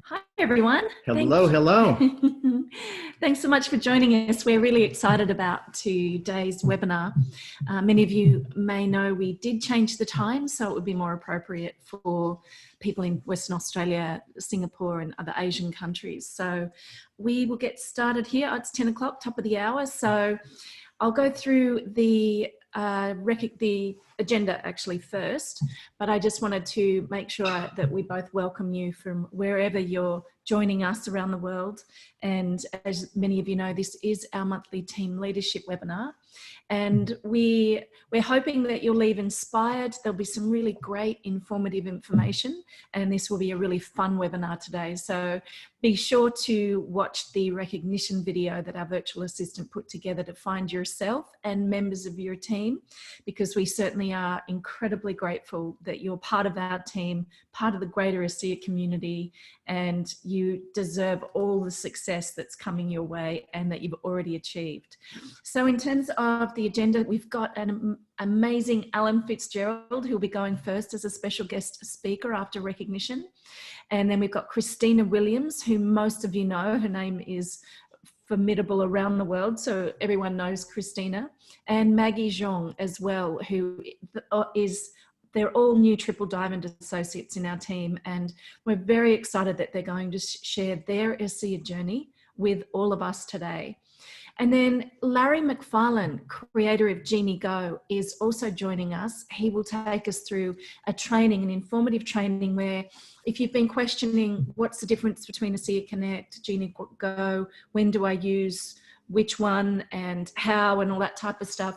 Hi, everyone. Hello. Thanks so much for joining us. We're really excited about today's webinar. Many of you may know we did change the time, so it would be more appropriate for people in Western Australia, Singapore and other Asian countries. So we will get started here. It's 10 o'clock, top of the hour. So I'll go through the agenda actually first, but I just wanted to make sure that we both welcome you from wherever you're joining us around the world. And as many of you know, this is our monthly team leadership webinar. And we're hoping that you'll leave inspired. There'll be some really great informative information, and this will be a really fun webinar today. So be sure to watch the recognition video that our virtual assistant put together to find yourself and members of your team, because we certainly are incredibly grateful that you're part of our team, part of the greater C.I.R.C.L.E community, and you deserve all the success that's coming your way and that you've already achieved. So in terms of the agenda, we've got an amazing Alan Fitzgerald, who'll be going first as a special guest speaker after recognition. And then we've got Cristina Williams, who most of you know. Her name is formidable around the world, so everyone knows Cristina. And Maggie Zhang as well, who is, they're all new Triple Diamond associates in our team, and we're very excited that they're going to share their SCA journey with all of us today. And then Larry MacFarland, creator of Jeanie Go, is also joining us. He will take us through a training, an informative training, where if you've been questioning what's the difference between a C.I.R.C.L.E Connect, Jeanie Go, when do I use which one and how and all that type of stuff,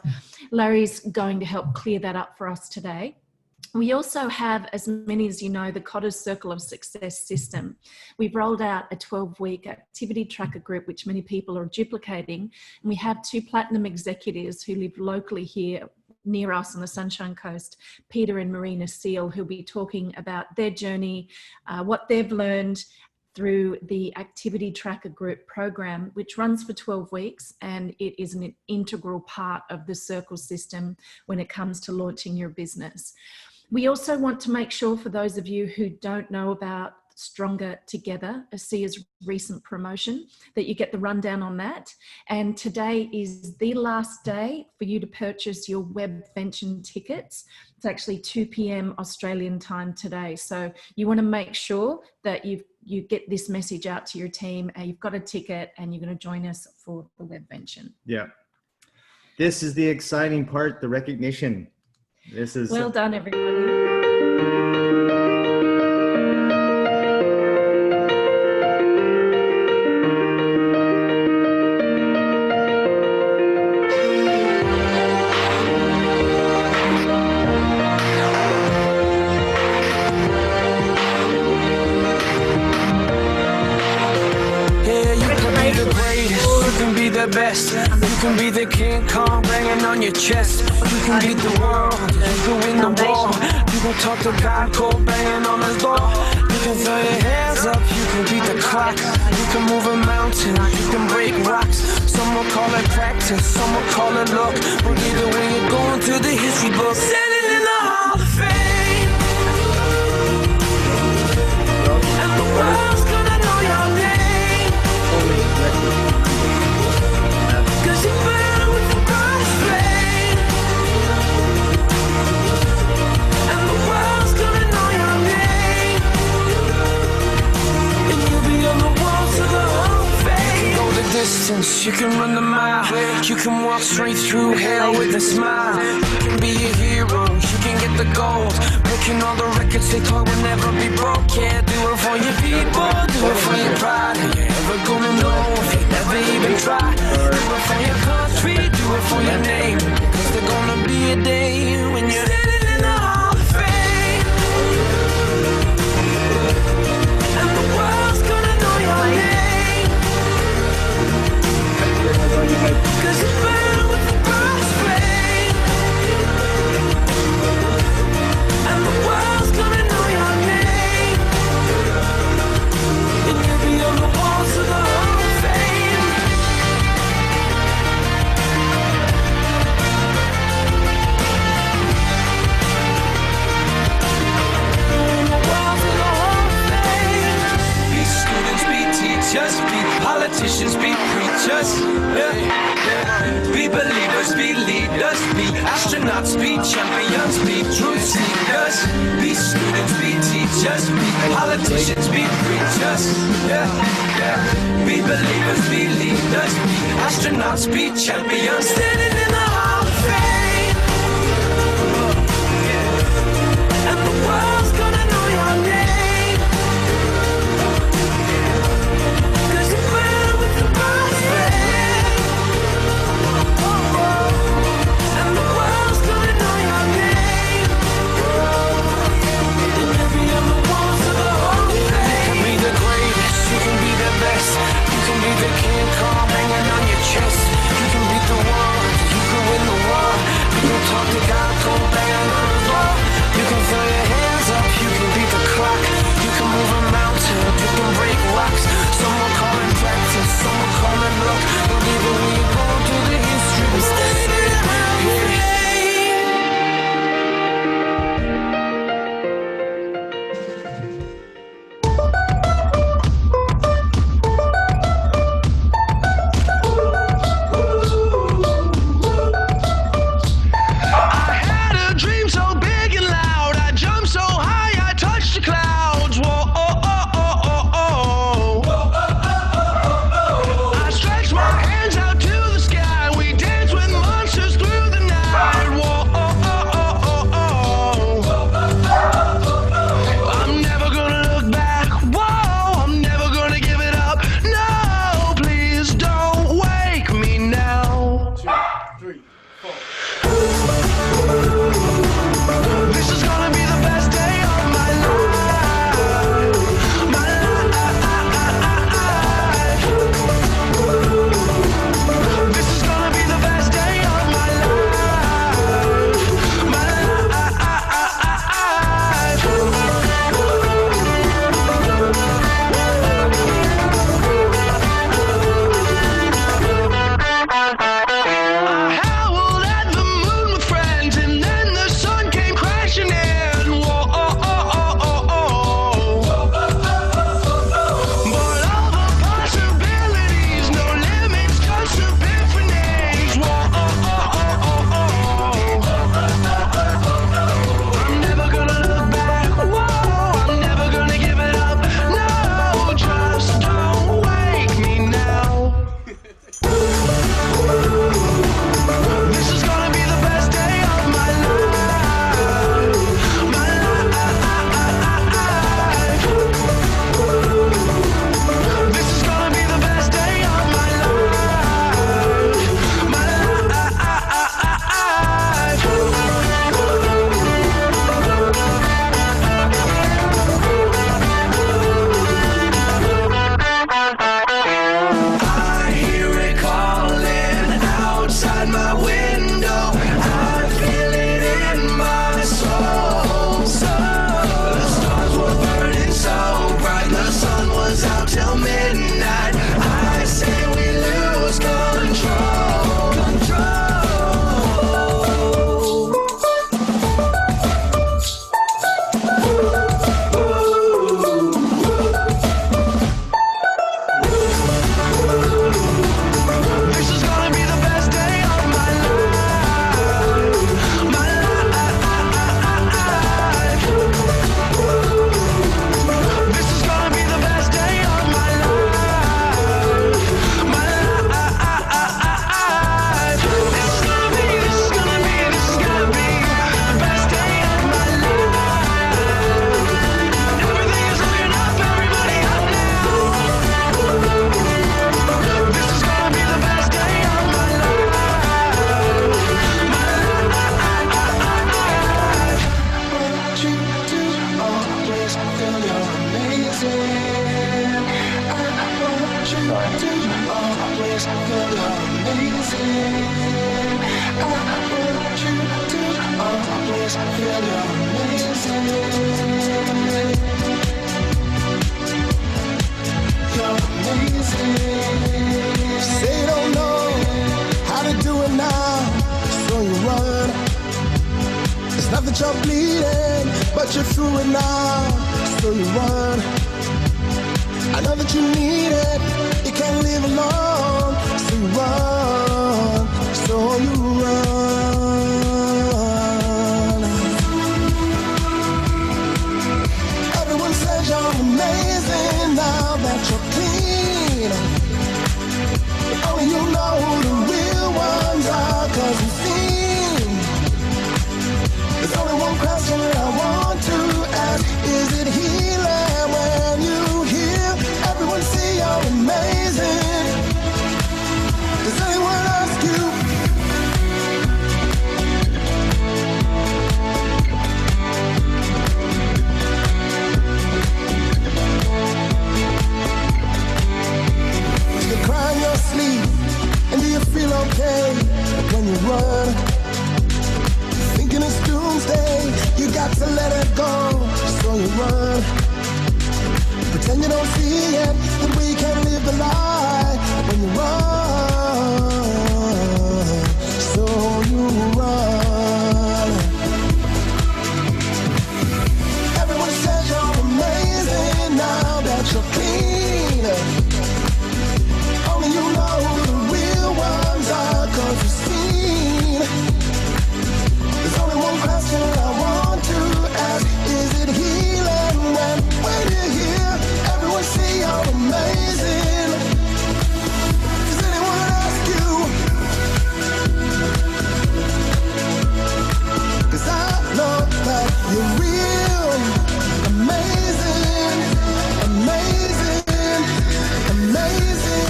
Larry's going to help clear that up for us today. We also have, as many as you know, the Kotter Circle of Success system. We've rolled out a 12-week activity tracker group, which many people are duplicating. And we have 2 platinum executives who live locally here near us on the Sunshine Coast, Peter and Marina Seil, who'll be talking about their journey, what they've learned through the activity tracker group program, which runs for 12 weeks, and it is an integral part of the Circle system when it comes to launching your business. We also want to make sure, for those of you who don't know about Stronger Together, ASEA's recent promotion, that you get the rundown on that. And today is the last day for you to purchase your Webvention tickets. It's actually 2 p.m. Australian time today. So you want to make sure that you get this message out to your team, and you've got a ticket and you're going to join us for the Webvention. Yeah. This is the exciting part, the recognition. This is well done, everybody. Best. You can be the King Kong banging on your chest. You can beat the world. You can win the war. You can talk to God cold banging on his door. You can throw your hands up. You can beat the clock. You can move a mountain. You can break rocks. Some will call it practice. Some will call it luck. But either way, you're going to the history book. Standing in the Hall of Fame. And the world's gonna know your name. Cause you burn with the God's flame. And the world's gonna know your name. And you'll be on the walls of the Hall of Fame. You can go the distance, you can run the mile. You can walk straight through hell with a smile. You can be a hero, you can get the gold. Breaking all the records they thought would never be broke. Yeah, do it for your people, do it for your pride. Are you ever gonna know if you never even try? Do it for your country, do it for your name. Cause there's gonna be a day when you're standing in the Hall of Fame. And the world's gonna know your name. Cause you burn with the God's flame. And the world's gonna know your name. And you'll be on the walls of the Hall of Fame. us. Be believers, be leaders, be astronauts, be champions, be truth seekers, be students, be teachers, be politicians, be preachers. Be believers, be leaders, be astronauts, be champions, standing in the Hall of Fame. And the world's gonna know your name. 'Cause you're better with the boss man. And the world's gonna know your name. And every other walls of the Hall of Fame. You can be the greatest, you can be the best. You can be the King Kong hanging on your chest. You can beat the world, you can win the war. You can talk to God, go bang on the door. You can throw your hands up, you can beat the clock. You can move a mountain, you can break rocks. Some will call it practice, some will call it luck. But even when you go through the history, we're standing in the Hall of Fame. Say you don't know how to do it now, so you run. It's not that you're bleeding, but you're through it now, so you run. I know that you need it, you can't live alone, so now that you're clean. But only you know who the real ones are, 'cause you've seen. There's only one question I want to ask. Is it healing when you hear everyone say you're amazing? Does anyone ask you? Do you cry in your sleep? And do you feel okay? But when you run, thinking it's doomsday, you got to let it go. So you run, pretend you don't see it, that we can't live the lie. When you run, so you run. Everyone says you're amazing now that you're clean. Only you know who the real ones are, 'cause you've seen. There's only one question I want to ask. Is it healing when you hear everyone say you're amazing? Does anyone ask you? 'Cause I know that you're real. Amazing, amazing, amazing.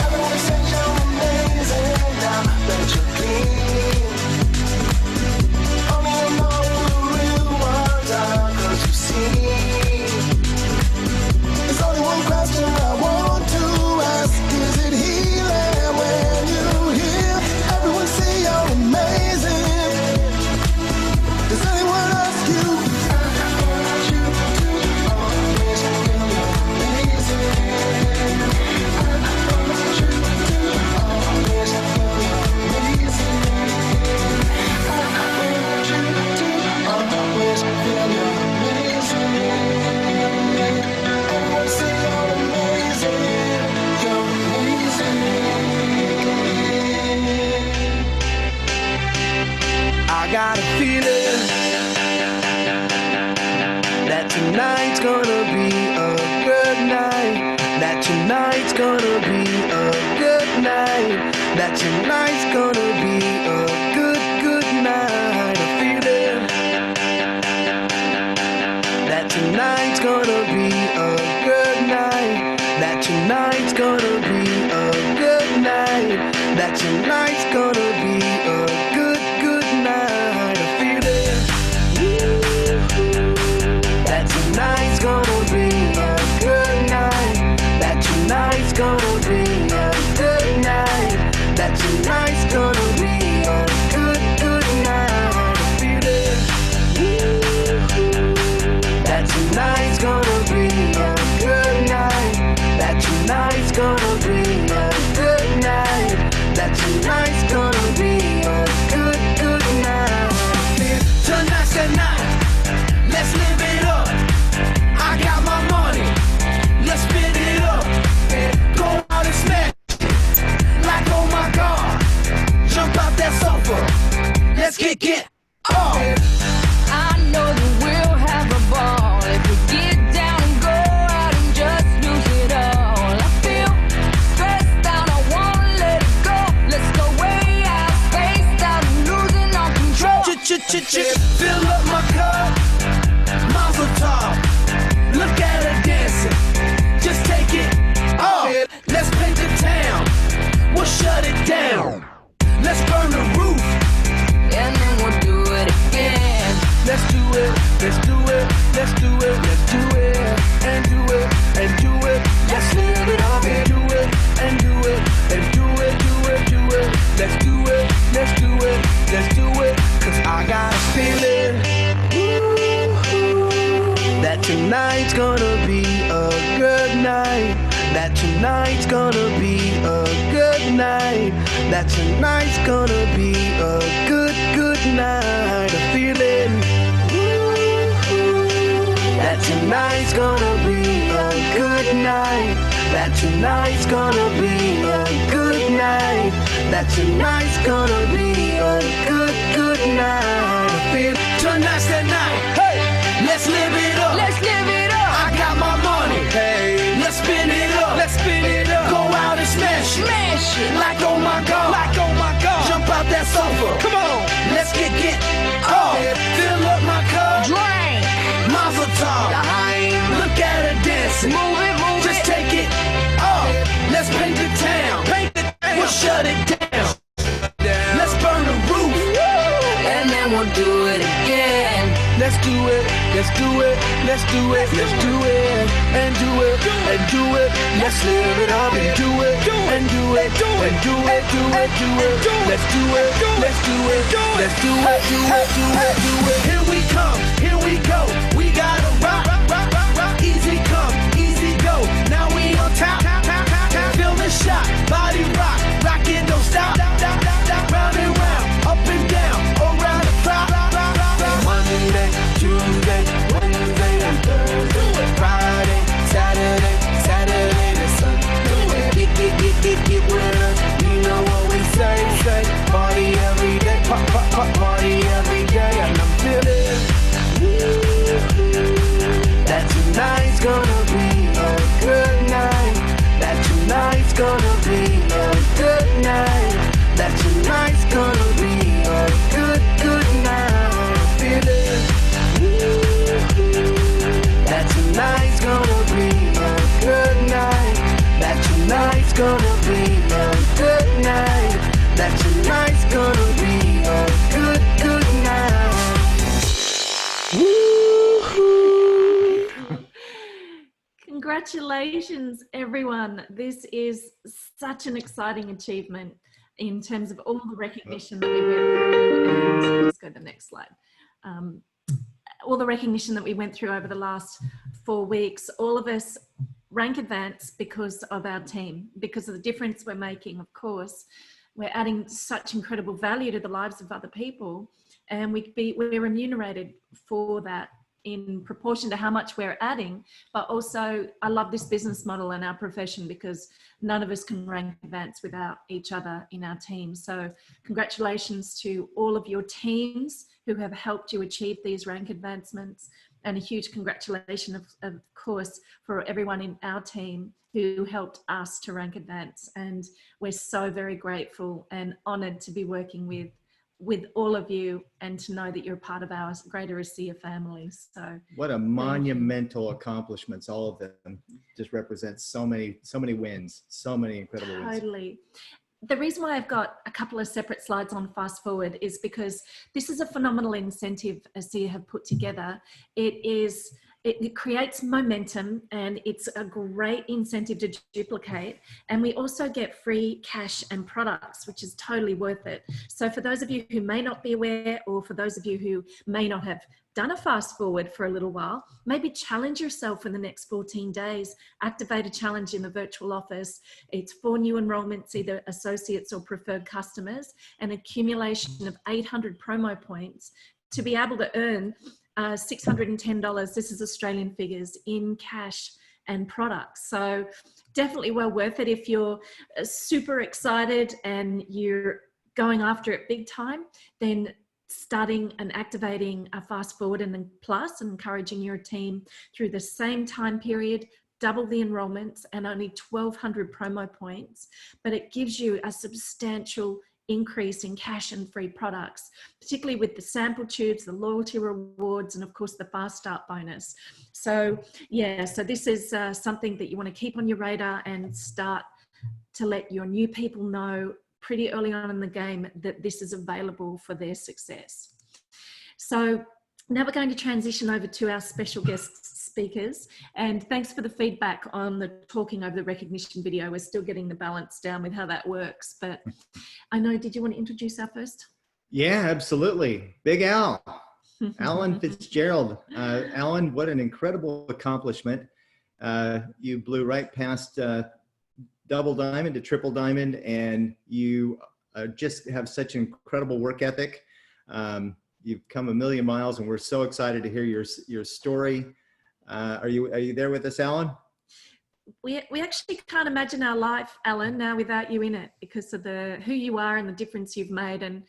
Everyone says you're amazing now that you're clean. Only you know who the real ones are, 'cause you've seen. There's only one question I want to ask. Is it healing when you hear everyone say you're amazing? Does anyone ask you? I want you to always feel amazing. I want you to always feel amazing. I want you to always feel amazing. Everyone say you're amazing. You're amazing. I got a feeling that tonight's gonna be a good night. That tonight's gonna be a good night. That tonight's gonna be a good night. A feeling that tonight's gonna be a good night. That tonight's gonna be a good night. That tonight's gonna be a good night. A feeling that tonight's gonna be a good night. That tonight's gonna be a good night. That tonight's gonna be a good night. A feeling that tonight's gonna be a good night. That tonight's gonna be a good night. That tonight's gonna be a good night. Tonight's the night. Let's live it up. I got my money. Let's spin it up. Go out and smash. Like oh my God. Jump out that sofa. Let's kick it off. I know that we'll have a ball if we get down and go out and just lose it all. I feel stressed out, I wanna let it go. Let's go way out, spaced out, and losing all control. Fill up my cup. Mazel tov. Look at her dancing. Just take it off. Let's paint the town. We'll shut it down. Let's burn the roof. And then we'll do it again. Let's do it. Let's do it. Let's do it. Let's do it. And do it. And do it. Let's live it up. And do it. And do it. And do it. Do it. Do it. Let's do it. Let's do it. Let's do it. 'Cause I got a feeling that tonight's gonna be a good night. That tonight's gonna be a good night. That tonight's gonna be a good night. A feeling that tonight's gonna be a good night. that tonight's gonna be a good night, that tonight's gonna be a good night. Tonight's the night, hey, let's live it up. Let's live it up. I got my money, hey, let's spin it up. Let's spin it up. Go out and smash it, Smash it. like oh my god, Like oh my God. jump out that sofa. Come on. Let's get up, fill up my cup. Drink. Mazel tov, look at her dancing. Move it, move Just it. take it up. Let's paint the town. We'll shut it down. Let's burn the roof, and then we'll do it again. Let's do it. Let's do it. Let's do it. Let's do it and do it and do it. Let's live it up and do it and do it and do it. Do it. Do it. Let's do it. Let's do it. Let's do it. Do it. Do it. Do it. Here we come. Here we go. We gotta rock. Easy come, easy go. Now we on top. Feel the shot. Body rock. Rock it, don't stop. Round and round. Up and down. Around the clock. Monday, Tuesday, Wednesday, and Thursday. Friday, Saturday to Sunday. Get with us. You know what we say. Party every day. Party every day. And I'm feeling that tonight's gonna be a good night. That tonight's gonna be a good night. That tonight's gonna be a good night. Feel it. That tonight's gonna be a good night. That tonight's gonna be a good night. That tonight's gonna be a good night. Congratulations, everyone. This is such an exciting achievement in terms of all the recognition that we went through. And let's go to the next slide. All the recognition that we went through over the last 4 weeks, all of us rank advance because of our team, because of the difference we're making, of course. We're adding such incredible value to the lives of other people, and we're remunerated for that in proportion to how much we're adding. But also, I love this business model and our profession because none of us can rank advance without each other in our team. So congratulations to all of your teams who have helped you achieve these rank advancements, and a huge congratulations, of course, for everyone in our team who helped us to rank advance. And we're so very grateful and honored to be working with all of you, and to know that you're part of our greater C.I.R.C.E family. So What a monumental accomplishments. All of them just represent so many wins, so many incredible wins. totally. The reason why I've got a couple of separate slides on Fast Forward is because this is a phenomenal incentive C.I.R.C.E have put together. It creates momentum, and it's a great incentive to duplicate. And we also get free cash and products, which is totally worth it. So for those of you who may not be aware, or for those of you who may not have done a Fast Forward for a little while, maybe challenge yourself in the next 14 days, activate a challenge in the virtual office. It's for new enrollments, either associates or preferred customers, an accumulation of 800 promo points to be able to earn $610, this is Australian figures, in cash and products. So definitely well worth it. If you're super excited and you're going after it big time, then starting and activating a Fast Forward and then Plus, and encouraging your team through the same time period, double the enrollments and only 1,200 promo points, but it gives you a substantial increase in cash and free products, particularly with the sample tubes, the loyalty rewards, and of course the fast start bonus. So yeah, so this is something that you want to keep on your radar and start to let your new people know pretty early on in the game that this is available for their success. So now we're going to transition over to our special guest speakers, and thanks for the feedback on the talking over the recognition video. We're still getting the balance down with how that works, but I know, did you want to introduce our first? Yeah, absolutely. Big Al, Alan Fitzgerald. Alan, what an incredible accomplishment. You blew right past double diamond to triple diamond, and you just have such incredible work ethic. You've come a million miles, and we're so excited to hear your story. Are you there with us, Alan? we actually can't imagine our life, Alan, now without you in it, because of who you are and the difference you've made. And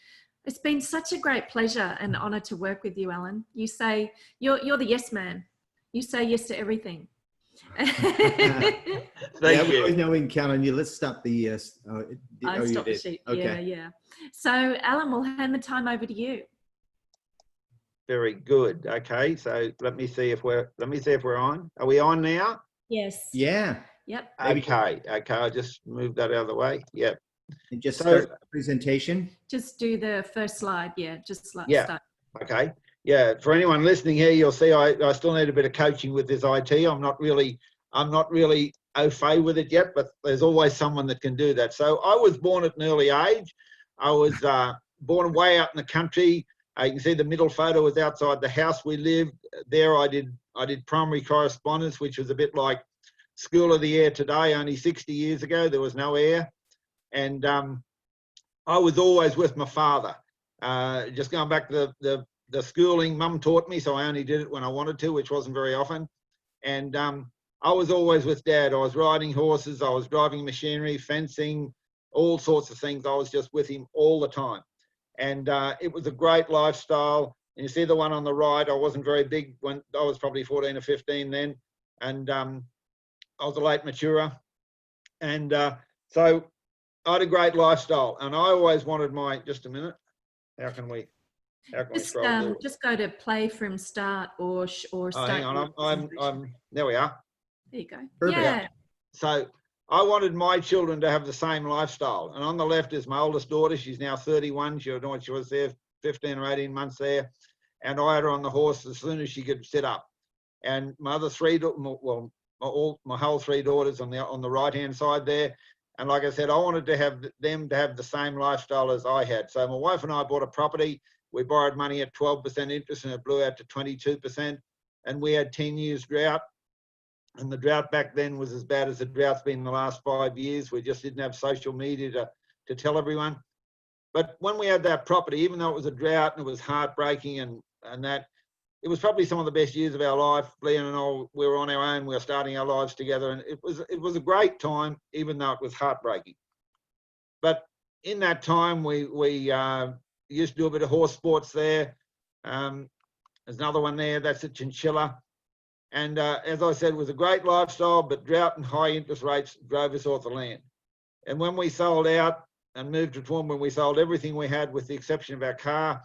it's been such a great pleasure and honour to work with you, Alan. You say you're the yes man. You say yes to everything. Yeah, we always know we can count on you. Let's stop the. I stopped the sheet. Okay. Yeah. So, Alan, we'll hand the time over to you. Very good. Okay, so let me see if we're on. Are we on now? Yes. Yeah. Yep. Okay. I'll just move that out of the way. Yep. And just start the presentation. Just do the first slide. Yeah. Just start. Okay. Yeah. For anyone listening here, you'll see I still need a bit of coaching with this IT. I'm not really au fait with it yet, but there's always someone that can do that. So I was born at an early age. I was born way out in the country. You can see the middle photo was outside the house we lived. There I did primary correspondence, which was a bit like School of the Air today, only 60 years ago. There was no air. And I was always with my father. Just going back to the schooling, Mum taught me, so I only did it when I wanted to, which wasn't very often. And I was always with Dad. I was riding horses, I was driving machinery, fencing, all sorts of things. I was just with him all the time. And it was a great lifestyle. And you see the one on the right, I wasn't very big when I was probably 14 or 15 then. And I was a late maturer. And so I had a great lifestyle. And I always wanted just a minute. How can we scroll? Just go to play from start or start. Hang on, there we are. There you go. Perfect. Yeah. So I wanted my children to have the same lifestyle. And on the left is my oldest daughter. She's now 31. She was there 15 or 18 months there. And I had her on the horse as soon as she could sit up. And my other three, well, my whole three daughters on the right-hand side there. And like I said, I wanted to have them to have the same lifestyle as I had. So my wife and I bought a property. We borrowed money at 12% interest and it blew out to 22%. And we had 10 years drought. And the drought back then was as bad as the drought's been in the last 5 years. We just didn't have social media to tell everyone. But when we had that property, even though it was a drought and it was heartbreaking and that, it was probably some of the best years of our life. Leon and I, we were on our own. We were starting our lives together. And it was a great time, even though it was heartbreaking. But in that time, we used to do a bit of horse sports there. There's another one there. That's a chinchilla. And as I said, it was a great lifestyle, but drought and high interest rates drove us off the land. And when we sold out and moved to Toowoomba, we sold everything we had with the exception of our car.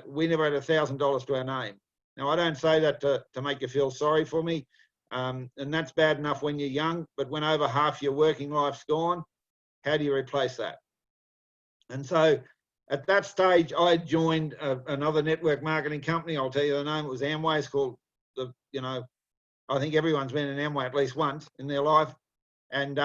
We never had $1,000 to our name. Now, I don't say that to make you feel sorry for me. And that's bad enough when you're young, but when over half your working life's gone, how do you replace that? And so at that stage, I joined another network marketing company. I'll tell you the name. It was Amway. It's called I think everyone's been in Amway at least once in their life. And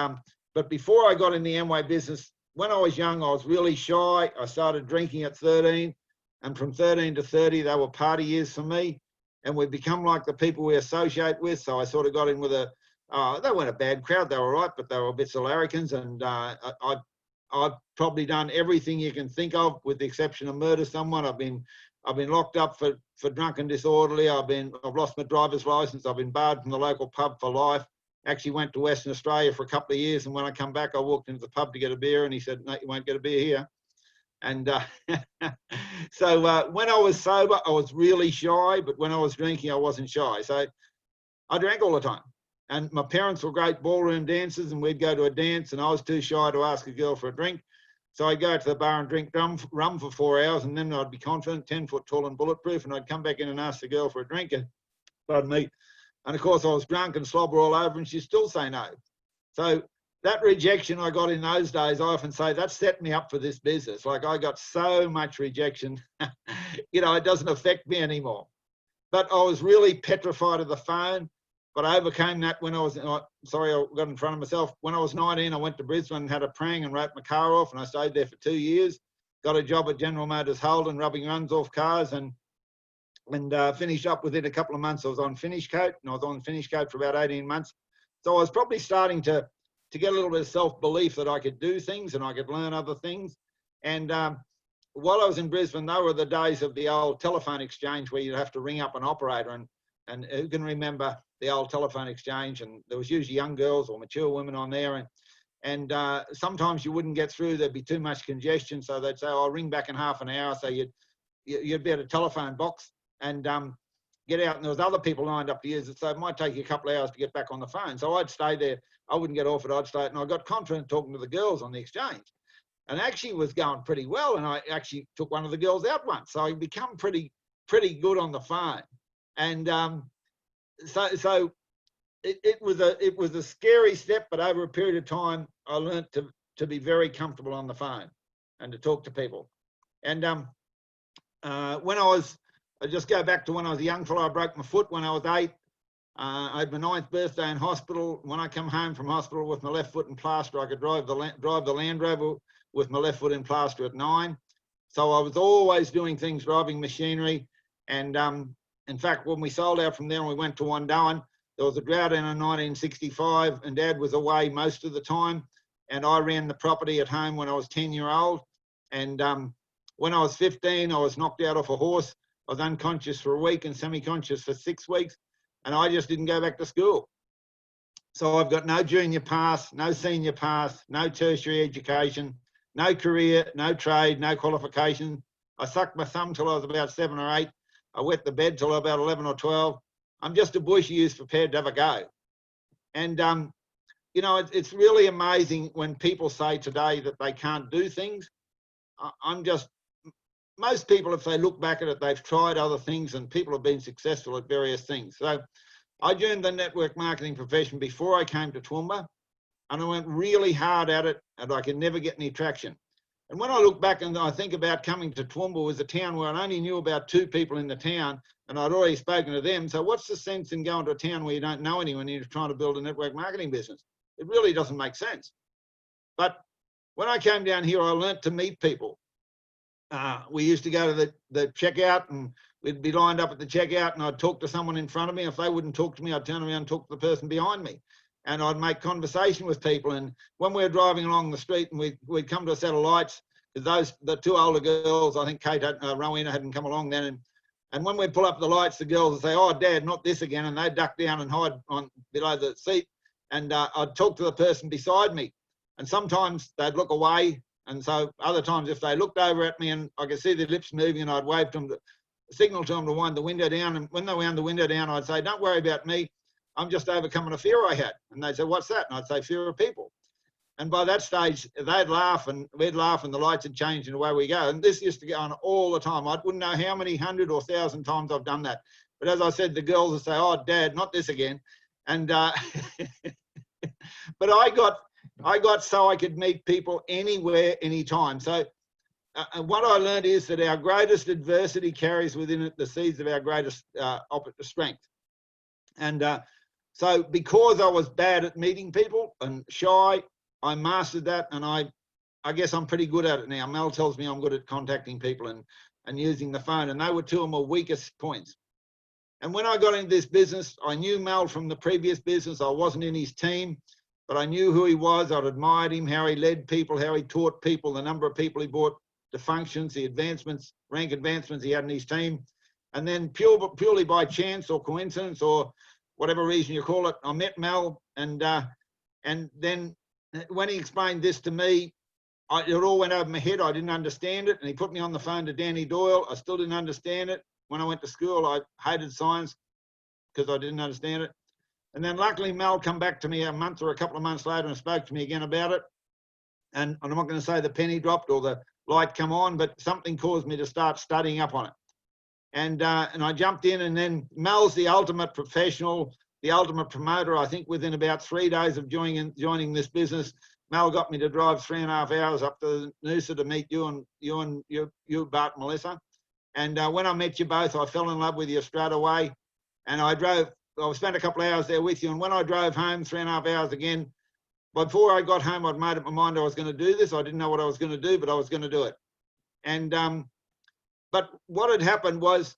but before I got in the Amway business, when I was young, I was really shy. I started drinking at 13, and from 13 to 30, they were party years for me. And we've become like the people we associate with. So I sort of got in with they weren't a bad crowd. They were right, but they were bits of larrikins. And I've probably done everything you can think of, with the exception of murder someone. I've been locked up for drunk and disorderly. I've lost my driver's license. I've been barred from the local pub for life. Actually went to Western Australia for a couple of years, and when I come back, I walked into the pub to get a beer, and he said, "No, you won't get a beer here." And so when I was sober, I was really shy, but when I was drinking, I wasn't shy. So I drank all the time. And my parents were great ballroom dancers, and we'd go to a dance, and I was too shy to ask a girl for a drink. So I'd go to the bar and drink rum for 4 hours, and then I'd be confident, 10 foot tall and bulletproof, and I'd come back in and ask the girl for a drink. And, pardon me. And of course, I was drunk and slobber all over, and she'd still say no. So that rejection I got in those days, I often say that set me up for this business. Like, I got so much rejection, it doesn't affect me anymore. But I was really petrified of the phone. But I overcame that when I was, sorry, I got in front of myself. When I was 19, I went to Brisbane and had a prang and wrote my car off, and I stayed there for 2 years. Got a job at General Motors Holden, rubbing runs off cars, and finished up within a couple of months. I was on finish coat, and I was on finish coat for about 18 months. So I was probably starting to get a little bit of self-belief that I could do things and I could learn other things. And while I was in Brisbane, they were the days of the old telephone exchange where you'd have to ring up an operator, and And who can remember the old telephone exchange? And there was usually young girls or mature women on there. And sometimes you wouldn't get through. There'd be too much congestion. So they'd say, I'll ring back in half an hour. So you'd be at a telephone box and get out. And there was other people lined up to use it. So it might take you a couple of hours to get back on the phone. So I'd stay there. I wouldn't get off it. I'd stay. And I got confident talking to the girls on the exchange. And actually was going pretty well. And I actually took one of the girls out once. So I become pretty good on the phone. And so it was a scary step, but over a period of time, I learned to be very comfortable on the phone and to talk to people. And when I just go back to when I was a young fellow, I broke my foot when I was 8. I had my 9th birthday in hospital. When I come home from hospital with my left foot in plaster, I could drive the Land Rover with my left foot in plaster at 9. So I was always doing things, driving machinery. And in fact, when we sold out from there and we went to Wandoan, there was a drought in 1965 and Dad was away most of the time. And I ran the property at home when I was 10-year-old. And when I was 15, I was knocked out off a horse. I was unconscious for a week and semi-conscious for 6 weeks. And I just didn't go back to school. So I've got no junior pass, no senior pass, no tertiary education, no career, no trade, no qualification. I sucked my thumb till I was about 7 or 8. I wet the bed till about 11 or 12. I'm just a bush who's prepared to have a go. And, you know, it's really amazing when people say today that they can't do things. Most people, if they look back at it, they've tried other things and people have been successful at various things. So I joined the network marketing profession before I came to Toowoomba, and I went really hard at it and I could never get any traction. And when I look back and I think about coming to Toowoomba, was a town where I only knew about 2 people in the town and I'd already spoken to them. So what's the sense in going to a town where you don't know anyone and you're trying to build a network marketing business? It really doesn't make sense. But when I came down here, I learned to meet people. We used to go to the checkout and we'd be lined up at the checkout and I'd talk to someone in front of me. If they wouldn't talk to me, I'd turn around and talk to the person behind me. And I'd make conversation with people. And when we were driving along the street and we'd come to a set of lights, because the 2 older girls, I think Kate, Rowena hadn't come along then. And when we'd pull up the lights, the girls would say, "Oh, Dad, not this again." And they'd duck down and hide below the seat. And I'd talk to the person beside me. And sometimes they'd look away. And so other times, if they looked over at me and I could see their lips moving and I'd wave to them, signal to them to wind the window down. And when they wound the window down, I'd say, "Don't worry about me. I'm just overcoming a fear I had." And they'd say, "What's that?" And I'd say, "Fear of people." And by that stage, they'd laugh and we'd laugh and the lights had changed and away we go. And this used to go on all the time. I wouldn't know how many 100 or 1,000 times I've done that. But as I said, the girls would say, "Oh, Dad, not this again." And but I got so I could meet people anywhere, anytime. So what I learned is that our greatest adversity carries within it the seeds of our greatest strength. And so because I was bad at meeting people and shy, I mastered that, and I guess I'm pretty good at it now. Mel tells me I'm good at contacting people and using the phone, and they were 2 of my weakest points. And when I got into this business, I knew Mel from the previous business. I wasn't in his team, but I knew who he was. I'd admired him, how he led people, how he taught people, the number of people he brought to functions, the advancements, rank advancements he had in his team. And then purely by chance or coincidence or whatever reason you call it, I met Mel, and then when he explained this to me, it all went over my head. I didn't understand it. And he put me on the phone to Danny Doyle. I still didn't understand it. When I went to school, I hated science because I didn't understand it. And then luckily Mel come back to me a month or a couple of months later and spoke to me again about it. And I'm not going to say the penny dropped or the light come on, but something caused me to start studying up on it. And I jumped in, and then Mel's the ultimate professional, the ultimate promoter. I think within about 3 days of joining this business, Mel got me to drive 3.5 hours up to Noosa to meet you, Bart and Melissa. And when I met you both, I fell in love with you straight away. And I spent a couple of hours there with you. And when I drove home 3.5 hours again, before I got home, I'd made up my mind I was going to do this. I didn't know what I was going to do, but I was going to do it. And but what had happened was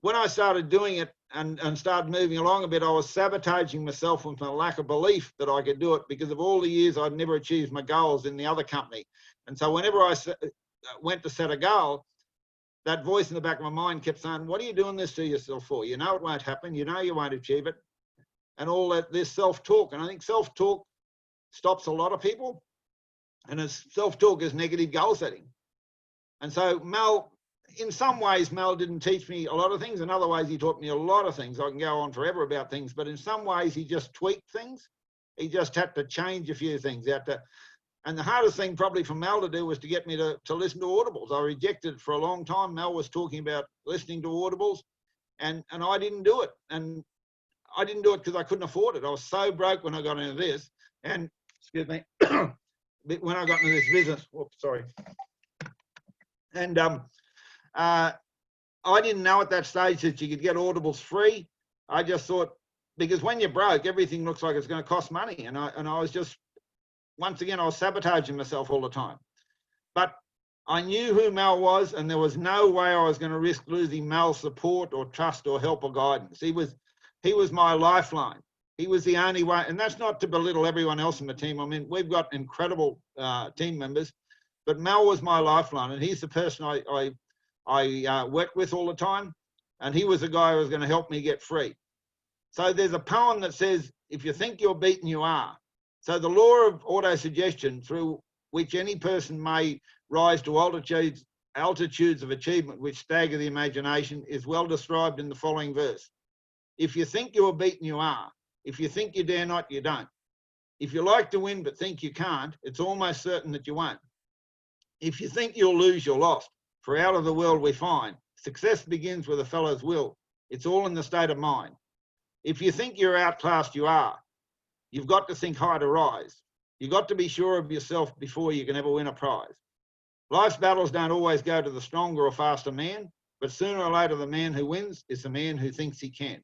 when I started doing it and started moving along a bit, I was sabotaging myself with my lack of belief that I could do it because of all the years I'd never achieved my goals in the other company. And so whenever I went to set a goal, that voice in the back of my mind kept saying, what are you doing this to yourself for? You know it won't happen. You know you won't achieve it. And all that, this self-talk. And I think self-talk stops a lot of people. And as self-talk is negative goal setting. And so Mel, in some ways, Mel didn't teach me a lot of things. In other ways, he taught me a lot of things. I can go on forever about things. But in some ways, he just tweaked things. He just had to change a few things. And the hardest thing probably for Mel to do was to get me to listen to audibles. I rejected it for a long time. Mel was talking about listening to audibles, and I didn't do it. And I didn't do it because I couldn't afford it. I was so broke when I got into this. And, excuse me, when I got into this business, whoops, sorry. And I didn't know at that stage that you could get audibles free. I just thought, because when you're broke, everything looks like it's going to cost money. And I was just, once again, I was sabotaging myself all the time. But I knew who Mel was, and there was no way I was going to risk losing Mel's support or trust or help or guidance. He was my lifeline. He was the only way, and that's not to belittle everyone else in the team. I mean, we've got incredible team members, but Mel was my lifeline, and he's the person I worked with all the time, and he was the guy who was going to help me get free. So there's a poem that says, if you think you're beaten, you are. So the law of auto-suggestion, through which any person may rise to altitudes of achievement which stagger the imagination, is well described in the following verse. If you think you are beaten, you are. If you think you dare not, you don't. If you like to win but think you can't, it's almost certain that you won't. If you think you'll lose, you're lost. For out of the world we find, success begins with a fellow's will. It's all in the state of mind. If you think you're outclassed, you are. You've got to think high to rise. You've got to be sure of yourself before you can ever win a prize. Life's battles don't always go to the stronger or faster man, but sooner or later the man who wins is the man who thinks he can.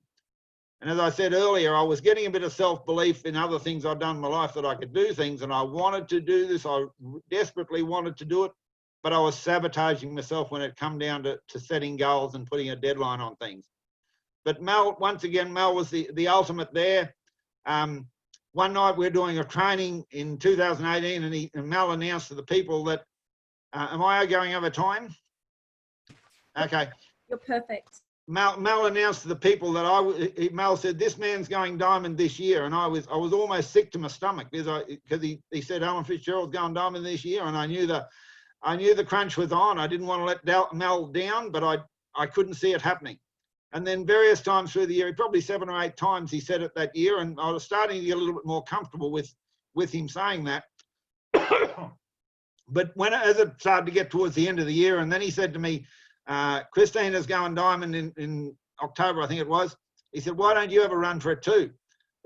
And as I said earlier, I was getting a bit of self-belief in other things I'd done in my life that I could do things, and I wanted to do this. I desperately wanted to do it, but I was sabotaging myself when it come down to setting goals and putting a deadline on things. But Mel, once again, Mel was the ultimate there. One night we were doing a training in 2018, and Mel announced to the people that, am I going over time? Okay. You're perfect. Mel announced to the people that Mel said, this man's going diamond this year. And I was almost sick to my stomach because he said, Alan Fitzgerald's going diamond this year. And I knew the crunch was on. I didn't want to let Mel down, but I couldn't see it happening. And then various times through the year, probably 7 or 8 times he said it that year. And I was starting to get a little bit more comfortable with him saying that. But as it started to get towards the end of the year, and then he said to me, Christina's going diamond in October, I think it was. He said, why don't you have a run for it too?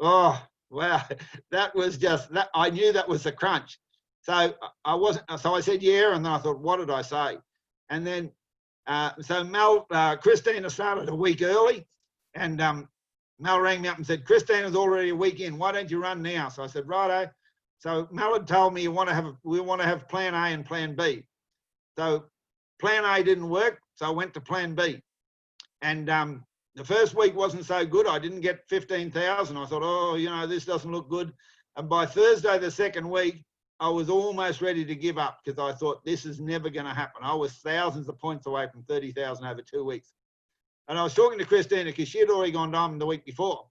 Oh, wow. That was just that. I knew that was the crunch. So I said, yeah. And then I thought, what did I say? And then, so Cristina started a week early, and Mel rang me up and said, Christina's already a week in. Why don't you run now? So I said, righto. So Mel had told me we want to have plan A and plan B. So plan A didn't work, so I went to plan B. And the first week wasn't so good. I didn't get 15,000. I thought, oh, this doesn't look good. And by Thursday, the second week, I was almost ready to give up because I thought this is never going to happen. I was thousands of points away from 30,000 over 2 weeks. And I was talking to Cristina because she had already gone diamond the week before.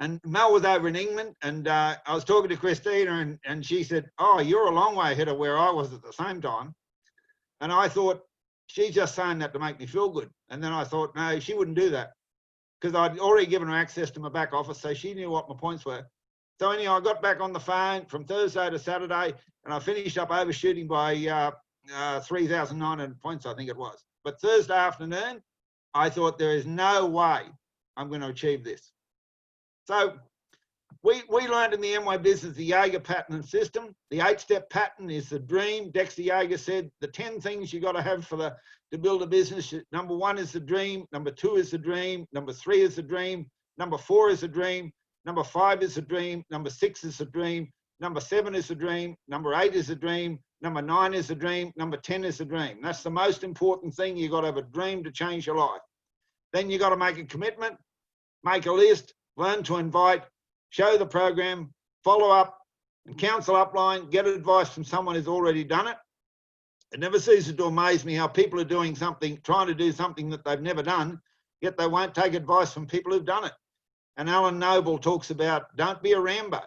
And Mel was over in England, and I was talking to Cristina, and she said, oh, you're a long way ahead of where I was at the same time. And I thought, she's just saying that to make me feel good. And then I thought, no, she wouldn't do that because I'd already given her access to my back office, so she knew what my points were. So anyhow, I got back on the phone from Thursday to Saturday, and I finished up overshooting by 3,900 points, I think it was. But Thursday afternoon, I thought there is no way I'm going to achieve this. So we learned in the MY business the Jaeger pattern and system. The 8-step pattern is the dream. Dexter Jaeger said the 10 things you got to have to build a business. Number 1 is the dream. Number 2 is the dream. Number 3 is the dream. Number 4 is the dream. Number 5 is the dream. Number 6 is the dream. Number 7 is the dream. Number 8 is the dream. Number 9 is the dream. Number 10 is the dream. That's the most important thing. You got to have a dream to change your life. Then you got to make a commitment, make a list, learn to invite, show the program, follow up, and counsel upline, get advice from someone who's already done it. it never ceases to amaze me how people are doing something, trying to do something that they've never done, yet they won't take advice from people who've done it. And Alan Noble talks about, don't be a Rambo.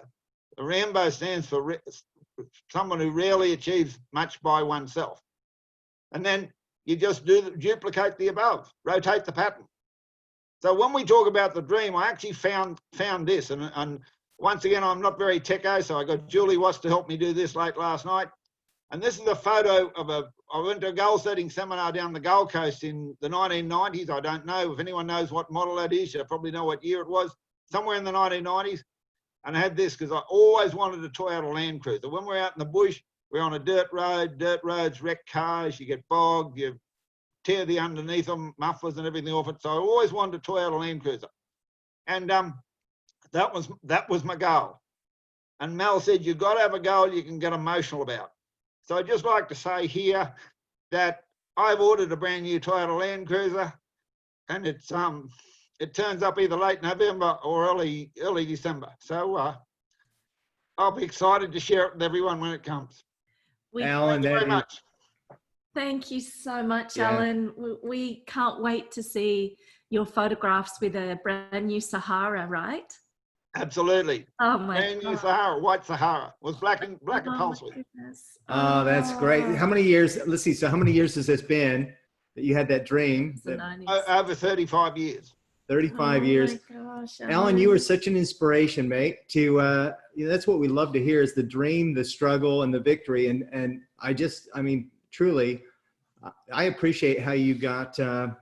A Rambo stands for someone who rarely achieves much by oneself. And then you just duplicate the above, rotate the pattern. So when we talk about the dream, I actually found this, and once again, I'm not very techy, so I got Julie Watts to help me do this late last night. And this is a photo of I went to a goal setting seminar down the Gold Coast in the 1990s. I don't know if anyone knows what model that is. You probably know what year it was, somewhere in the 1990s. And I had this because I always wanted to toy out a Land Cruiser. When we're out in the bush, we're on a dirt roads wreck cars, you get bogged, you tear the underneath them, mufflers and everything off it. So I always wanted to toy out a Land Cruiser. And that was my goal. And Mel said, you've got to have a goal you can get emotional about. So I'd just like to say here that I've ordered a brand new Toyota Land Cruiser, and it turns up either late November or early December. So I'll be excited to share it with everyone when it comes. Alan, Thank you very much. Thank you so much, Yeah. Alan. We can't wait to see your photographs with a brand new Sahara, right? Absolutely. Oh my Brand new God. Sahara, white Sahara, was black Oh upholstery. my goodness. Oh, that's great. How many years, let's see, so how many years has this been that you had that dream? It's the 90s. Over 35 years. 35 years. Oh my gosh, Alan, you are such an inspiration, mate, to, you know, that's what we love to hear is the dream, the struggle, and the victory. And I mean, truly, I appreciate how you got, you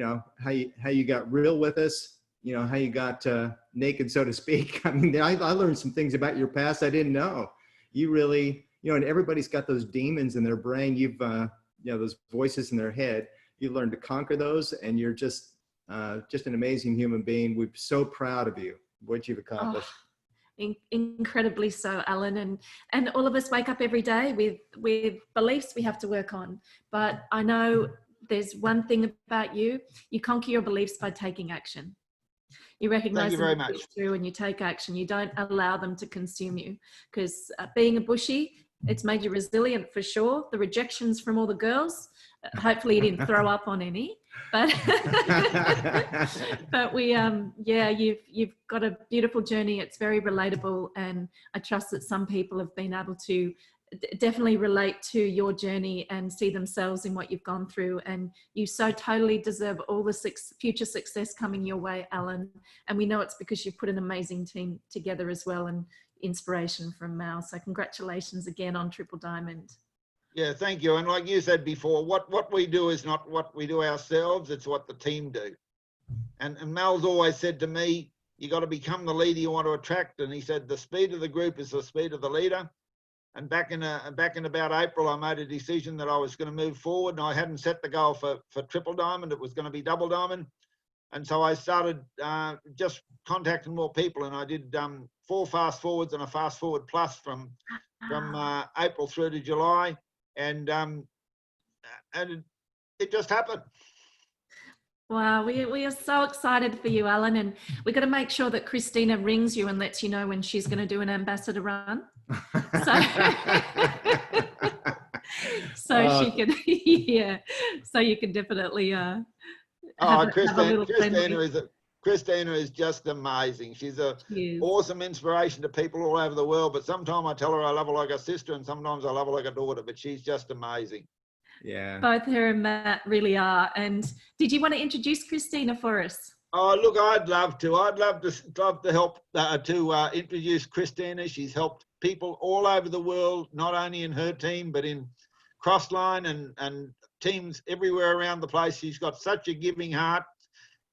know, how you got real with us, you know, how you got naked, so to speak. I mean, I learned some things about your past I didn't know. You really, you know, and everybody's got those demons in their brain. You've, you know, those voices in their head. You learned to conquer those, and you're just an amazing human being. We're so proud of you, what you've accomplished. Incredibly so, Alan, and all of us wake up every day with beliefs we have to work on. But I know there's one thing about you: you conquer your beliefs by taking action. You recognize Thank you very them much. through, and you take action. You don't allow them to consume you, because being a bushie, it's made you resilient for sure. The rejections from all the girls, hopefully you didn't throw up on any, but but we yeah, you've got a beautiful journey. It's very relatable, and I trust that some people have been able to definitely relate to your journey and see themselves in what you've gone through. And you so totally deserve all the future success coming your way, Alan. And we know it's because you've put an amazing team together as well, and inspiration from Mal. So congratulations again on Triple Diamond. Yeah, thank you. And like you said before, what we do is not what we do ourselves, it's what the team do. And Mal's always said to me, you got to become the leader you want to attract. And he said, the speed of the group is the speed of the leader. And back in about April, I made a decision that I was going to move forward, and I hadn't set the goal for Triple Diamond. It was going to be Double Diamond. And so I started just contacting more people, and I did 4 fast forwards and a fast forward plus from April through to July, and it just happened. Wow, we are so excited for you, Alan, and we've got to make sure that Cristina rings you and lets you know when she's going to do an ambassador run. So she can, yeah. So you can definitely. Cristina is just amazing. She's an awesome inspiration to people all over the world. But sometimes I tell her I love her like a sister, and sometimes I love her like a daughter. But she's just amazing. Yeah. Both her and Matt really are. And did you want to introduce Cristina for us? Oh, look, I'd love to. I'd love to help to introduce Cristina. She's helped people all over the world, not only in her team, but in Crossline and teams everywhere around the place. She's got such a giving heart.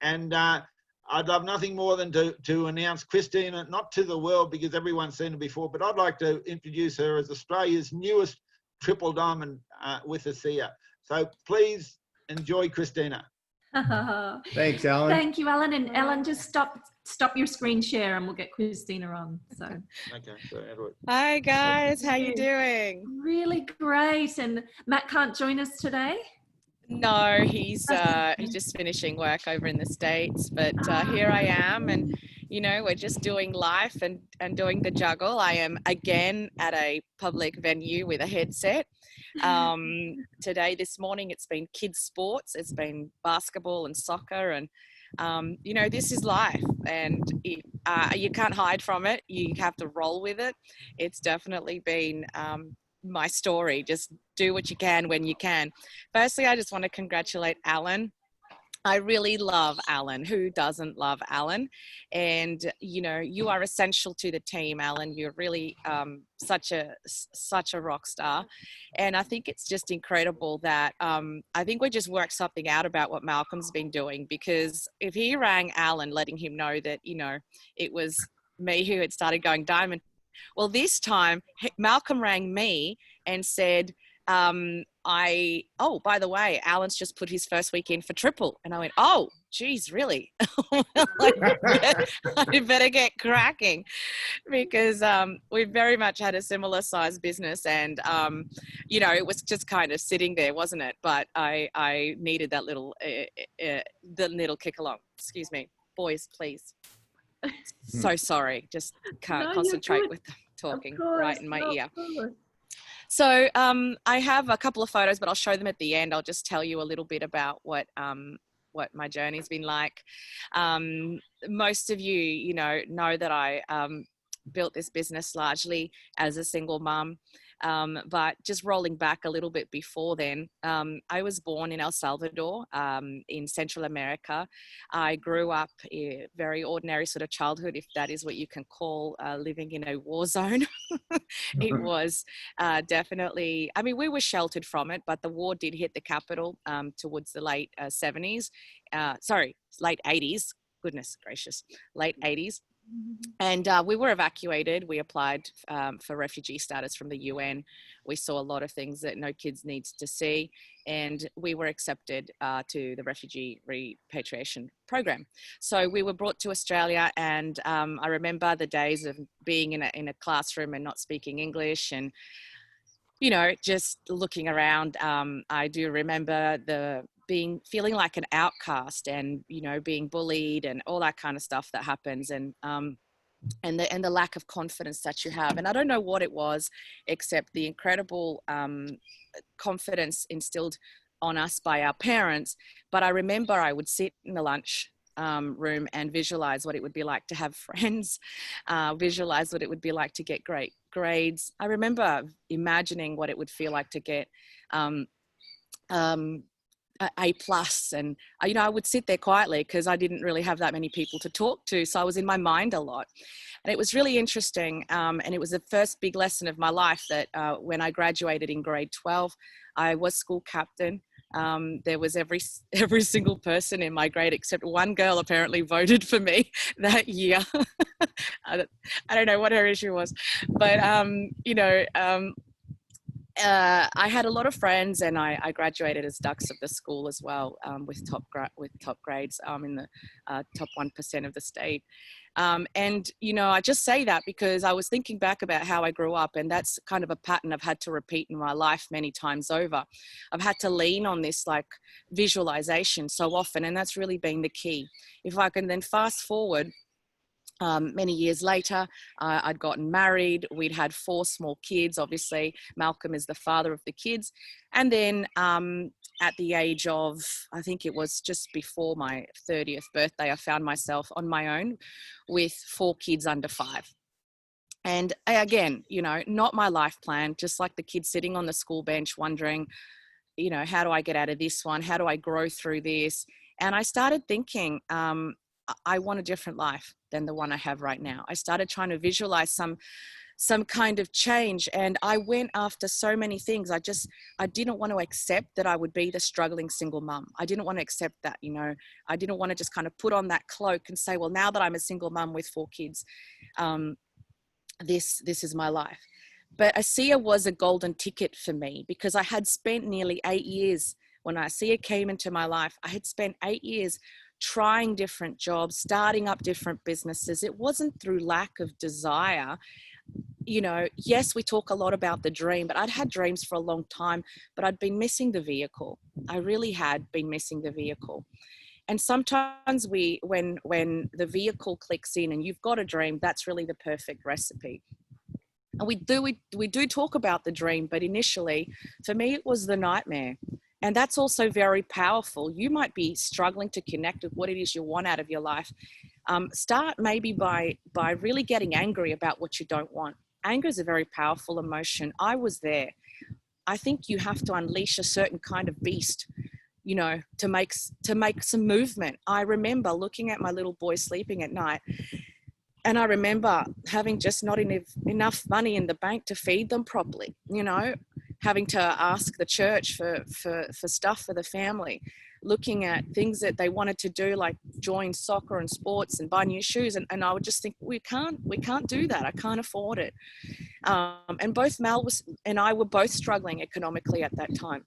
And I'd love nothing more than to announce Cristina, not to the world because everyone's seen her before, but I'd like to introduce her as Australia's newest Triple Diamond with a C.I.R.C.L.E. So please enjoy Cristina. Thanks, Alan. Thank you, Alan. And Alan, just stop your screen share and we'll get Cristina on. So Okay, so Edward. Hi guys, how you doing? Really great. And Matt can't join us today. No, he's just finishing work over in the States, but here I am, and you know, we're just doing life and doing the juggle. I am again at a public venue with a headset. Today, this morning, it's been kids sports, it's been basketball and soccer, and you know, this is life, and you can't hide from it. You have to roll with it. It's definitely been my story. Just do what you can when you can. Firstly, I just want to congratulate Alan. I really love Alan. Who doesn't love Alan? And, you know, you are essential to the team, Alan. You're really such a rock star. And I think it's just incredible that I think we just worked something out about what Malcolm's been doing, because if he rang Alan, letting him know that, you know, it was me who had started going diamond. Well, this time Malcolm rang me and said, oh, by the way, Alan's just put his first week in for triple. And I went, oh, geez, really? I better get cracking, because we very much had a similar size business, and, you know, it was just kind of sitting there, wasn't it? But I needed that little, the little kick along. Excuse me, boys, please. So sorry, just can't concentrate with talking right in my ear. So I have a couple of photos, but I'll show them at the end. I'll just tell you a little bit about what my journey's been like. Most of you, you know that I built this business largely as a single mum. But just rolling back a little bit before then, I was born in El Salvador, in Central America. I grew up a very ordinary sort of childhood, if that is what you can call living in a war zone. It was definitely, I mean, we were sheltered from it, but the war did hit the capital towards the late 70s. Late 80s. Goodness gracious, late 80s. And we were evacuated. We applied for refugee status from the UN. We saw a lot of things that no kids needs to see, and we were accepted to the refugee repatriation program. So we were brought to Australia, and I remember the days of being in a classroom and not speaking English, and you know, just looking around. I do remember feeling like an outcast, and you know, being bullied and all that kind of stuff that happens, and the lack of confidence that you have. And I don't know what it was, except the incredible confidence instilled on us by our parents. But I remember I would sit in the lunch room and visualize what it would be like to have friends, visualize what it would be like to get great grades. I remember imagining what it would feel like to get A+, and you know, I would sit there quietly because I didn't really have that many people to talk to, so I was in my mind a lot. And it was really interesting, and it was the first big lesson of my life that when I graduated in grade 12, I was school captain. There was every single person in my grade except one girl apparently voted for me that year. I don't know what her issue was, but you know, I had a lot of friends, and I graduated as Dux of the school as well, with top grades in the top 1% of the state. And, you know, I just say that because I was thinking back about how I grew up, and that's kind of a pattern I've had to repeat in my life many times over. I've had to lean on this like visualization so often, and that's really been the key. If I can then fast forward, many years later, I'd gotten married. We'd had 4 small kids. Obviously, Malcolm is the father of the kids. And then at the age of, I think it was just before my 30th birthday, I found myself on my own with 4 kids under 5. And again, you know, not my life plan, just like the kids sitting on the school bench wondering, you know, how do I get out of this one? How do I grow through this? And I started thinking, I want a different life than the one I have right now. I started trying to visualize some kind of change, and I went after so many things. I didn't want to accept that I would be the struggling single mum. I didn't want to accept that, you know. I didn't want to just kind of put on that cloak and say, well, now that I'm a single mum with 4 kids, this is my life. But ASEA was a golden ticket for me, because I had spent nearly 8 years when ASEA came into my life. I had spent 8 years trying different jobs, starting up different businesses. It wasn't through lack of desire. You know, yes, we talk a lot about the dream, but I'd had dreams for a long time, but I'd been missing the vehicle. I really had been missing the vehicle. And sometimes when the vehicle clicks in and you've got a dream, that's really the perfect recipe. And we do talk about the dream, but initially, for me, it was the nightmare. And that's also very powerful. You might be struggling to connect with what it is you want out of your life. Start maybe by really getting angry about what you don't want. Anger is a very powerful emotion. I was there. I think you have to unleash a certain kind of beast, you know, to make some movement. I remember looking at my little boy sleeping at night, and I remember having just not enough money in the bank to feed them properly, you know, having to ask the church for stuff for the family, looking at things that they wanted to do, like join soccer and sports and buy new shoes. And I would just think, we can't do that. I can't afford it. And both Mel and I were both struggling economically at that time.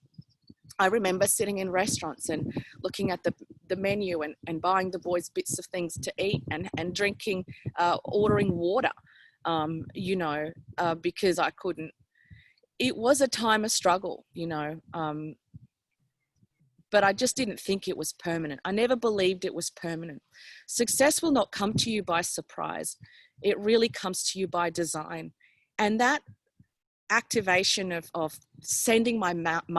I remember sitting in restaurants and looking at the menu and buying the boys bits of things to eat and drinking, ordering water, you know, because I couldn't. It was a time of struggle, you know, but I just didn't think it was permanent. I never believed it was permanent. Success will not come to you by surprise. It really comes to you by design. And that activation of sending my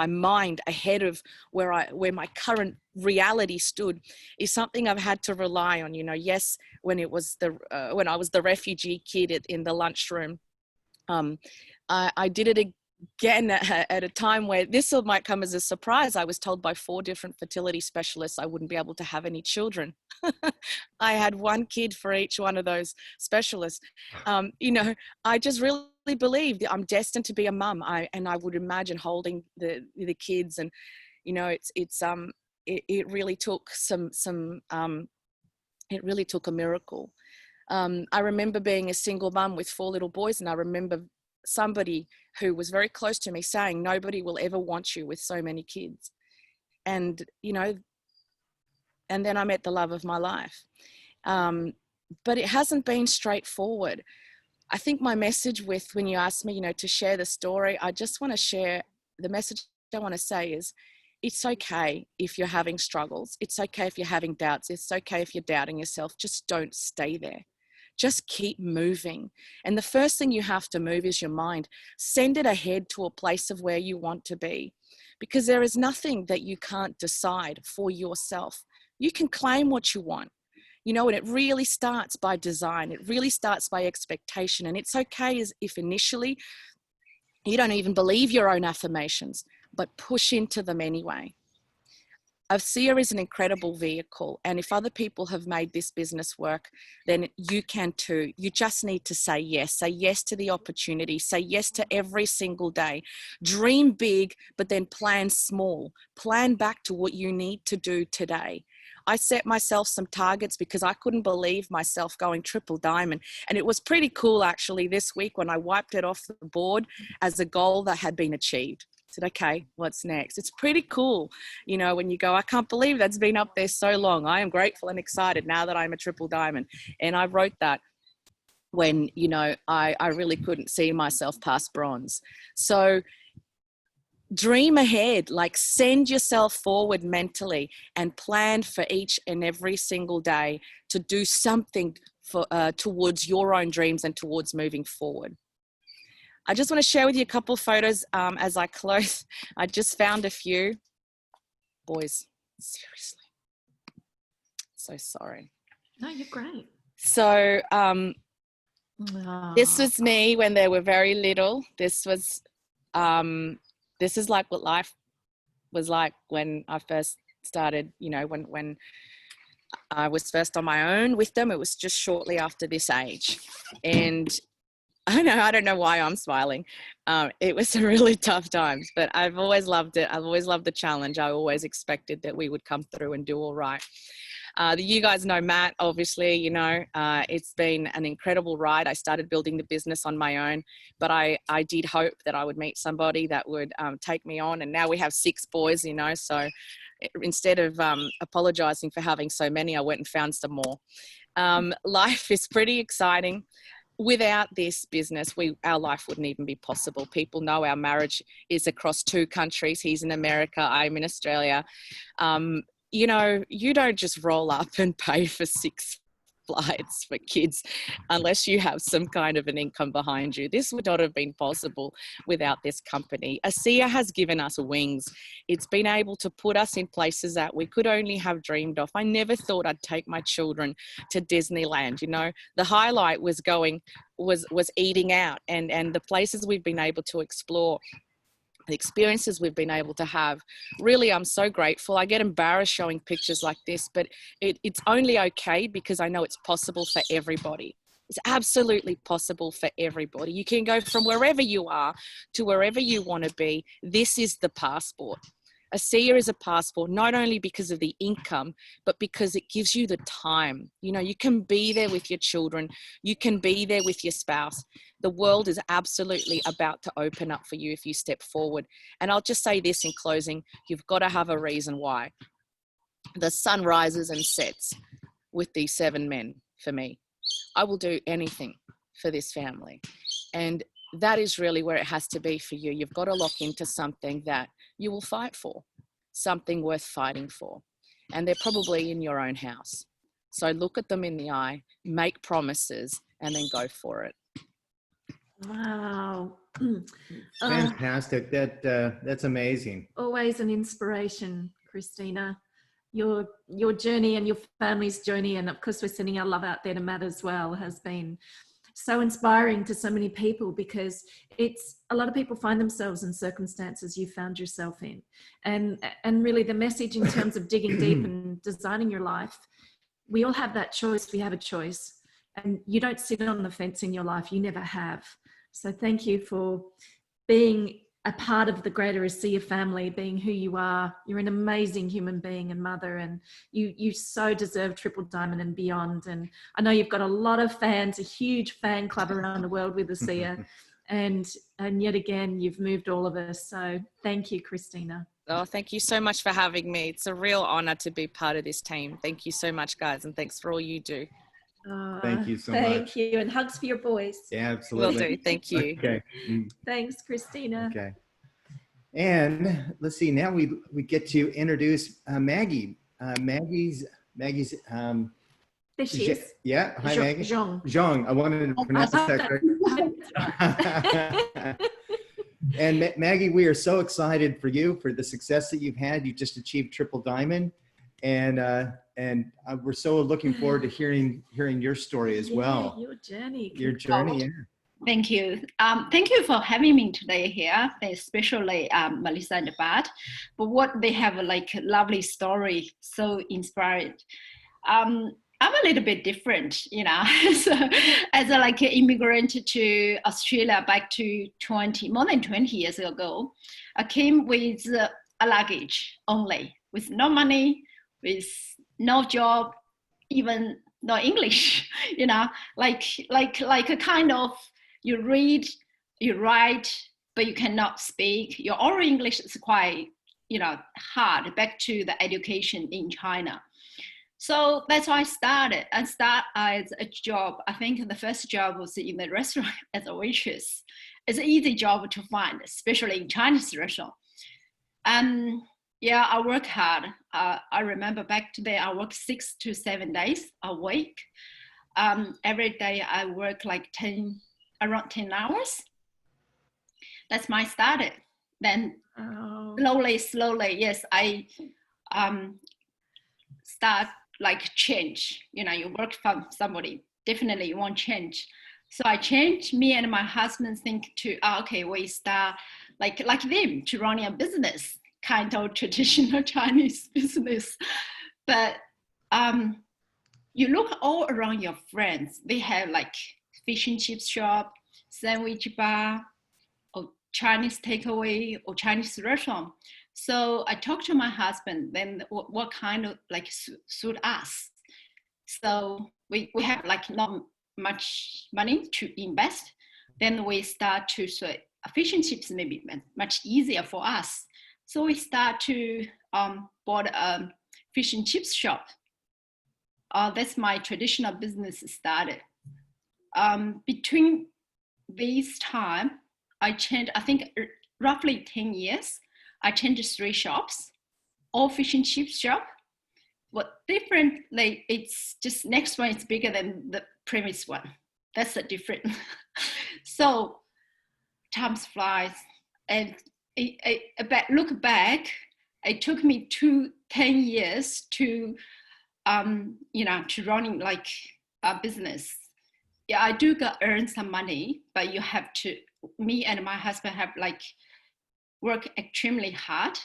mind ahead of where my current reality stood is something I've had to rely on. You know, yes, when I was the refugee kid in the lunchroom, I did it again at a time where this might come as a surprise. I was told by 4 different fertility specialists I wouldn't be able to have any children. I had 1 kid for each one of those specialists. You know, I just really believed that I'm destined to be a mum. And I would imagine holding the kids, and you know, it really took it really took a miracle. I remember being a single mum with 4 little boys, and I remember somebody who was very close to me saying, nobody will ever want you with so many kids. And, you know, and then I met the love of my life. But it hasn't been straightforward. I think my message when you asked me, you know, to share the story, I just want to share the message I want to say is, it's okay if you're having struggles. It's okay if you're having doubts. It's okay if you're doubting yourself. Just don't stay there. Just keep moving. And the first thing you have to move is your mind. Send it ahead to a place of where you want to be, because there is nothing that you can't decide for yourself. You can claim what you want, you know, and it really starts by design. It really starts by expectation. And it's okay if initially you don't even believe your own affirmations, but push into them anyway. C.I.R.C.L.E is an incredible vehicle. And if other people have made this business work, then you can too. You just need to say yes. Say yes to the opportunity. Say yes to every single day. Dream big, but then plan small. Plan back to what you need to do today. I set myself some targets because I couldn't believe myself going triple diamond. And it was pretty cool actually this week when I wiped it off the board as a goal that had been achieved. I said, okay, what's next? It's pretty cool, you know, when you go, I can't believe that's been up there so long. I am grateful and excited now that I'm a triple diamond. And I wrote that when, you know, I really couldn't see myself past bronze. So dream ahead, like send yourself forward mentally and plan for each and every single day to do something towards your own dreams and towards moving forward. I just want to share with you a couple of photos as I close. I just found a few. Boys, seriously. So sorry. No, you're great. So this was me when they were very little. This is like what life was like when I first started, you know, when I was first on my own with them. It was just shortly after this age. And I don't know why I'm smiling. It was a really tough times, but I've always loved it. I've always loved the challenge. I always expected that we would come through and do all right. You guys know Matt, obviously, you know, it's been an incredible ride. I started building the business on my own, but I did hope that I would meet somebody that would take me on. And now we have 6 boys, you know, so instead of apologizing for having so many, I went and found some more. Life is pretty exciting. Without this business, our life wouldn't even be possible. People know our marriage is across 2 countries. He's in America, I'm in Australia. you know, you don't just roll up and pay for 6 flights for kids unless you have some kind of an income behind you. This would not have been possible without this company. ASEA has given us wings. It's been able to put us in places that we could only have dreamed of. I never thought I'd take my children to Disneyland. You know, the highlight was eating out, and the places we've been able to explore, the experiences we've been able to have. Really, I'm so grateful. I get embarrassed showing pictures like this, but it's only okay because I know it's possible for everybody. It's absolutely possible for everybody. You can go from wherever you are to wherever you want to be. This is the passport. ASEA is a passport, not only because of the income, but because it gives you the time. You know, you can be there with your children. You can be there with your spouse. The world is absolutely about to open up for you if you step forward. And I'll just say this in closing, you've got to have a reason why. The sun rises and sets with these 7 men for me. I will do anything for this family. And that is really where it has to be for you. You've got to lock into something that you will fight for, something worth fighting for. And they're probably in your own house. So look at them in the eye, make promises, and then go for it. Wow. Fantastic. That's amazing. Always an inspiration, Cristina. Your journey and your family's journey, and of course we're sending our love out there to Matt as well, has been so inspiring to so many people, because it's a lot of people find themselves in circumstances you found yourself in, and really the message in terms of digging deep and designing your life, we all have that choice. We have a choice, and you don't sit on the fence in your life. You never have. So thank you for being a part of the greater ASEA family, being who you are. You're an amazing human being and mother, and you so deserve Triple Diamond and beyond. And I know you've got a lot of fans, a huge fan club around the world with ASEA, and yet again, you've moved all of us. So thank you, Cristina. Oh, thank you so much for having me. It's a real honor to be part of this team. Thank you so much, guys, and thanks for all you do. Thank you so much. Thank you, and hugs for your boys. Yeah, absolutely. Will do. Thank you. Okay. Thanks, Cristina. Okay. And let's see, now we get to introduce Maggie. Maggie's There she is. Yeah, hi Maggie. Zhang. I wanted to pronounce that correctly. And Maggie, we are so excited for you, for the success that you've had. You just achieved Triple Diamond, and we're so looking forward to hearing your story as well. Your journey. Yeah. Thank you. Thank you for having me today here, especially Melissa and Bart. But what they have like a lovely story, so inspired. I'm a little bit different, you know. So, as a like an immigrant to Australia back to more than 20 years ago, I came with a luggage only, with no money, with no job, even no English, you know, like a kind of, you read, you write, but you cannot speak. Your oral English is quite, you know, hard back to the education in China. So that's why I started. I started as a job. I think the first job was in the restaurant as a waitress. It's an easy job to find, especially in Chinese restaurant. And yeah, I work hard. I remember back today, I work 6 to 7 days a week. Every day I work like around 10 hours. That's my started. Then slowly, yes, I start like change. You know, you work for somebody, definitely you want change. So I changed. Me and my husband think to, okay, we start like them to running a business, kind of traditional Chinese business. But you look all around your friends, they have like fish and chips shop, sandwich bar, or Chinese takeaway, or Chinese restaurant. So I talked to my husband, then what kind of like suit us. So we have like not much money to invest. Then we start to say fish and chips maybe much easier for us. So we start to bought a fish and chips shop. That's my traditional business started. Between this time, I changed, I think roughly 10 years, I changed 3 shops, all fish and chips shop, what differently, it's just next one is bigger than the previous one. That's the difference. So time flies, and look back, it took me 10 years to, to running like a business. Yeah, I do earn some money, but you have to, me and my husband have like worked extremely hard.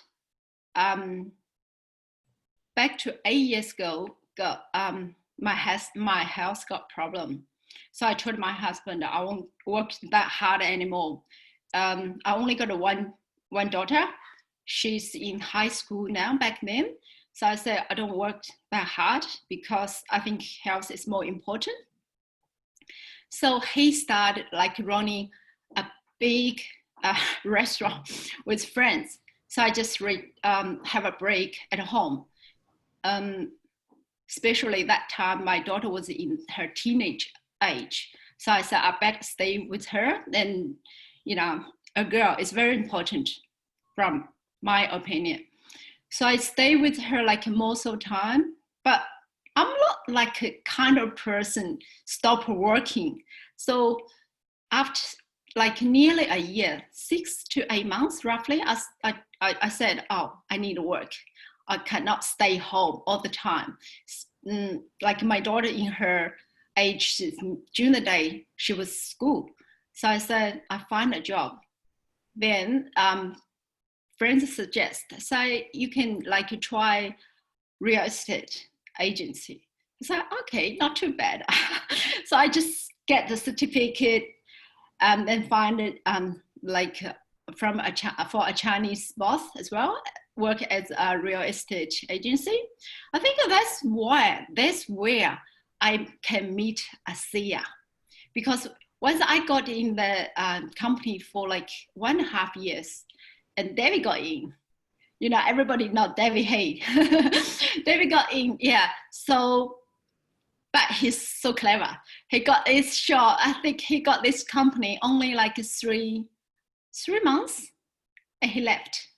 Back to 8 years ago, my health got problem. So I told my husband I won't work that hard anymore. I only got one daughter. She's in high school now back then. So I said, I don't work that hard because I think health is more important. So he started like running a big restaurant with friends. So I just have a break at home. Especially that time, my daughter was in her teenage age. So I said, I better stay with her. And, a girl is very important from my opinion. So I stay with her like most of the time, but I'm not like a kind of person stop working. So after like nearly a year, 6 to 8 months roughly, I said, oh, I need to work. I cannot stay home all the time. Like my daughter in her age, during the day, she was school. So I said, I find a job. Then friends suggest, say you can like try real estate agency. I said, okay, not too bad. So I just get the certificate and find it like for a Chinese boss as well, work as a real estate agency. I think that's where I can meet a C.I.R.C.E. because once I got in the company for like 1.5 years, and David got in, everybody know David Hay. David got in, yeah. So, but he's so clever. He got this shot. I think he got this company only like three months, and he left.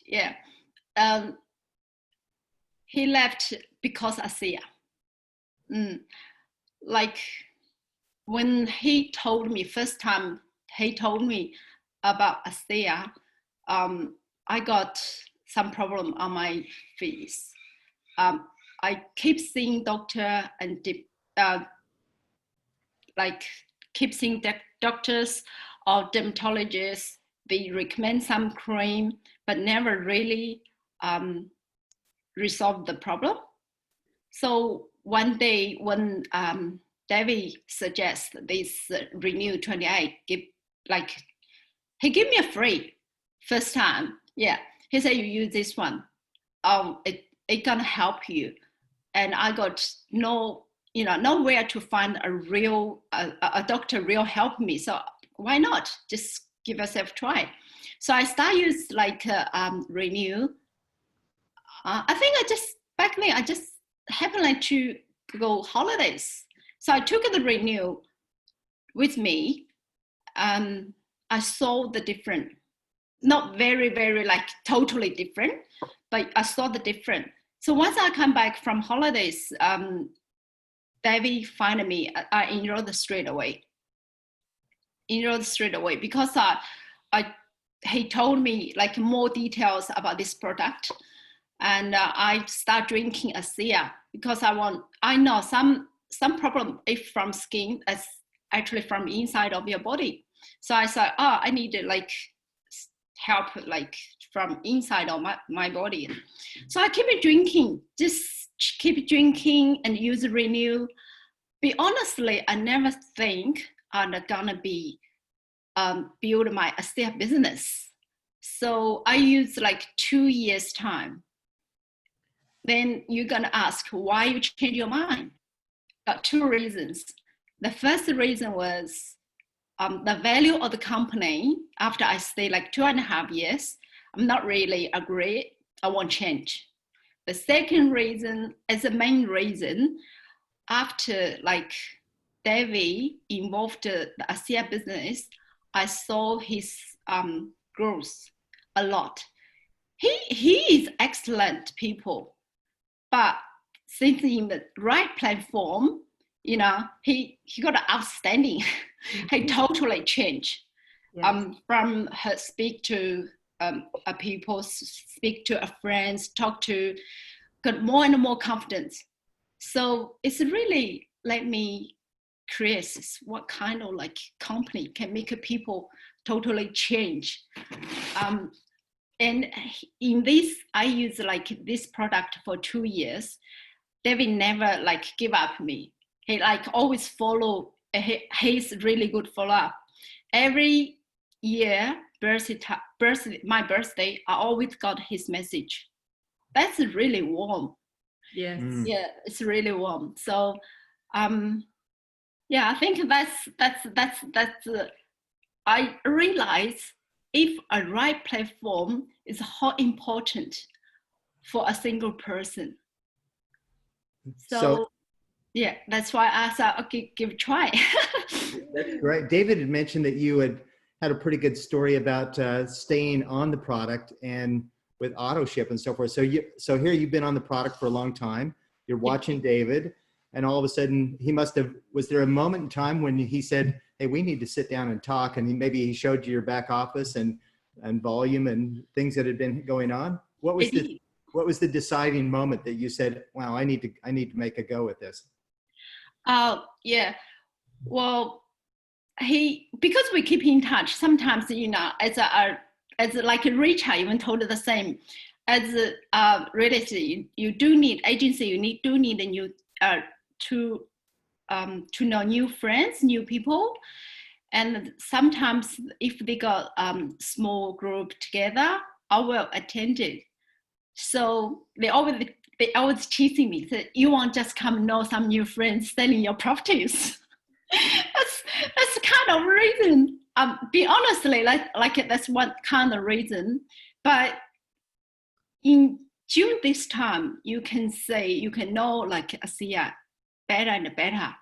Yeah. He left because of C.I.R.C.E. Like when he told me first time, he told me about a C.I.R.C.E. I got some problem on my face. I keep seeing doctor and keep seeing doctors or dermatologists. They recommend some cream, but never really resolve the problem. So one day when David suggests this Renew 28, he gave me a free first time. Yeah, he said, you use this one. It gonna help you. And I got nowhere to find a doctor real help me. So why not just give yourself a try? So I started use like Renew. I think back then I just happened like to go holidays. So I took the Renew with me. I saw the difference, not very, very like totally different, but I saw the difference. So once I come back from holidays, David found me, I enrolled straight away because he told me like more details about this product. And I start drinking a C.I.R.C.E. because I know some problem if from skin is actually from inside of your body. So I said, I need to like help like from inside of my body. So I keep drinking and use Renew. Be honestly, I never think I'm gonna be build my C.I.R.C.E. business. So I use like 2 years time. Then you're gonna ask why you change your mind. Got 2 reasons. The first reason was the value of the company. After I stay like 2.5 years, I'm not really agree. I won't change. The second reason is the main reason. After like David involved the C.I.R.C.E. business, I saw his growth a lot. He is excellent people. but since in the right platform, you know, he got outstanding. He totally changed. From her speak to people, speak to friends, talk to, got more and more confidence. So it's really let me create what kind of like company can make people totally change. And in this, I use like this product for 2 years. David never like give up me. He like always follow. He's really good follow up. Every year, my birthday, I always got his message. That's really warm. Yes. Yeah, it's really warm. So, yeah, I think that's. I realize if a right platform is how important for a single person. So yeah, that's why I thought, okay, give it a try. That's great. David had mentioned that you had a pretty good story about staying on the product and with auto ship and so forth. So here you've been on the product for a long time. You're watching David, and all of a sudden was there a moment in time when he said, hey, we need to sit down and talk, and maybe he showed you your back office and volume and things that had been going on? What was the deciding moment that you said, wow, I need to make a go at this? Yeah, well, because we keep in touch, sometimes, you know, as like Richard even told the same, as a real estate, you do need agency, you do need a new, to know new friends, new people. And sometimes if they got small group together, I will attend it. So they always teasing me, say, you want just come know some new friends selling your properties. that's kind of reason. Be honestly, like that's one kind of reason. But in June this time, you can know like a C.I.R.C.L.E better and better.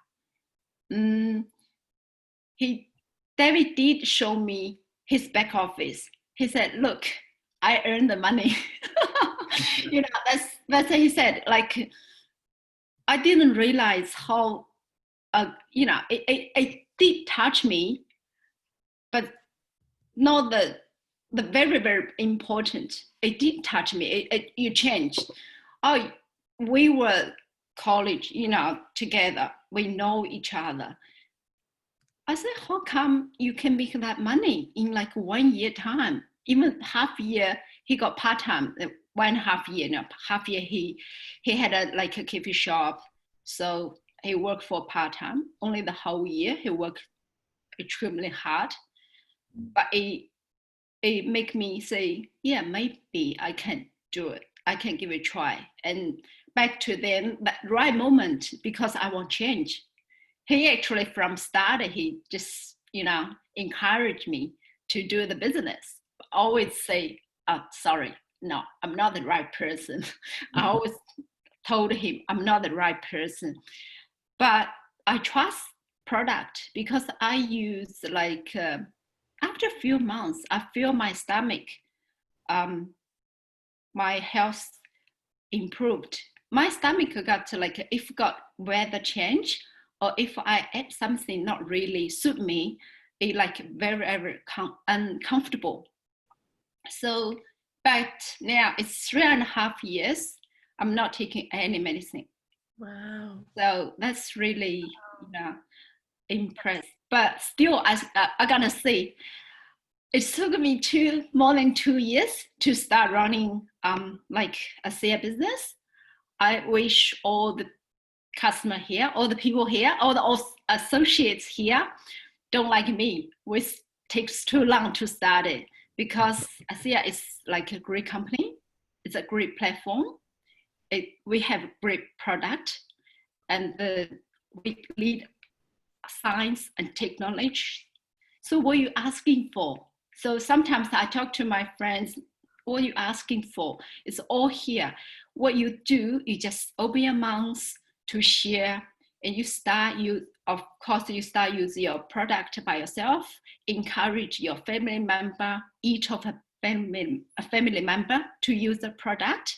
David did show me his back office. He said, look, I earned the money. You know, that's what he said. Like, I didn't realize how, you know, it did touch me, but not the very, very important. It did touch me. You changed. Oh, we were college, you know, together. We know each other. I said, how come you can make that money in like 1 year time? Even half year, he got part-time, 1.5 year, no, half year he had a coffee shop. So he worked for part-time. Only the whole year he worked extremely hard. But it make me say, yeah, maybe I can do it. I can give it a try. And back to then, that right moment, because I want change. He actually from start, he just, you know, encouraged me to do the business. Always say, oh, sorry, no, I'm not the right person. I always told him I'm not the right person. But I trust product because I use like, after a few months, I feel my stomach, my health improved. My stomach got to like, if got weather change, or if I ate something not really suit me, it like very, very uncomfortable. So, but now it's 3.5 years, I'm not taking any medicine. Wow. So that's really, you know, impressed. But still, I gotta say, it took me more than 2 years to start running like a C.I.R.C.L.E business. I wish all the customer here, all the people here, all the associates here don't like me, which takes too long to start it, because C.I.R.C.L.E is like a great company. It's a great platform. We have great product, and we lead science and technology. So what are you asking for? So sometimes I talk to my friends, what are you asking for? It's all here. What you do, you just open your mouth to share, and you start using your product by yourself, encourage your family member, each of a family member to use the product.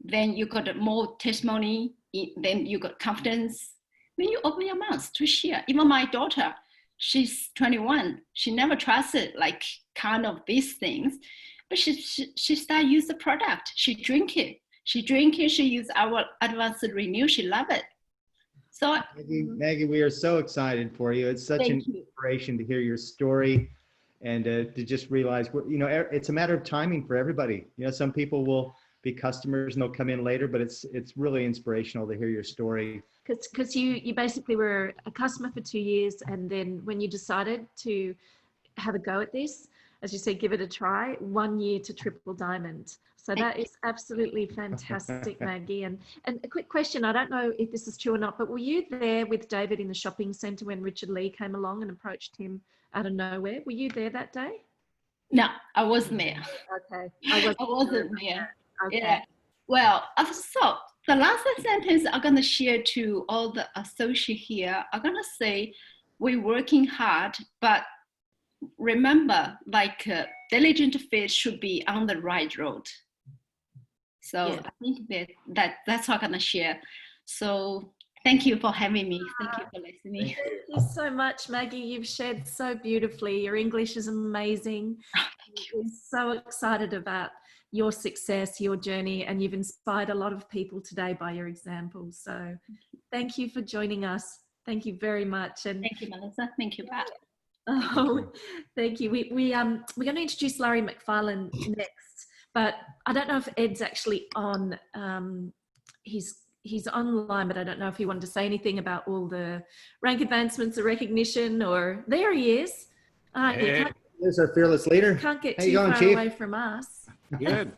then you got more testimony, then you got confidence. When you open your mouth to share, even my daughter, she's 21. She never trusted like kind of these things, but she started use the product. She drink it. She use our advanced renew. She love it. So Maggie, we are so excited for you. It's such an inspiration to hear your story and to just realize, you know, it's a matter of timing for everybody. You know, some people will be customers and they'll come in later, but it's really inspirational to hear your story. Because you basically were a customer for 2 years, and then when you decided to have a go at this, as you said, give it a try, 1 year to triple diamond. So that is absolutely fantastic, Maggie. And a quick question, I don't know if this is true or not, but were you there with David in the shopping centre when Richard Lee came along and approached him out of nowhere? Were you there that day? No, I wasn't there. Okay. I wasn't there. Okay. Yeah. Well, so the last sentence I'm going to share to all the associates here, I'm going to say we're working hard, but remember, like diligent faith should be on the right road. So Yeah. I think that's what I'm going to share. So thank you for having me. Thank you for listening. Thank you so much, Maggie. You've shared so beautifully. Your English is amazing. We're so excited about your success, your journey, and you've inspired a lot of people today by your example. So thank you for joining us. Thank you very much. And Thank you, Melissa. Thank you, Bart. oh, thank you. We're going to introduce Larry MacFarland next, but I don't know if Ed's actually on. He's online, but I don't know if he wanted to say anything about all the rank advancements or recognition, or there he is. Hey. There's our fearless leader. Can't get How too you going, far Chief? away from us. Good.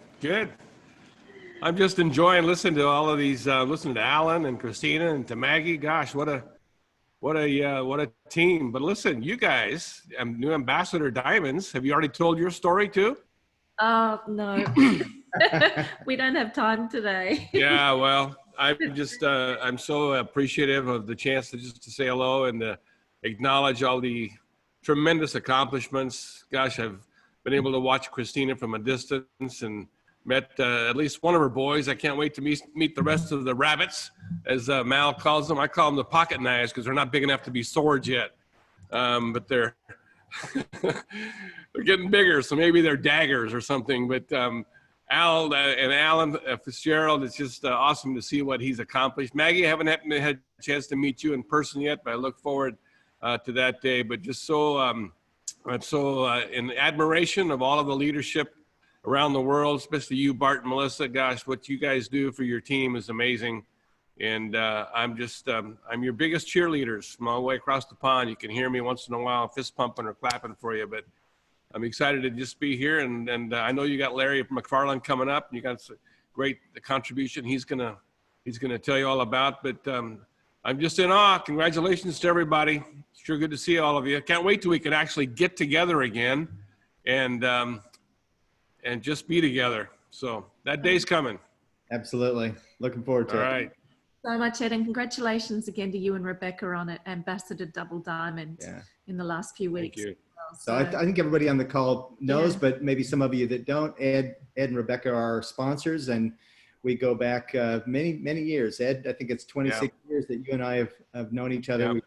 I'm just enjoying listening to all of these, listening to Alan and Cristina and to Maggie. Gosh, what a team. But listen, you guys, new Ambassador Diamonds, have you already told your story too? Oh, no. We don't have time today. Yeah, well, I'm so appreciative of the chance to say hello and to acknowledge all the tremendous accomplishments. Gosh, I've been able to watch Cristina from a distance and met at least one of her boys. I can't wait to meet the rest of the rabbits, as Mal calls them. I call them the pocket knives because they're not big enough to be swords yet, but they're they're getting bigger, so maybe they're daggers or something. But Al and Alan Fitzgerald, it's just awesome to see what he's accomplished. Maggie, I haven't had a chance to meet you in person yet, but I look forward to that day. But just so in admiration of all of the leadership around the world, especially you, Bart and Melissa. Gosh, what you guys do for your team is amazing. And I'm your biggest cheerleaders from all the way across the pond. You can hear me once in a while fist pumping or clapping for you, but I'm excited to just be here. And I know you got Larry MacFarland coming up. You got a great contribution he's gonna tell you all about. But I'm just in awe. Congratulations to everybody. Sure good to see all of you. Can't wait till we can actually get together again and just be together. So that day's coming. Absolutely. Looking forward to it. All right. So much, Ed, and congratulations again to you and Rebecca on it, Ambassador Double Diamond in the last few weeks. Thank you. So I think everybody on the call knows, but maybe some of you that don't. Ed and Rebecca are our sponsors, and we go back many, many years. Ed, I think it's 26 years that you and I have known each other.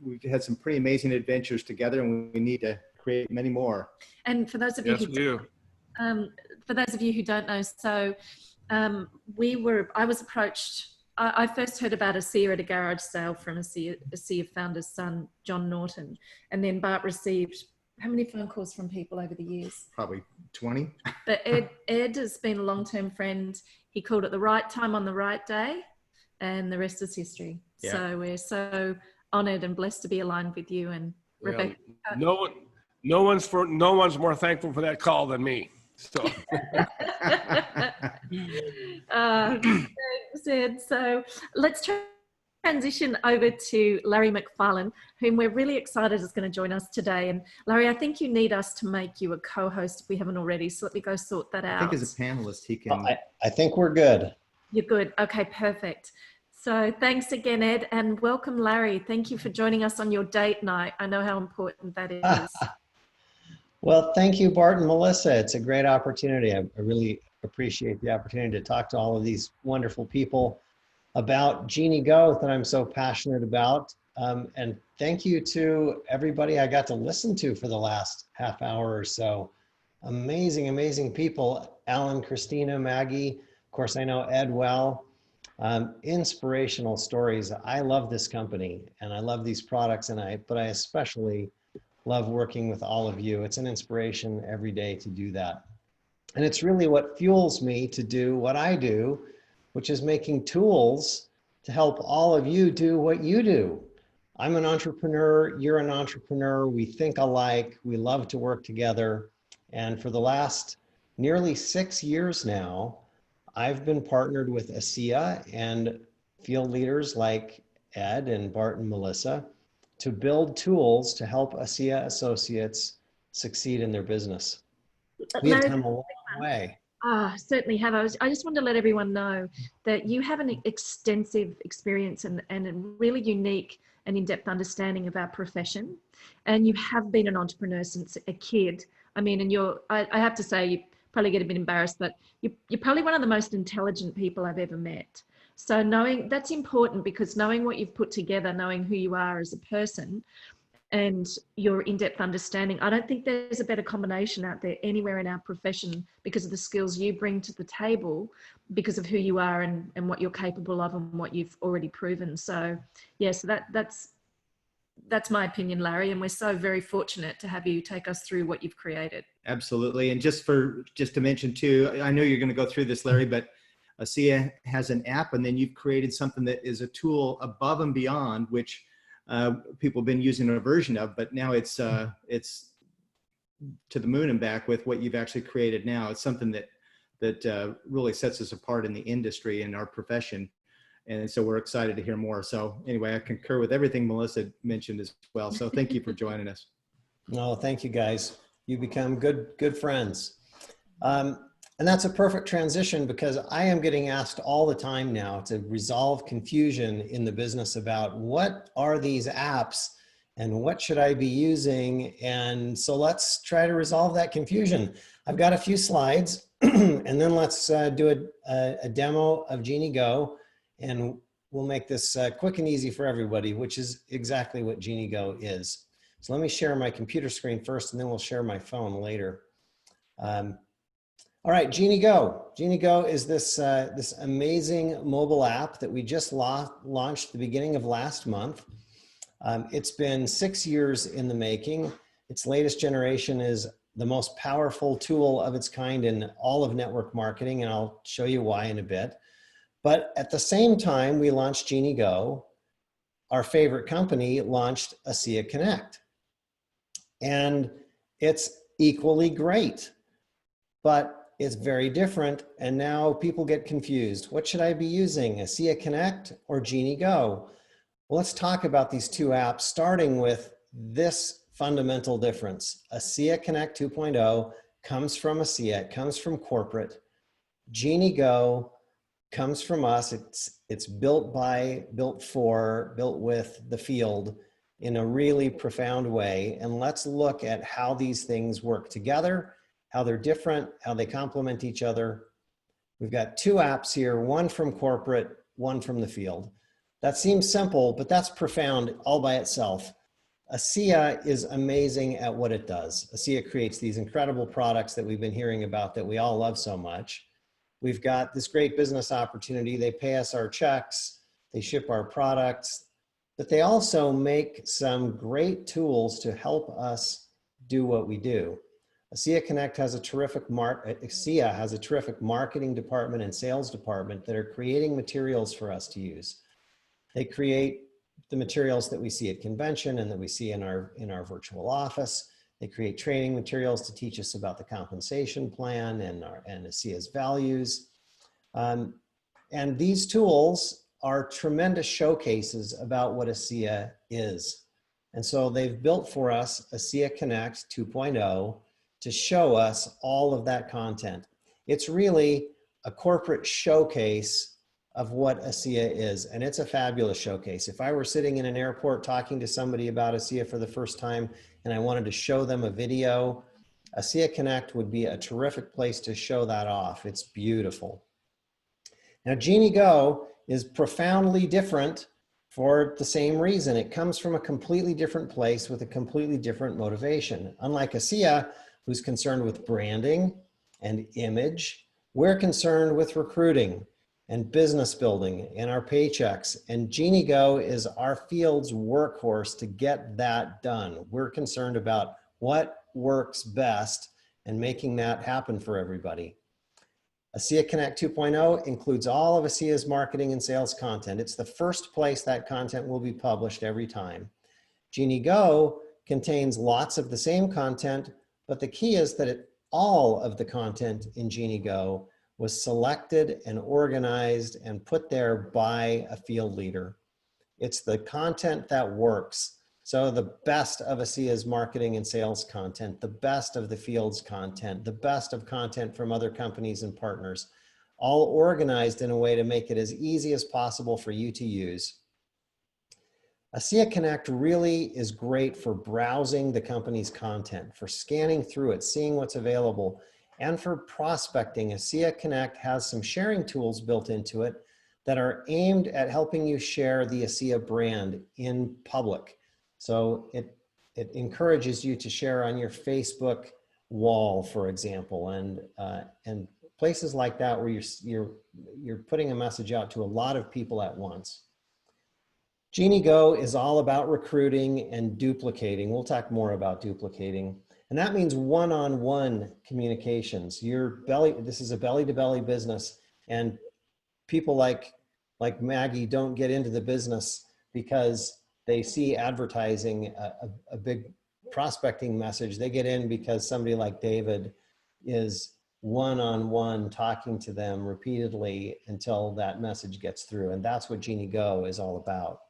We've had some pretty amazing adventures together, and we need to create many more. And for those of you for those of you who don't know, so I was approached. I first heard about a C.I.R.C.L.E at a garage sale from a C.I.R.C.L.E founder's son, John Norton. And then Bart received how many phone calls from people over the years? Probably 20. But Ed has been a long-term friend. He called at the right time on the right day, and the rest is history. Yeah. So we're so honored and blessed to be aligned with you and Rebecca. No one's more thankful for that call than me. So. Thanks, Ed. So let's transition over to Larry MacFarland, whom we're really excited is going to join us today. And Larry, I think you need us to make you a co-host if we haven't already. So let me go sort that out. I think as a panelist, he can. I think we're good. You're good. Okay, perfect. So thanks again, Ed, and welcome, Larry. Thank you for joining us on your date night. I know how important that is. Well, thank you, Bart and Melissa. It's a great opportunity. I really appreciate the opportunity to talk to all of these wonderful people about Jeanie Go that I'm so passionate about. And thank you to everybody I got to listen to for the last half hour or so. Amazing, amazing people. Alan, Cristina, Maggie, of course I know Ed well. Inspirational stories. I love this company and I love these products, but I especially love working with all of you. It's an inspiration every day to do that. And it's really what fuels me to do what I do, which is making tools to help all of you do what you do. I'm an entrepreneur, you're an entrepreneur, we think alike, we love to work together. And for the last nearly 6 years now, I've been partnered with ASEA and field leaders like Ed and Bart and Melissa to build tools to help ASEA associates succeed in their business. We have come a long way. Certainly have. I just wanted to let everyone know that you have an extensive experience and a really unique and in-depth understanding of our profession. And you have been an entrepreneur since a kid. I mean, and I have to say, you probably get a bit embarrassed, but you're probably one of the most intelligent people I've ever met. So that's important, because knowing what you've put together, knowing who you are as a person and your in-depth understanding, I don't think there's a better combination out there anywhere in our profession, because of the skills you bring to the table, because of who you are and what you're capable of and what you've already proven. So yeah, so that's my opinion, Larry, and we're so very fortunate to have you take us through what you've created. Absolutely. And just to mention too, I know you're going to go through this, Larry, but ASEA has an app, and then you've created something that is a tool above and beyond, which people have been using a version of, but now it's to the moon and back with what you've actually created now. It's something that really sets us apart in the industry and our profession. And so we're excited to hear more. So anyway, I concur with everything Melissa mentioned as well. So thank you for joining us. No, thank you guys. You become good friends. And that's a perfect transition, because I am getting asked all the time now to resolve confusion in the business about what are these apps and what should I be using. And so let's try to resolve that confusion. I've got a few slides and then let's do a demo of Jeanie Go, and we'll make this quick and easy for everybody, which is exactly what Jeanie Go is. So let me share my computer screen first, and then we'll share my phone later. All right, Jeanie Go. Jeanie Go is this amazing mobile app that we just launched the beginning of last month. It's been 6 years in the making. Its latest generation is the most powerful tool of its kind in all of network marketing, and I'll show you why in a bit. But at the same time we launched Jeanie Go, our favorite company launched ASEA Connect. And it's equally great, but it's very different, and now people get confused. What should I be using, ASEA Connect or Jeanie Go? Well, let's talk about these two apps, starting with this fundamental difference. ASEA Connect 2.0 comes from ASEA, it comes from corporate. Jeanie Go comes from us. It's built with the field in a really profound way. And let's look at how these things work together, how they're different, how they complement each other. We've got two apps here, one from corporate, one from the field. That seems simple, but that's profound all by itself. ASEA is amazing at what it does. ASEA creates these incredible products that we've been hearing about that we all love so much. We've got this great business opportunity. They pay us our checks, they ship our products, but they also make some great tools to help us do what we do. ASEA Connect has a terrific ASEA has a terrific marketing department and sales department that are creating materials for us to use. They create the materials that we see at convention and that we see in our virtual office. They create training materials to teach us about the compensation plan and ASEA's values. And these tools are tremendous showcases about what ASEA is. And so they've built for us ASEA Connect 2.0 to show us all of that content. It's really a corporate showcase of what ASEA is, and it's a fabulous showcase. If I were sitting in an airport talking to somebody about ASEA for the first time and I wanted to show them a video ASEA Connect would be a terrific place to show that off. It's beautiful. Now, Jeanie Go is profoundly different for the same reason. It comes from a completely different place with a completely different motivation. Unlike ASEA, who's concerned with branding and image, we're concerned with recruiting and business building and our paychecks. And Jeanie Go is our field's workhorse to get that done. We're concerned about what works best and making that happen for everybody. ASEA Connect 2.0 includes all of ASEA's marketing and sales content. It's the first place that content will be published every time. Jeanie Go contains lots of the same content, but the key is that all of the content in Jeanie Go was selected and organized and put there by a field leader. It's the content that works. So the best of ASEA's marketing and sales content, the best of the field's content, the best of content from other companies and partners, all organized in a way to make it as easy as possible for you to use. ASEA Connect really is great for browsing the company's content, for scanning through it, seeing what's available, and for prospecting. ASEA Connect has some sharing tools built into it that are aimed at helping you share the ASEA brand in public. So it encourages you to share on your Facebook wall, for example, and places like that where you're putting a message out to a lot of people at once. Jeanie Go is all about recruiting and duplicating. We'll talk more about duplicating. And that means one-on-one communications. This is a belly-to-belly business, and people like Maggie don't get into the business because they see advertising, a big prospecting message. They get in because somebody like David is one-on-one talking to them repeatedly until that message gets through. And that's what Jeanie Go is all about.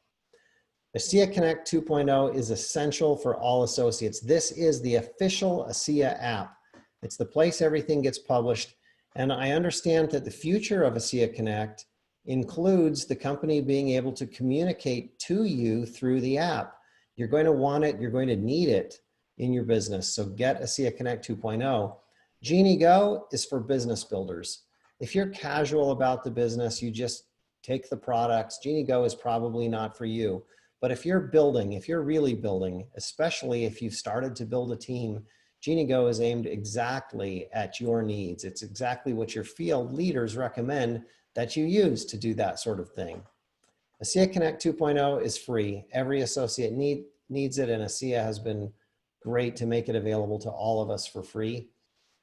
ASEA Connect 2.0 is essential for all associates. This is the official ASEA app. It's the place everything gets published. And I understand that the future of ASEA Connect includes the company being able to communicate to you through the app. You're going to want it, you're going to need it in your business. So get ASEA Connect 2.0. Jeanie Go is for business builders. If you're casual about the business, you just take the products, Jeanie Go is probably not for you. But if you're building, if you're really building, especially if you've started to build a team, Jeanie Go is aimed exactly at your needs. It's exactly what your field leaders recommend that you use to do that sort of thing. ASEA Connect 2.0 is free. Every associate needs it, and ASEA has been great to make it available to all of us for free.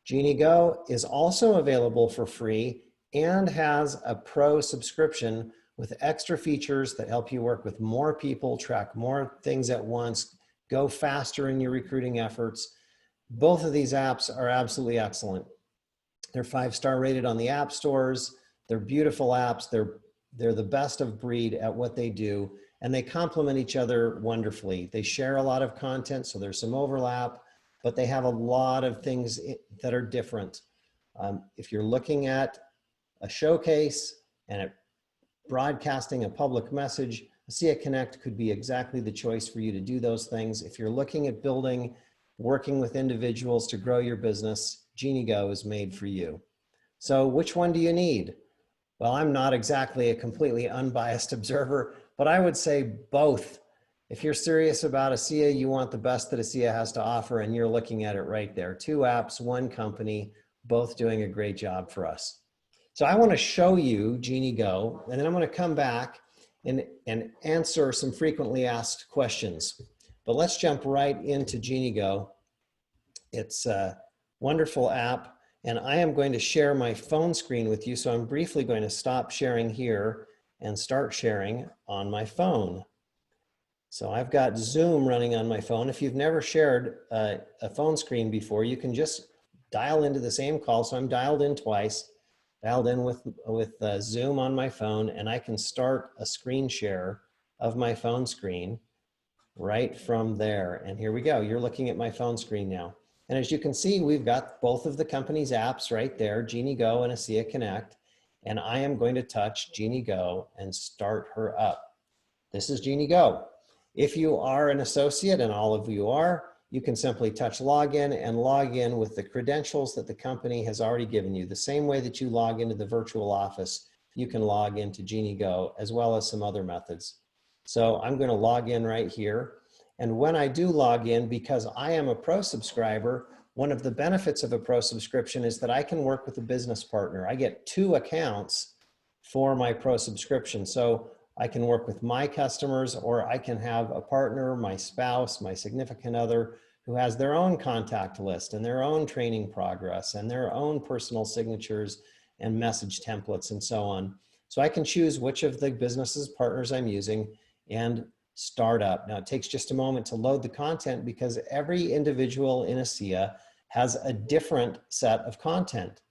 Jeanie Go is also available for free and has a pro subscription with extra features that help you work with more people, track more things at once, go faster in your recruiting efforts. Both of these apps are absolutely excellent. They're 5-star rated on the app stores. They're beautiful apps. They're the best of breed at what they do, and they complement each other wonderfully. They share a lot of content, so there's some overlap, but they have a lot of things that are different. If you're looking at a showcase and at broadcasting a public message, ASEA Connect could be exactly the choice for you to do those things. If you're looking at building, working with individuals to grow your business, Jeanie Go is made for you. So which one do you need? Well, I'm not exactly a completely unbiased observer, but I would say both. If you're serious about ASEA, you want the best that ASEA has to offer, and you're looking at it right there. 2 apps, 1 company, both doing a great job for us. So I want to show you Jeanie Go, and then I'm going to come back and answer some frequently asked questions. But let's jump right into Jeanie Go. It's a wonderful app. And I am going to share my phone screen with you. So I'm briefly going to stop sharing here and start sharing on my phone. So I've got Zoom running on my phone. If you've never shared a phone screen before, you can just dial into the same call. So I'm dialed in twice, dialed in with Zoom on my phone, and I can start a screen share of my phone screen right from there. And here we go. You're looking at my phone screen now. And as you can see, we've got both of the company's apps right there, Jeanie Go and ASEA Connect. And I am going to touch Jeanie Go and start her up. This is Jeanie Go. If you are an associate, and all of you are, you can simply touch login and log in with the credentials that the company has already given you. The same way that you log into the virtual office, you can log into Jeanie Go, as well as some other methods. So I'm going to log in right here. And when I do log in, because I am a pro subscriber, one of the benefits of a pro subscription is that I can work with a business partner. I get 2 accounts for my pro subscription. So I can work with my customers, or I can have a partner, my spouse, my significant other, who has their own contact list and their own training progress and their own personal signatures and message templates and so on. So I can choose which of the businesses partners I'm using and start up. Now it takes just a moment to load the content because every individual in ASEA has a different set of content.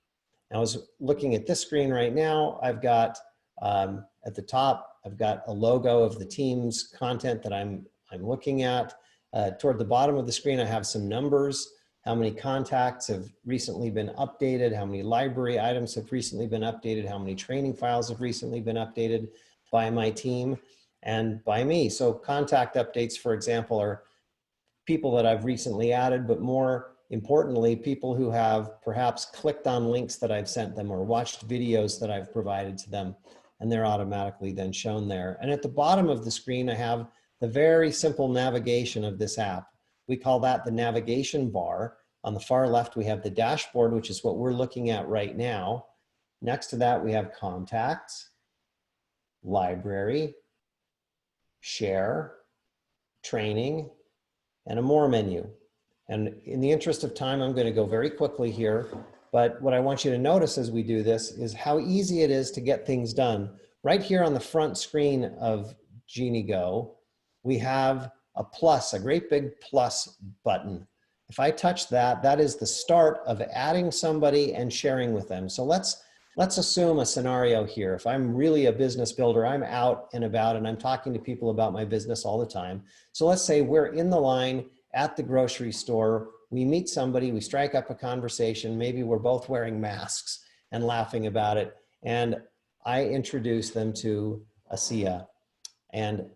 I was looking at this screen right now. I've got at the top, I've got a logo of the team's content that I'm looking at. Toward the bottom of the screen, I have some numbers, how many contacts have recently been updated, how many library items have recently been updated, how many training files have recently been updated by my team and by me. So contact updates, for example, are people that I've recently added, but more importantly, people who have perhaps clicked on links that I've sent them or watched videos that I've provided to them, and they're automatically then shown there. And at the bottom of the screen, I have the very simple navigation of this app. We call that the navigation bar. On the far left, we have the dashboard, which is what we're looking at right now. Next to that, we have contacts, library, share, training, and a more menu. And in the interest of time, I'm going to go very quickly here. But what I want you to notice as we do this is how easy it is to get things done. Right here on the front screen of Jeanie Go, we have a plus, a great big plus button. If I touch that, that is the start of adding somebody and sharing with them. So let's assume a scenario here. If I'm really a business builder, I'm out and about and I'm talking to people about my business all the time. So let's say we're in the line at the grocery store, we meet somebody, we strike up a conversation, maybe we're both wearing masks and laughing about it, and I introduce them to ASEA and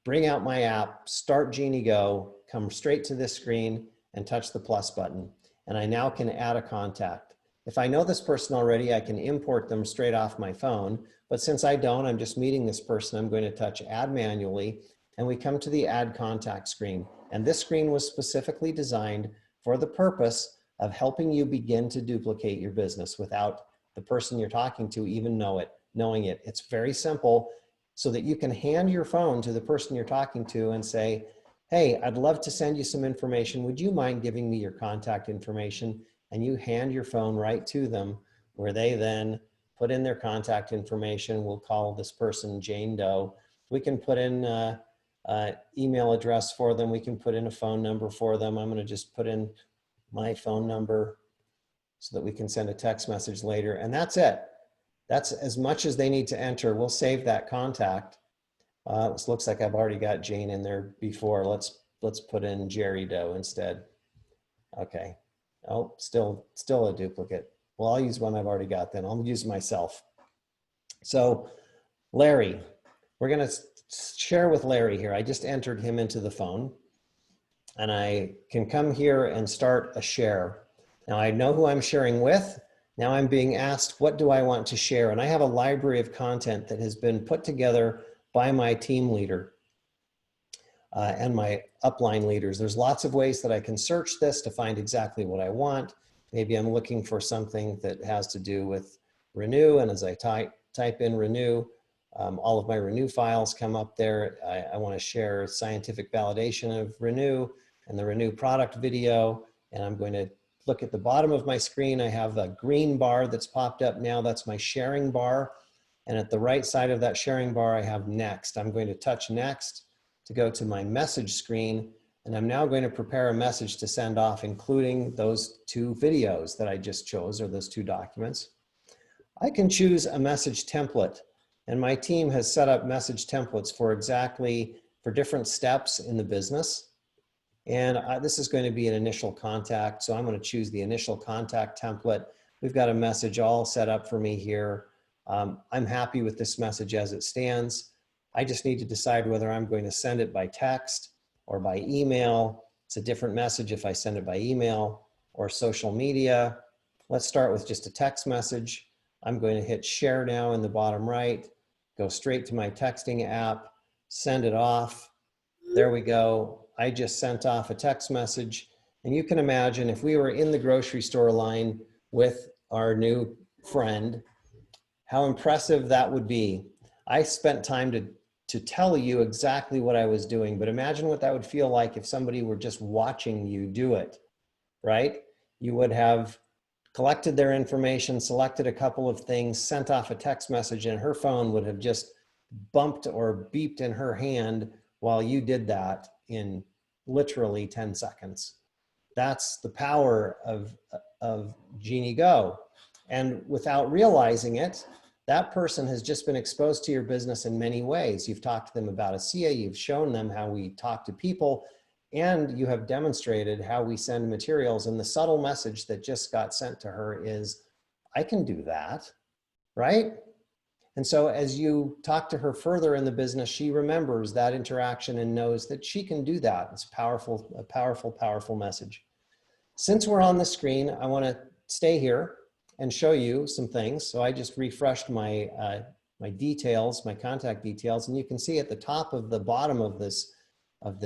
bring out my app, start Jeanie Go, come straight to this screen and touch the plus button. And I now can add a contact. If I know this person already, I can import them straight off my phone, but since I don't, I'm just meeting this person, I'm going to touch add manually, and we come to the add contact screen. And this screen was specifically designed for the purpose of helping you begin to duplicate your business without the person you're talking to even knowing it. It's very simple so that you can hand your phone to the person you're talking to and say, hey, I'd love to send you some information. Would you mind giving me your contact information? And you hand your phone right to them where they then put in their contact information. We'll call this person Jane Doe. We can put in email address for them. We can put in a phone number for them. I'm going to just put in my phone number so that we can send a text message later. And that's it. That's as much as they need to enter. We'll save that contact. This looks like I've already got Jane in there before. Let's put in Jerry Doe instead. Okay. Oh, still a duplicate. Well, I'll use one I've already got then. I'll use myself. So Larry, we're going to share with Larry here. I just entered him into the phone and I can come here and start a share. Now I know who I'm sharing with. Now I'm being asked, what do I want to share? And I have a library of content that has been put together by my team leader and my upline leaders. There's lots of ways that I can search this to find exactly what I want. Maybe I'm looking for something that has to do with Renew, and as I type in Renew, all of my Renew files come up there. I want to share scientific validation of Renew and the Renew product video, and I'm going to look at the bottom of my screen. I have a green bar that's popped up now. That's my sharing bar. And at the right side of that sharing bar, I have next. I'm going to touch next to go to my message screen. And I'm now going to prepare a message to send off, including those 2 videos that I just chose, or those 2 documents. I can choose a message template. And my team has set up message templates for different steps in the business. And this is going to be an initial contact. So I'm going to choose the initial contact template. We've got a message all set up for me here. I'm happy with this message as it stands. I just need to decide whether I'm going to send it by text or by email It's a different message if I send it by email or social media. Let's start with just a text message. I'm going to hit share now in the bottom right, go straight to my texting app, send it off. There we go. I just sent off a text message. And you can imagine if we were in the grocery store line with our new friend, how impressive that would be. I spent time to tell you exactly what I was doing, but imagine what that would feel like if somebody were just watching you do it, right? You would have collected their information, selected a couple of things, sent off a text message, and her phone would have just bumped or beeped in her hand while you did that in literally 10 seconds. That's the power of Jeanie Go. And without realizing it, that person has just been exposed to your business in many ways. You've talked to them about ASEA, you've shown them how we talk to people, and you have demonstrated how we send materials. And the subtle message that just got sent to her is, I can do that, right? And so as you talk to her further in the business, she remembers that interaction and knows that she can do that. It's powerful, a powerful, powerful message. Since we're on the screen, I want to stay here and show you some things. So I just refreshed my, my details, my contact details, and you can see at the top of the bottom of this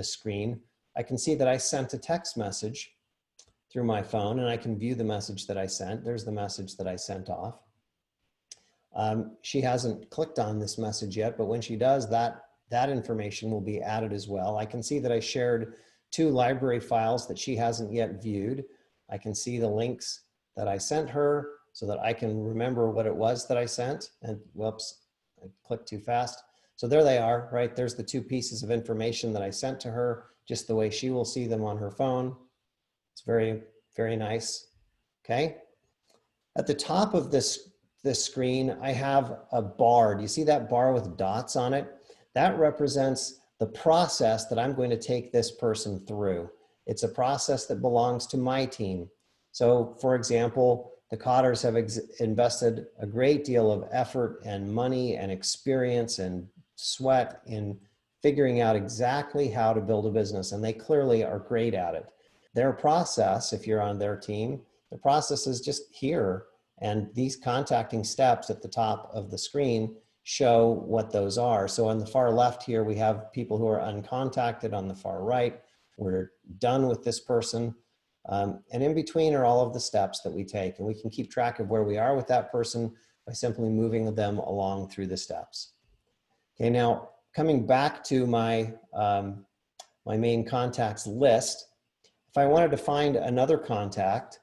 screen, I can see that I sent a text message through my phone, and I can view the message that I sent. There's the message that I sent off. She hasn't clicked on this message yet, but when she does, that information will be added as well. I can see that I shared 2 library files that she hasn't yet viewed. I can see the links that I sent her so that I can remember what it was that I sent. And whoops, I clicked too fast. So there they are, right? There's the 2 pieces of information that I sent to her, just the way she will see them on her phone. It's very, very nice, okay? At the top of this screen, I have a bar. Do you see that bar with dots on it? That represents the process that I'm going to take this person through. It's a process that belongs to my team. So for example, the Kotters have invested a great deal of effort and money and experience and sweat in figuring out exactly how to build a business, and they clearly are great at it. Their process, if you're on their team, the process is just here, and these contacting steps at the top of the screen show what those are. So on the far left here, we have people who are uncontacted. On the far right, we're done with this person. And in between are all of the steps that we take, and we can keep track of where we are with that person by simply moving them along through the steps. Okay, now coming back to my, my main contacts list, if I wanted to find another contact,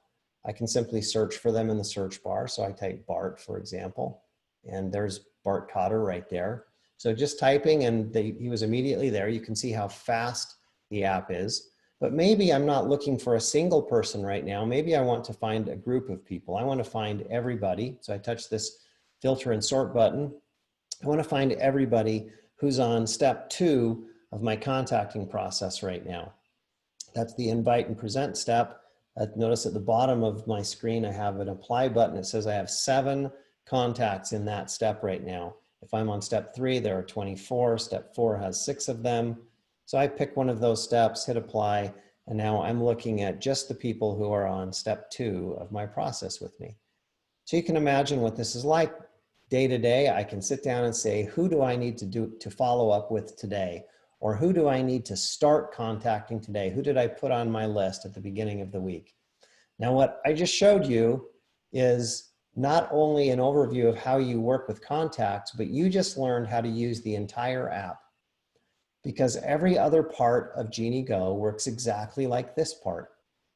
I can simply search for them in the search bar. So I type Bart, for example, and there's Bart Kotter right there. So just typing, and he was immediately there. You can see how fast the app is. But maybe I'm not looking for a single person right now. Maybe I want to find a group of people. I want to find everybody. So I touch this filter and sort button. I want to find everybody who's on step 2 of my contacting process right now. That's the invite and present step. Notice at the bottom of my screen, I have an apply button. It says I have 7 contacts in that step right now. If I'm on step 3, there are 24. Step 4 has 6 of them. So I pick one of those steps, hit apply, and now I'm looking at just the people who are on step 2 of my process with me. So you can imagine what this is like day to day. I can sit down and say, who do I need to follow up with today? Or who do I need to start contacting today? Who did I put on my list at the beginning of the week? Now, what I just showed you is not only an overview of how you work with contacts, but you just learned how to use the entire app. Because every other part of Jeanie Go works exactly like this part.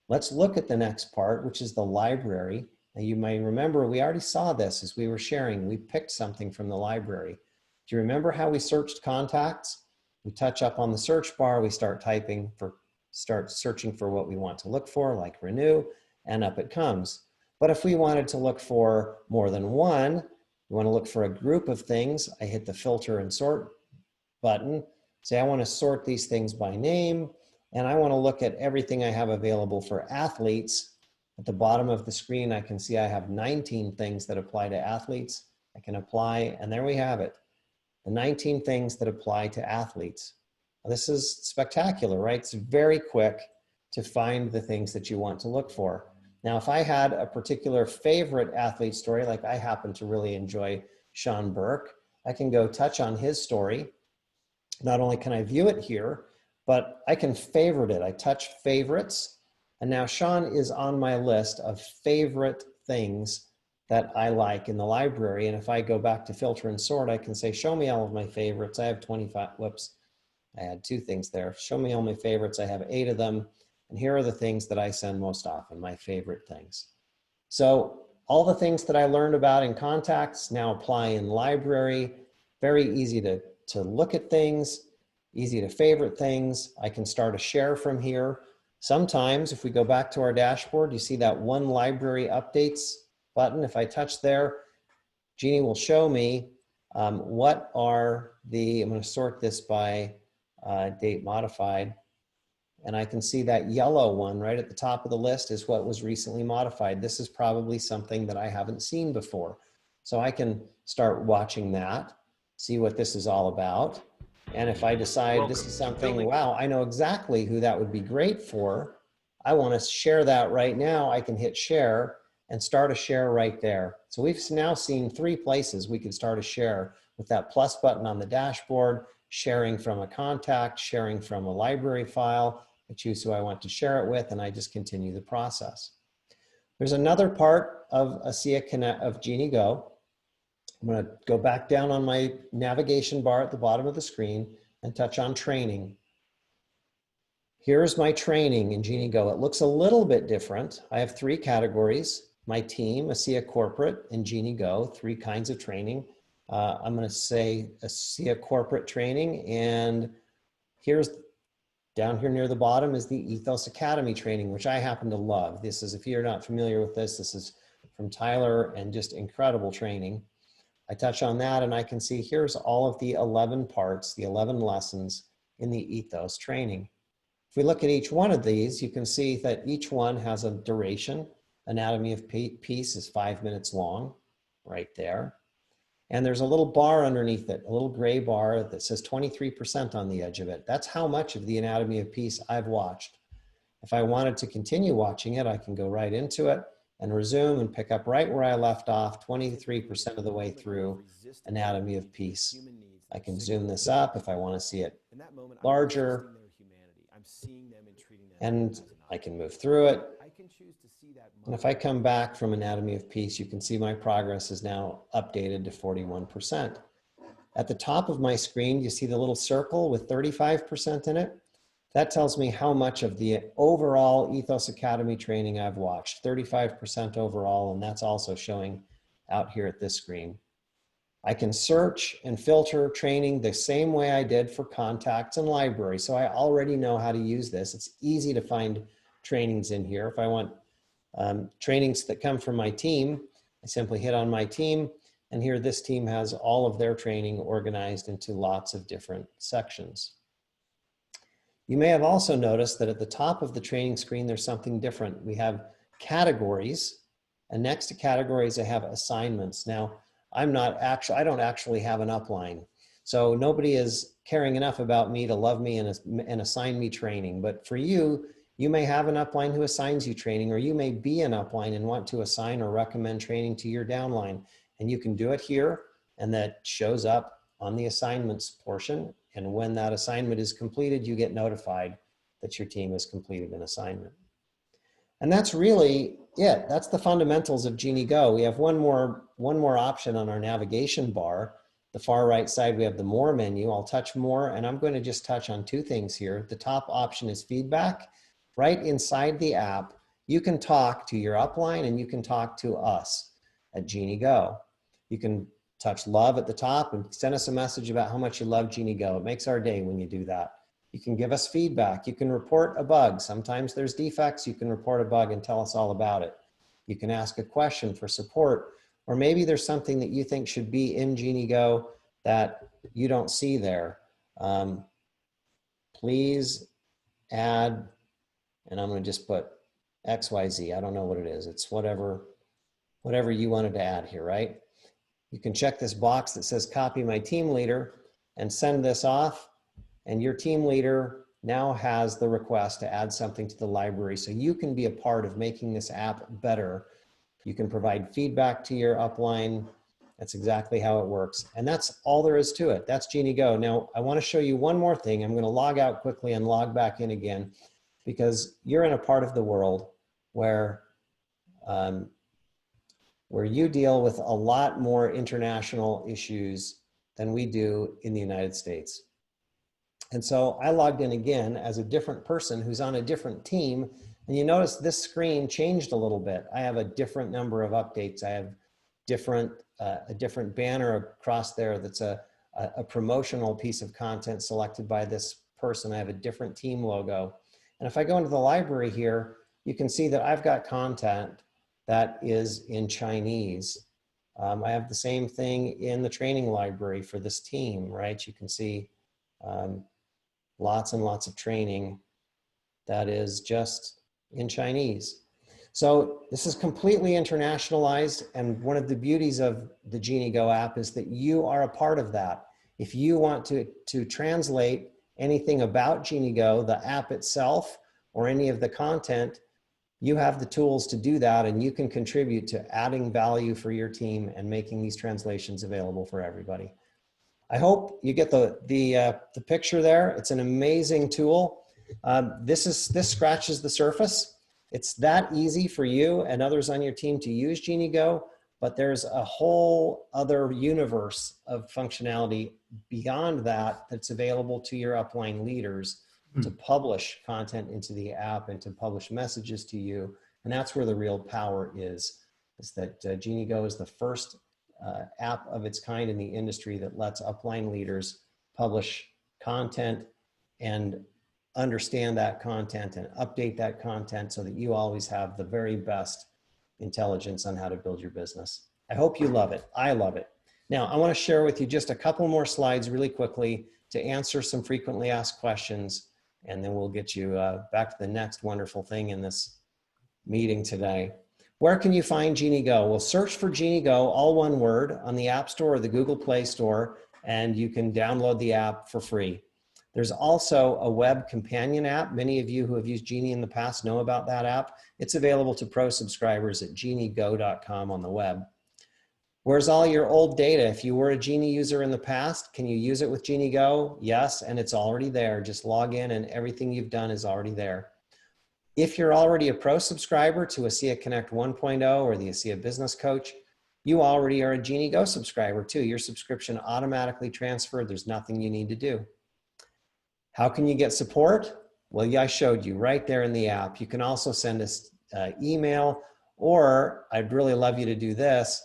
Let's look at the next part, which is the library. Now you may remember we already saw this as we were sharing. We picked something from the library. Do you remember how we searched contacts? We touch up on the search bar, we start searching for what we want to look for, like renew, and up it comes. But if we wanted to look for more than one, we want to look for a group of things, I hit the filter and sort button. Say I want to sort these things by name, and I want to look at everything I have available for athletes. At the bottom of the screen, I can see I have 19 things that apply to athletes. I can apply, and there we have it. The 19 things that apply to athletes. Now, this is spectacular, right? It's very quick. to find the things that you want to look for. Now, if I had a particular favorite athlete story, like I happen to really enjoy Sean Burke, I can go touch on his story. Not only can I view it here, but I can favorite it. I touch favorites, and now Sean is on my list of favorite things that I like in the library. And if I go back to filter and sort, I can say, show me all of my favorites. I have 25, whoops, I had 2 things there. Show me all my favorites. I have 8 of them. And here are the things that I send most often, my favorite things. So all the things that I learned about in contacts now apply in library. Very easy to look at things, easy to favorite things. I can start a share from here. Sometimes if we go back to our dashboard, you see that one library updates button. If I touch there, Jeanie will show me what are the, I'm going to sort this by date modified. And I can see that yellow one right at the top of the list is what was recently modified. This is probably something that I haven't seen before. So I can start watching that, see what this is all about. And if I decide this is something, wow, I know exactly who that would be great for, I want to share that right now, I can hit share and start a share right there. So we've now seen 3 places we could start a share with that plus button on the dashboard, sharing from a contact, sharing from a library file. I choose who I want to share it with, and I just continue the process. There's another part of ASEA Connect of Jeanie Go. I'm going to go back down on my navigation bar at the bottom of the screen and touch on training. Here's my training in Jeanie Go. It looks a little bit different. I have 3 categories. My team, ASEA Corporate, and Jeanie Go, 3 kinds of training. I'm going to say ASEA Corporate training, and here's down here near the bottom is the Ethos Academy training, which I happen to love. This is, if you're not familiar with this, this is from Tyler and just incredible training. I touch on that and I can see here's all of the 11 parts, the 11 lessons in the Ethos training. If we look at each one of these, you can see that each one has a duration. Anatomy of Peace is 5 minutes long, right there. And there's a little bar underneath it, a little gray bar that says 23% on the edge of it. That's how much of the Anatomy of Peace I've watched. If I wanted to continue watching it, I can go right into it and resume and pick up right where I left off, 23% of the way through Anatomy of Peace. I can zoom this up if I want to see it larger, and I can move through it. And if I come back from Anatomy of Peace, you can see my progress is now updated to 41%. At the top of my screen, you see the little circle with 35% in it. That tells me how much of the overall Ethos Academy training I've watched, 35% overall, and that's also showing out here at this screen. I can search and filter training the same way I did for contacts and library. So I already know how to use this. It's easy to find trainings in here. If I want trainings that come from my team, I simply hit on my team, and here this team has all of their training organized into lots of different sections. You may have also noticed that at the top of the training screen, there's something different. We have categories, and next to categories, I have assignments. Now, I don't actually have an upline. So nobody is caring enough about me to love me and assign me training. But for you, you may have an upline who assigns you training, or you may be an upline and want to assign or recommend training to your downline. And you can do it here, and that shows up on the assignments portion. And when that assignment is completed, you get notified that your team has completed an assignment. And that's really it. That's the fundamentals of Jeanie Go. We have one more option on our navigation bar. The far right side, we have the More menu. I'll touch More, and I'm going to just touch on 2 things here. The top option is feedback. Right inside the app, you can talk to your upline and you can talk to us at Jeanie Go. You can touch love at the top and send us a message about how much you love Jeanie Go. It makes our day when you do that. You can give us feedback. You can report a bug. Sometimes there's defects. You can report a bug and tell us all about it. You can ask a question for support, or maybe there's something that you think should be in Jeanie Go that you don't see there. Please add, and I'm going to just put XYZ. I don't know what it is. It's whatever you wanted to add here, right? You can check this box that says copy my team leader and send this off, and your team leader now has the request to add something to the library. So you can be a part of making this app better. You can provide feedback to your upline. That's exactly how it works. And that's all there is to it. That's Jeanie Go. Now, I want to show you one more thing. I'm going to log out quickly and log back in again, because you're in a part of the world where you deal with a lot more international issues than we do in the United States. And so I logged in again as a different person who's on a different team. And you notice this screen changed a little bit. I have a different number of updates. I have a different banner across there that's a promotional piece of content selected by this person. I have a different team logo. And if I go into the library here, you can see that I've got content that is in Chinese. I have the same thing in the training library for this team, right? You can see lots and lots of training that is just in Chinese. So this is completely internationalized, and one of the beauties of the Jeanie Go app is that you are a part of that. If you want to translate anything about Jeanie Go, the app itself, or any of the content, you have the tools to do that, and you can contribute to adding value for your team and making these translations available for everybody. I hope you get the picture there. It's an amazing tool. This scratches the surface. It's that easy for you and others on your team to use Jeanie Go, but there's a whole other universe of functionality beyond that that's available to your upline leaders to publish content into the app and to publish messages to you. And that's where the real power is that Jeanie Go is the first app of its kind in the industry that lets upline leaders publish content and understand that content and update that content so that you always have the very best intelligence on how to build your business. I hope you love it. I love it. Now, I want to share with you just a couple more slides really quickly to answer some frequently asked questions, and then we'll get you back to the next wonderful thing in this meeting today. Where can you find Jeanie Go? Well, search for Jeanie Go, all one word, on the App Store or the Google Play Store, and you can download the app for free. There's also a web companion app. Many of you who have used Jeanie in the past know about that app. It's available to pro subscribers at jeaniego.com on the web. Where's all your old data? If you were a Jeanie user in the past, can you use it with Jeanie Go? Yes, and it's already there. Just log in and everything you've done is already there. If you're already a pro subscriber to ASEA Connect 1.0 or the ASEA Business Coach, you already are a Jeanie Go subscriber too. Your subscription automatically transferred. There's nothing you need to do. How can you get support? Well, yeah, I showed you right there in the app. You can also send us email, or I'd really love you to do this.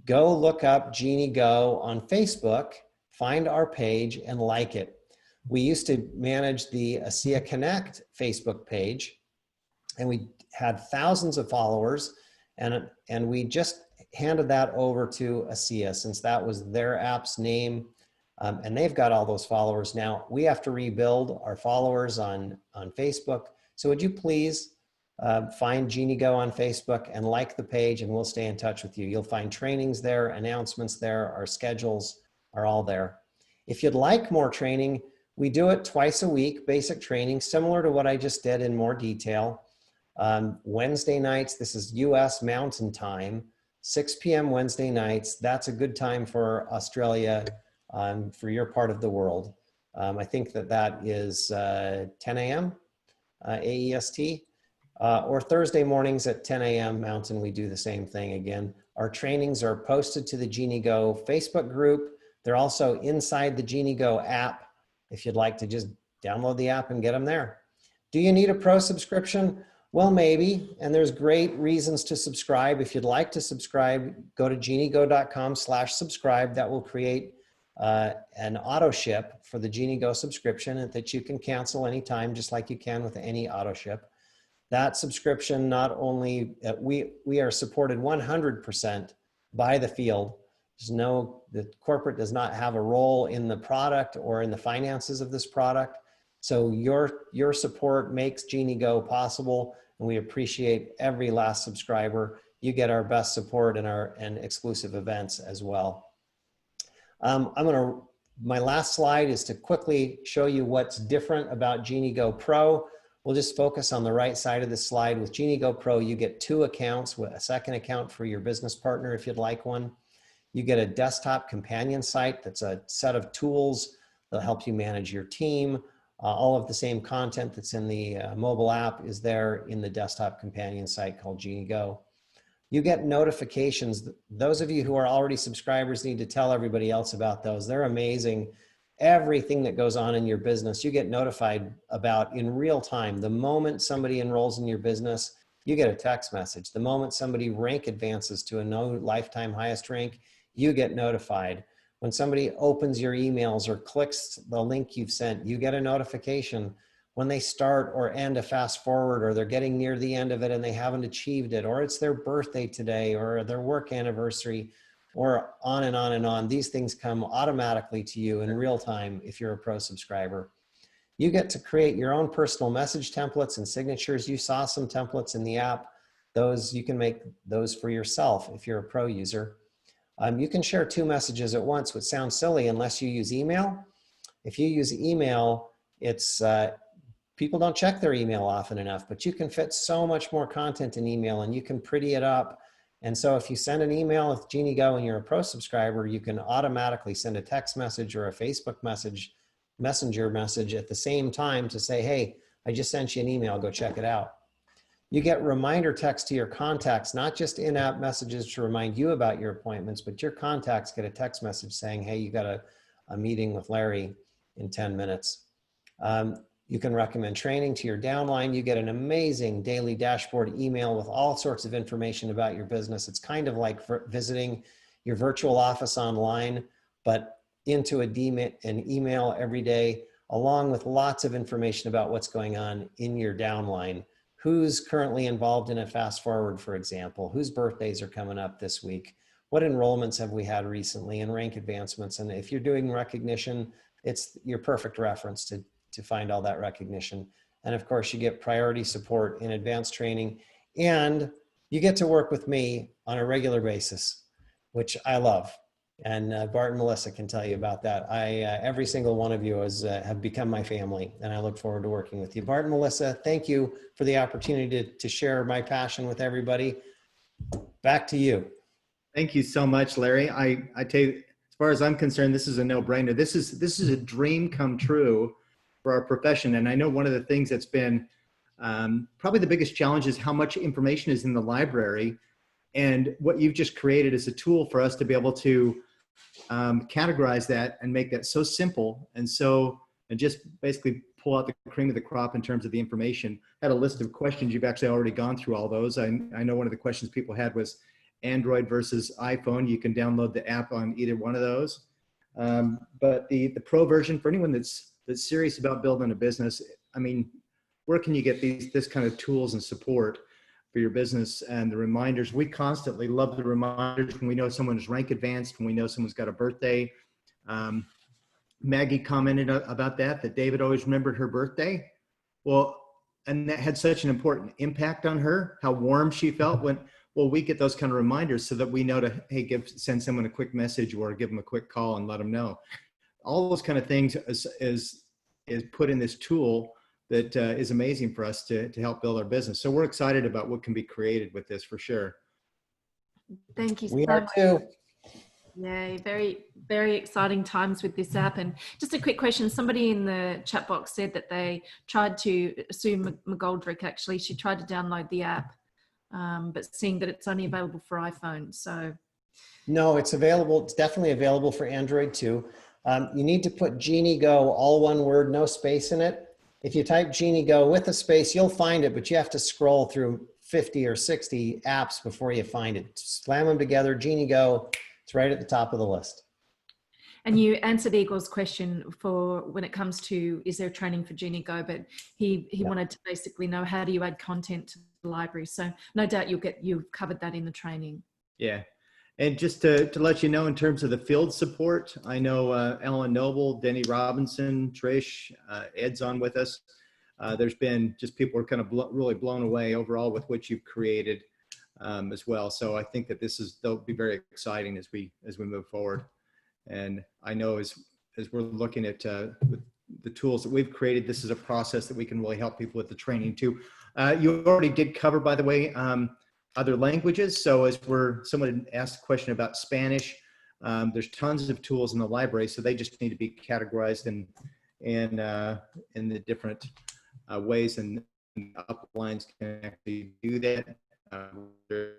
Go look up Jeanie Go on Facebook, find our page and like it. We used to manage the ASEA Connect Facebook page, and we had thousands of followers, and we just handed that over to ASEA since that was their app's name. And they've got all those followers now. We have to rebuild our followers on Facebook. So would you please find Jeanie Go on Facebook and like the page, and we'll stay in touch with you. You'll find trainings there, announcements there, our schedules are all there. If you'd like more training, we do it twice a week, basic training, similar to what I just did in more detail. Wednesday nights, this is US Mountain Time, 6 p.m. Wednesday nights. That's a good time for Australia, for your part of the world. I think that is 10 a.m. AEST, or Thursday mornings at 10 a.m. Mountain, we do the same thing again. Our trainings are posted to the Jeanie Go Facebook group. They're also inside the Jeanie Go app, if you'd like to just download the app and get them there. Do you need a pro subscription? Well, maybe, and there's great reasons to subscribe. If you'd like to subscribe, go to jeaniego.com/subscribe. That will create an auto ship for the Jeanie Go subscription that you can cancel anytime, just like you can with any auto ship. That subscription, not only, we are supported 100% by the field. The corporate does not have a role in the product or in the finances of this product. So your support makes Jeanie Go possible, and we appreciate every last subscriber. You get our best support and exclusive events as well. I'm going to My last slide is to quickly show you what's different about Jeanie Go Pro. We'll just focus on the right side of the slide. With Jeanie Go Pro, you get 2 accounts, with a second account for your business partner if you'd like one. You get a desktop companion site that's a set of tools that'll help you manage your team. All of the same content that's in the mobile app is there in the desktop companion site called Jeanie Go. You get notifications. Those of you who are already subscribers need to tell everybody else about those. They're amazing. Everything that goes on in your business, you get notified about in real time. The moment somebody enrolls in your business, you get a text message. The moment somebody rank advances to a no lifetime highest rank, you get notified. When somebody opens your emails or clicks the link you've sent, you get a notification. When they start or end a fast forward, or they're getting near the end of it and they haven't achieved it, or it's their birthday today or their work anniversary, or on and on and on. These things come automatically to you in real time if you're a pro subscriber. You get to create your own personal message templates and signatures. You saw some templates in the app. Those, you can make those for yourself if you're a pro user. You can share 2 messages at once, which sounds silly unless you use email. If you use email, it's people don't check their email often enough, but you can fit so much more content in email, and you can pretty it up. And so if you send an email with Jeanie Go and you're a pro subscriber, you can automatically send a text message or a Facebook message, messenger message at the same time to say, hey, I just sent you an email, go check it out. You get reminder text to your contacts, not just in-app messages to remind you about your appointments, but your contacts get a text message saying, hey, you got a meeting with Larry in 10 minutes. You can recommend training to your downline. You get an amazing daily dashboard email with all sorts of information about your business. It's kind of like visiting your virtual office online, but into an email every day, along with lots of information about what's going on in your downline. Who's currently involved in a fast forward, for example, whose birthdays are coming up this week, what enrollments have we had recently, and rank advancements. And if you're doing recognition, it's your perfect reference to find all that recognition. And of course, you get priority support in advanced training, and you get to work with me on a regular basis, which I love. And Bart and Melissa can tell you about that. Every single one of you have become my family, and I look forward to working with you. Bart and Melissa, thank you for the opportunity to share my passion with everybody. Back to you. Thank you so much, Larry. I tell you, as far as I'm concerned, this is a no-brainer. This is a dream come true for our profession. And I know one of the things that's been probably the biggest challenge is how much information is in the library. And what you've just created is a tool for us to be able to categorize that and make that so simple and just basically pull out the cream of the crop in terms of the information. I had a list of questions. You've actually already gone through all those. I know one of the questions people had was Android versus iPhone. You can download the app on either one of those. But the pro version, for anyone that's serious about building a business, I mean, where can you get this kind of tools and support for your business? And the reminders, we constantly love the reminders when we know someone is rank advanced, when we know someone's got a birthday. Maggie commented about that David always remembered her birthday. Well, and that had such an important impact on her, how warm she felt when, well, we get those kind of reminders so that we know to, hey, send someone a quick message or give them a quick call and let them know. All those kind of things is put in this tool that is amazing for us to help build our business. So we're excited about what can be created with this for sure. Thank you so much. We are too. Yeah, very, very exciting times with this app. And just a quick question. Somebody in the chat box said that they tried to, Sue McGoldrick actually, she tried to download the app, but seeing that it's only available for iPhone. So. No, it's available. It's definitely available for Android too. You need to put Jeanie Go, all one word, no space in it. If you type Jeanie Go with a space, you'll find it, but you have to scroll through 50 or 60 apps before you find it. Slam them together, Jeanie Go, it's right at the top of the list. And you answered Igor's question for when it comes to, is there training for Jeanie Go, but he wanted to basically know, how do you add content to the library? So no doubt you've covered that in the training. Yeah. And just to let you know, in terms of the field support, I know Ellen Noble, Denny Robinson, Trish, Ed's on with us. There's been just people are kind of really blown away overall with what you've created as well. So I think that they'll be very exciting as we move forward. And I know as as we're looking at with the tools that we've created, this is a process that we can really help people with the training too. You already did cover, by the way, other languages. So as someone asked a question about Spanish, there's tons of tools in the library, so they just need to be categorized in the different ways, and uplines can actually do that.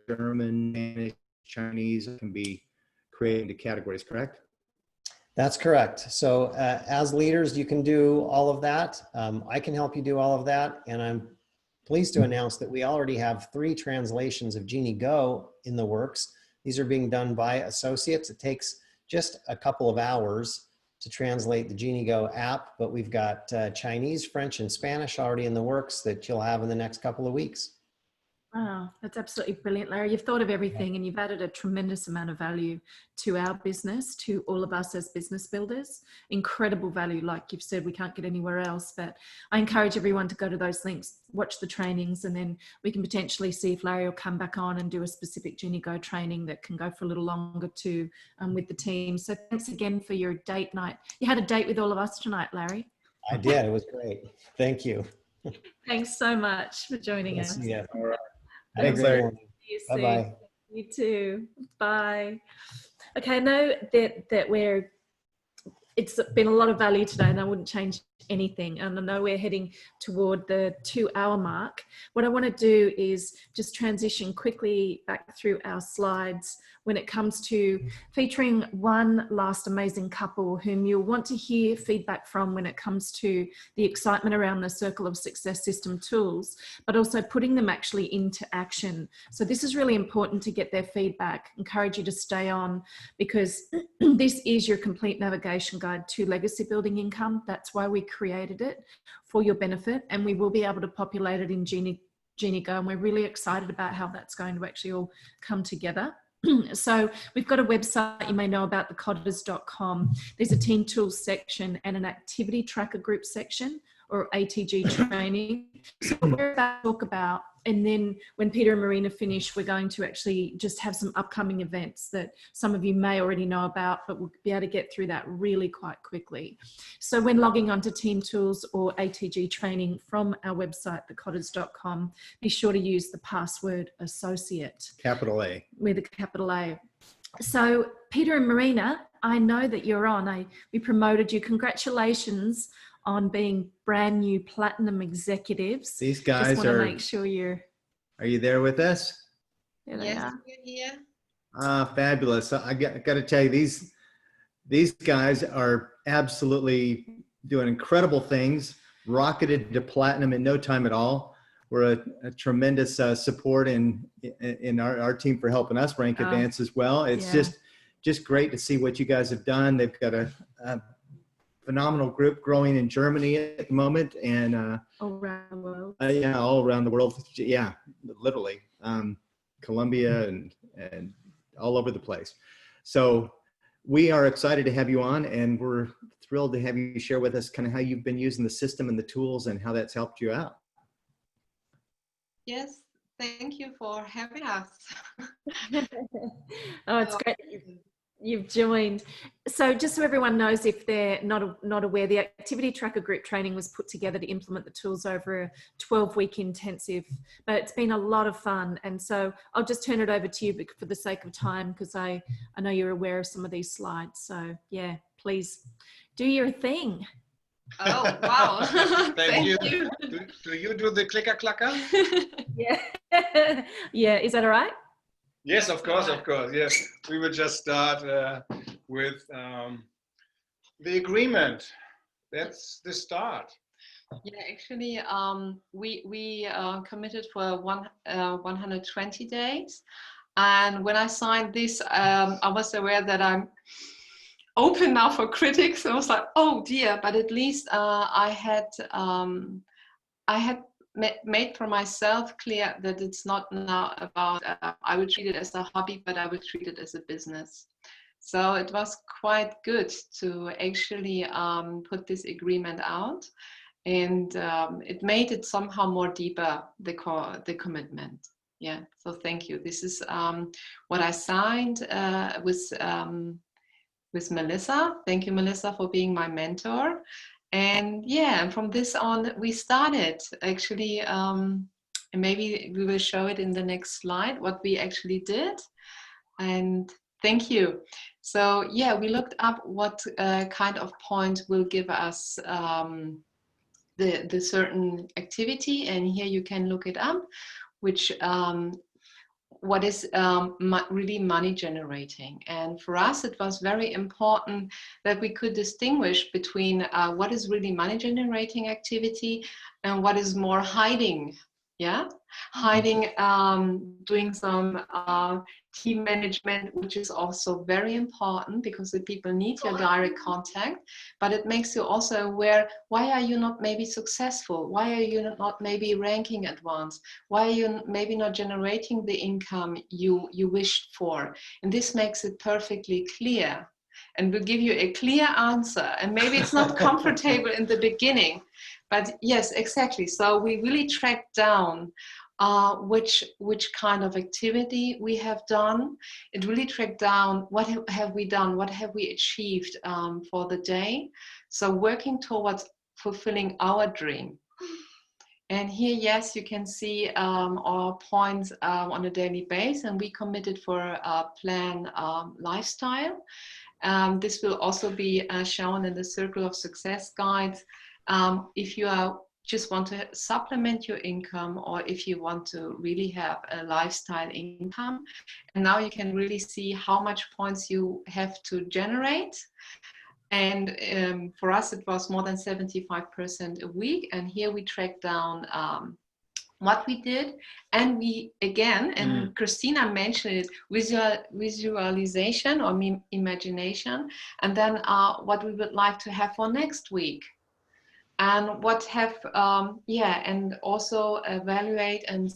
German, Spanish, Chinese can be created into categories, correct? That's correct. So as leaders, you can do all of that. I can help you do all of that. And I'm pleased to announce that we already have 3 translations of Jeanie Go in the works. These are being done by associates. It takes just a couple of hours to translate the Jeanie Go app, but we've got Chinese, French, and Spanish already in the works that you'll have in the next couple of weeks. Wow, that's absolutely brilliant, Larry. You've thought of everything and you've added a tremendous amount of value to our business, to all of us as business builders. Incredible value, like you've said, we can't get anywhere else. But I encourage everyone to go to those links, watch the trainings, and then we can potentially see if Larry will come back on and do a specific Jeanie Go training that can go for a little longer too with the team. So thanks again for your date night. You had a date with all of us tonight, Larry. I did. It was great. Thank you. Thanks so much for joining us. Yeah. All right. Thanks, Larry. Larry. See you soon. Bye-bye. You too. Bye. Okay, I know that it's been a lot of value today and I wouldn't change anything. And I know we're heading toward the 2-hour mark. What I want to do is just transition quickly back through our slides when it comes to featuring one last amazing couple whom you'll want to hear feedback from when it comes to the excitement around the Circle of Success system tools, but also putting them actually into action. So this is really important to get their feedback. Encourage you to stay on, because this is your complete navigation guide to legacy building income. That's why we created it, for your benefit, and we will be able to populate it in Jeanie Go, and we're really excited about how that's going to actually all come together. So we've got a website you may know about, thekotters.com. There's a team tools section and an activity tracker group section, or ATG training. So we're about to talk about, and then when Peter and Marina finish, we're going to actually just have some upcoming events that some of you may already know about, but we'll be able to get through that really quite quickly. So when logging onto Team Tools or ATG training from our website, thekotters.com, be sure to use the password associate. Capital A. With a capital A. So Peter and Marina, I know that you're on. We promoted you. Congratulations on being brand new platinum executives. These guys just are. Make sure you're. Are you there with us? There they Yes, are. we're here. Ah, fabulous! I got to tell you, these guys are absolutely doing incredible things. Rocketed to platinum in no time at all. We're a tremendous support in our team for helping us rank advance as well. It's just great to see what you guys have done. They've got a phenomenal group growing in Germany at the moment, and all around the world. Yeah, all around the world. Yeah, literally, Colombia and all over the place. So we are excited to have you on, and we're thrilled to have you share with us kind of how you've been using the system and the tools and how that's helped you out. Yes, thank you for having us. Oh, it's great that you've joined. So just so everyone knows, if they're not aware, the activity tracker group training was put together to implement the tools over a 12-week intensive, but it's been a lot of fun. And so I'll just turn it over to you for the sake of time, because I know you're aware of some of these slides. So yeah, please do your thing. Oh, wow. Thank you. Do you do the clicker clacker? Yeah. Yeah, is that all right? Yes, of course, yes. We will just start with the agreement. That's the start. Yeah, actually, we committed for 120 days. And when I signed this, I was aware that I'm open now for critics. I was like, oh dear, but at least I had made for myself clear that it's not now about, I would treat it as a hobby, but I would treat it as a business. So it was quite good to actually put this agreement out, and it made it somehow more deeper, the commitment. Yeah, so thank you. This is what I signed with with Melissa. Thank you, Melissa, for being my mentor. And yeah, and from this on, we started actually, and maybe we will show it in the next slide, what we actually did. And thank you. So yeah, we looked up what kind of point will give us the certain activity, and here you can look it up, which what is really money generating. And for us, it was very important that we could distinguish between what is really money generating activity and what is more hiding. Yeah, hiding, doing some team management, which is also very important because the people need your direct contact, but it makes you also aware, why are you not maybe successful? Why are you not maybe ranking at once? Why are you maybe not generating the income you wished for? And this makes it perfectly clear and will give you a clear answer. And maybe it's not comfortable in the beginning, but yes, exactly. So we really tracked down which kind of activity we have done. It really tracked down what have we done, what have we achieved for the day. So working towards fulfilling our dream. And here, yes, you can see our points on a daily basis, and we committed for a plan lifestyle. This will also be shown in the Circle of Success guides. If you just want to supplement your income, or if you want to really have a lifestyle income. And now you can really see how much points you have to generate. And for us, it was more than 75% a week. And here we track down what we did. And we, again, and Cristina mentioned it, visualization or imagination. And then what we would like to have for next week. And what have, and also evaluate and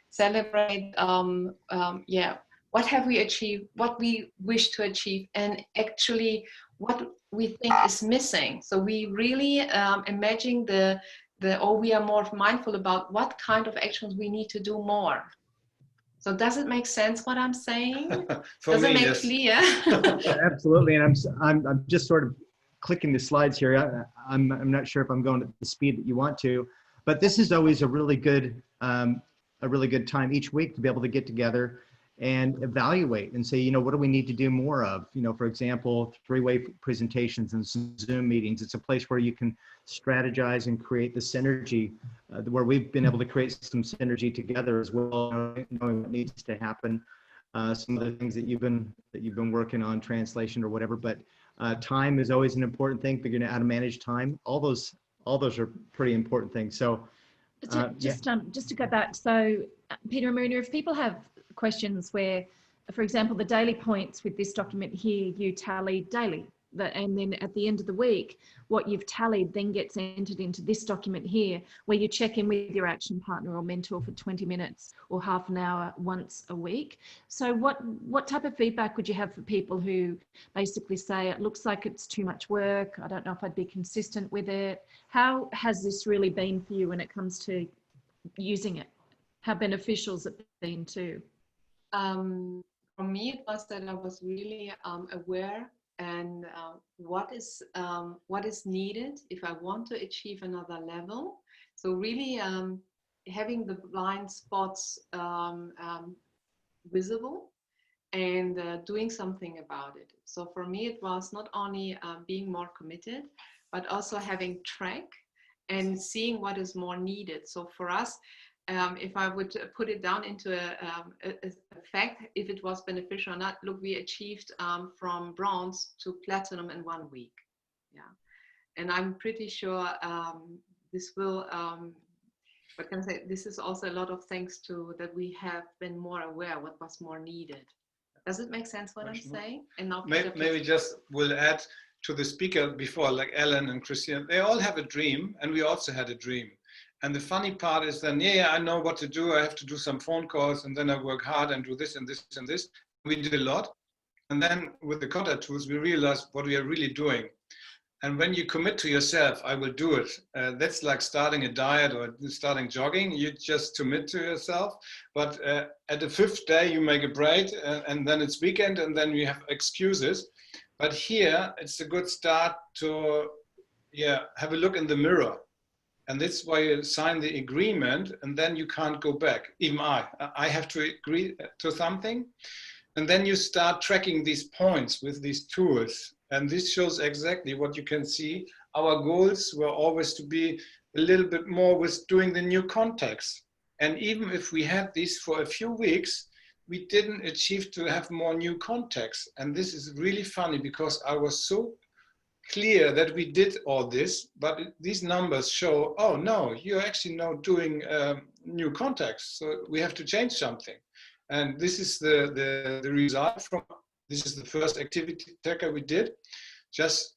celebrate, what have we achieved, what we wish to achieve, and actually what we think is missing. So we really imagine we are more mindful about what kind of actions we need to do more. So does it make sense what I'm saying? Does it make clear? Absolutely, and I'm just sort of clicking the slides here. I'm not sure if I'm going at the speed that you want to, but this is always a really good time each week to be able to get together and evaluate and say, you know, what do we need to do more of? You know, for example, three-way presentations and some Zoom meetings. It's a place where you can strategize and create the synergy, where we've been able to create some synergy together as well, knowing what needs to happen. Some of the things that you've been working on, translation or whatever, but time is always an important thing. Figuring out how to manage time. All those are pretty important things. So just to go back, so Peter and Marina, if people have questions where, for example, the daily points with this document here, you tally daily, and then at the end of the week, what you've tallied then gets entered into this document here, where you check in with your action partner or mentor for 20 minutes or half an hour once a week. So what type of feedback would you have for people who basically say, it looks like it's too much work, I don't know if I'd be consistent with it? How has this really been for you when it comes to using it? How beneficial has it been too? For me, it was that I was really aware and what is needed if I want to achieve another level. So really having the blind spots visible and doing something about it. So for me, it was not only being more committed, but also having track and seeing what is more needed. So for us, if I would put it down into a fact, if it was beneficial or not, look, we achieved from bronze to platinum in 1 week. Yeah, and I'm pretty sure this will, what can I say, this is also a lot of thanks to that we have been more aware what was more needed. Does it make sense what I'm saying? And now maybe just will add to the speaker before, like Ellen and Cristina, they all have a dream, and we also had a dream. And the funny part is then, I know what to do. I have to do some phone calls, and then I work hard and do this and this and this. We did a lot. And then with the Kotter tools, we realized what we are really doing. And when you commit to yourself, I will do it. That's like starting a diet or starting jogging. You just commit to yourself. But at the 5th day, you make a break, and then it's weekend, and then you have excuses. But here, it's a good start to have a look in the mirror. And that's why you sign the agreement, and then you can't go back. Even I have to agree to something. And then you start tracking these points with these tools. And this shows exactly what you can see. Our goals were always to be a little bit more with doing the new contacts. And even if we had these for a few weeks, we didn't achieve to have more new contacts. And this is really funny because I was so clear that we did all this, but these numbers show, oh no, you're actually now doing new contacts. So we have to change something. And this is the result from, this is the first activity tracker we did. Just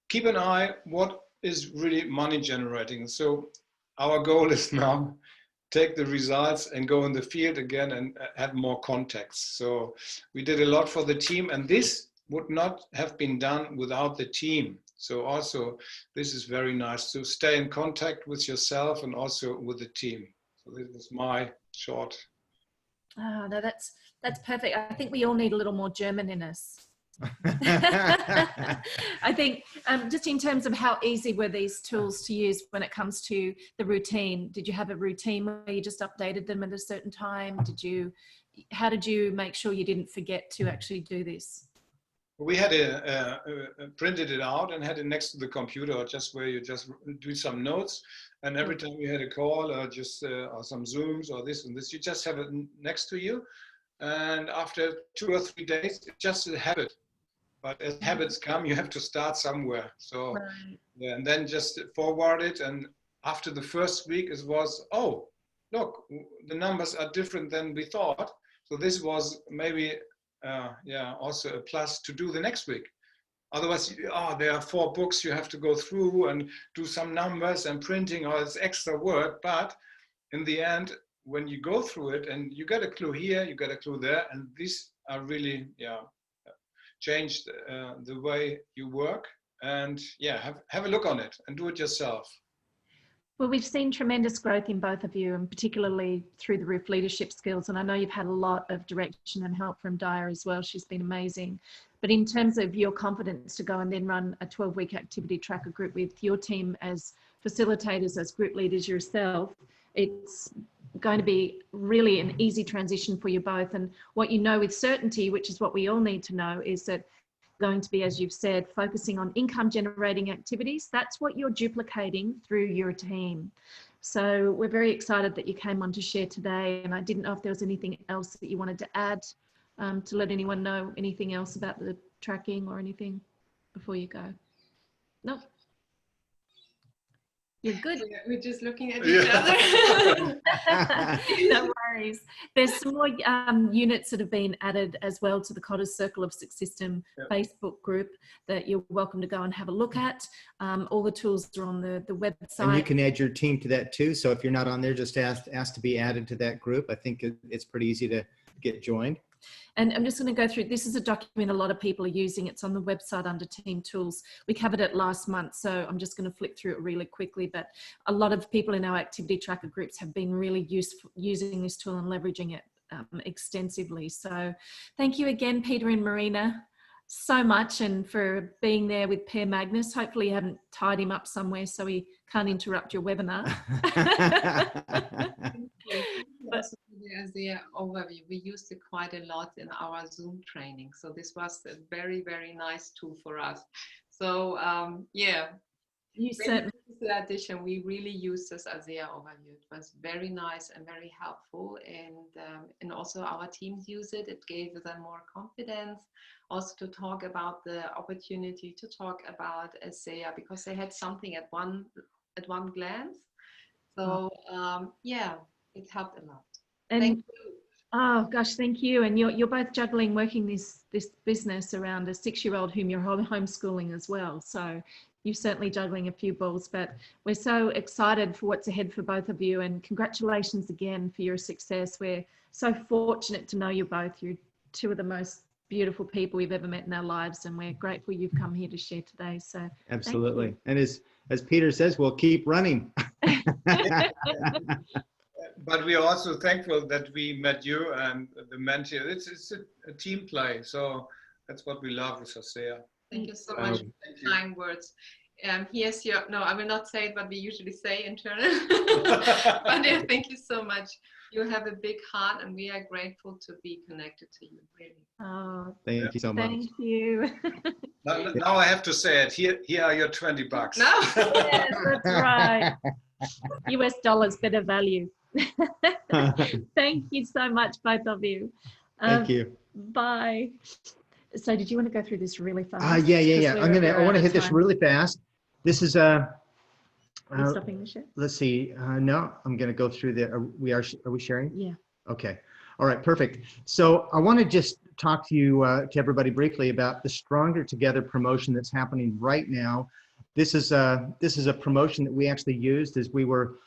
keep an eye what is really money generating. So our goal is now take the results and go in the field again and have more contacts. So we did a lot for the team, and this would not have been done without the team. So also this is very nice to stay in contact with yourself and also with the team. So this is my short. Oh, no, that's perfect. I think we all need a little more German in us. I think just in terms of how easy were these tools to use when it comes to the routine? Did you have a routine where you just updated them at a certain time? How did you make sure you didn't forget to actually do this? We had printed it out and had it next to the computer, just where you just do some notes. And every time you had a call or just or some Zooms or this and this, you just have it next to you. And after 2 or 3 days, it's just a habit. But as habits come, you have to start somewhere. So, yeah, and then just forward it. And after the first week, it was, oh, look, the numbers are different than we thought. So this was maybe, also a plus to do the next week. Otherwise, there are 4 books you have to go through and do some numbers and printing, or it's extra work. But in the end, when you go through it and you get a clue here, you get a clue there, and these are really, changed the way you work. And have a look on it and do it yourself. Well, we've seen tremendous growth in both of you, and particularly through the Roof leadership skills. And I know you've had a lot of direction and help from Dyer as well. She's been amazing. But in terms of your confidence to go and then run a 12-week activity tracker group with your team as facilitators, as group leaders yourself, it's going to be really an easy transition for you both. And what you know with certainty, which is what we all need to know, is that going to be, as you've said, focusing on income generating activities. That's what you're duplicating through your team. So we're very excited that you came on to share today. And I didn't know if there was anything else that you wanted to add to let anyone know anything else about the tracking or anything before you go. No. You're good. We're just looking at each other. No worries. There's some more units that have been added as well to the Kotter Circle of Six System Facebook group that you're welcome to go and have a look at. All the tools are on the website. And you can add your team to that too. So if you're not on there, just ask to be added to that group. I think it's pretty easy to get joined. And I'm just going to go through, this is a document a lot of people are using. It's on the website under Team Tools. We covered it last month, so I'm just going to flick through it really quickly. But a lot of people in our activity tracker groups have been really using this tool and leveraging it extensively. So thank you again, Peter and Marina, so much, and for being there with Per Magnus. Hopefully you haven't tied him up somewhere so he can't interrupt your webinar. The overview, we used it quite a lot in our Zoom training. So this was a very, very nice tool for us. So you said the addition, we really used this as the overview. It was very nice and very helpful, and also our teams use it. It gave them more confidence, also to talk about the opportunity to talk about C.I.R.C.L.E, because they had something at one glance. So it helped a lot. And thank you. Oh gosh, thank you. And you're both juggling working this business around a 6-year-old whom you're homeschooling as well. So you're certainly juggling a few balls, but we're so excited for what's ahead for both of you, and congratulations again for your success. We're so fortunate to know you both. You're two of the most beautiful people we've ever met in our lives, and we're grateful you've come here to share today. So Absolutely. And as Peter says, we'll keep running. But we are also thankful that we met you and the mentee. It's a team play. So that's what we love with Hosea. Thank you so much for the kind words. Here's your, no, I will not say it, but we usually say internally. But thank you so much. You have a big heart, and we are grateful to be connected to you, really. Oh, Thank you so much. thank you. Now I have to say it. Here are your $20. No. Yes, that's right. US dollars, better value. Thank you so much, both of you. Thank you. Bye. So did you want to go through this really fast? Yeah. I want to hit this really fast. This is Are you stopping the share? let's see. No, I'm going to go through the. Are we sharing? Yeah. Okay. All right. Perfect. So I want to just talk to you, to everybody briefly about the Stronger Together promotion that's happening right now. This is a promotion that we actually used as we were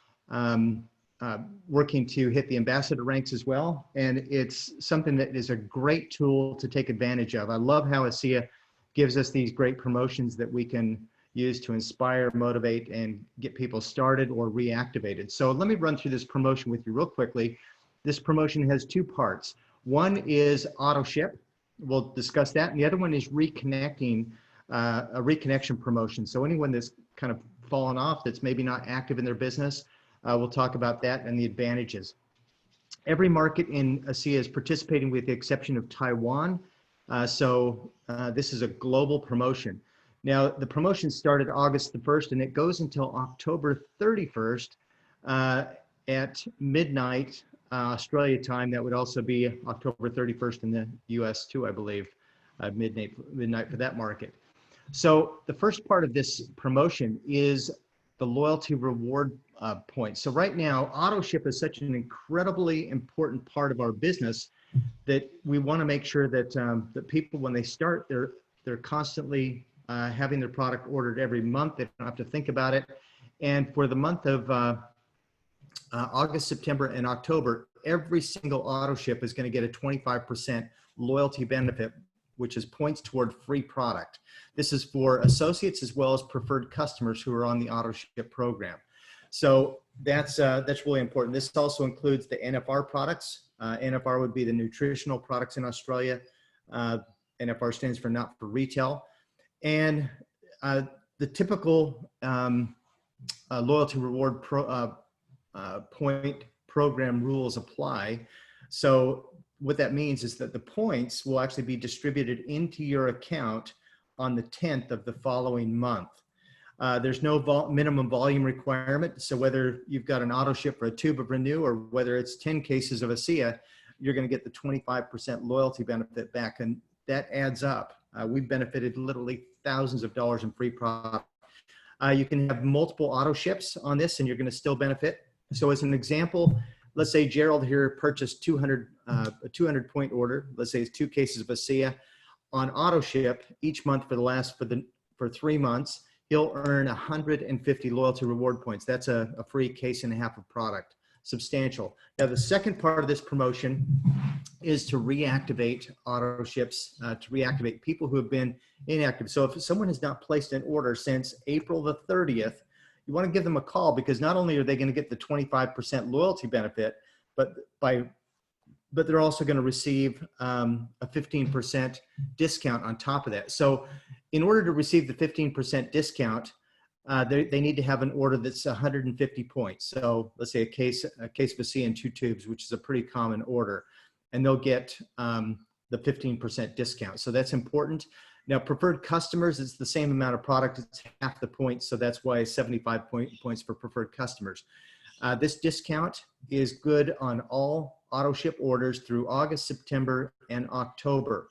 working to hit the ambassador ranks as well. And it's something that is a great tool to take advantage of. I love how ASEA gives us these great promotions that we can use to inspire, motivate, and get people started or reactivated. So let me run through this promotion with you real quickly. This promotion has two parts. One is auto ship. We'll discuss that. And the other one is reconnecting, a reconnection promotion. So anyone that's kind of fallen off, that's maybe not active in their business, we'll talk about that and the advantages. Every market in ASEA is participating with the exception of Taiwan. This is a global promotion. Now, the promotion started August the 1st, and it goes until October 31st at midnight Australia time. That would also be October 31st in the US too, I believe, midnight for that market. So the first part of this promotion is the loyalty reward points. So right now, auto ship is such an incredibly important part of our business that we want to make sure that that people, when they start, they're constantly having their product ordered every month. They don't have to think about it. And for the month of August, September, and October, every single auto ship is going to get a 25% loyalty benefit, which is points toward free product. This is for associates as well as preferred customers who are on the auto ship program. So that's really important. This also includes the NFR products. NFR would be the nutritional products in Australia. NFR stands for not for retail. And the typical loyalty reward point program rules apply. So what that means is that the points will actually be distributed into your account on the 10th of the following month. There's no minimum volume requirement. So whether you've got an auto ship for a tube of Renew or whether it's 10 cases of ASEA, you're going to get the 25% loyalty benefit back. And that adds up. We've benefited literally thousands of dollars in free product. You can have multiple auto ships on this and you're going to still benefit. So as an example, let's say Gerald here purchased a 200 point order. Let's say it's 2 cases of ASEA on auto ship each month for 3 months. He'll earn 150 loyalty reward points. That's a free case and a half of product. Substantial. Now, the second part of this promotion is to reactivate auto ships, to reactivate people who have been inactive. So if someone has not placed an order since April the 30th, you want to give them a call, because not only are they going to get the 25% loyalty benefit, but they're also going to receive a 15% discount on top of that. So in order to receive the 15% discount, they need to have an order that's 150 points. So let's say a case of ASEA and 2 tubes, which is a pretty common order, and they'll get the 15% discount. So that's important. Now, preferred customers, it's the same amount of product, it's half the points. So that's why 75 points for preferred customers. This discount is good on all auto ship orders through August, September, and October.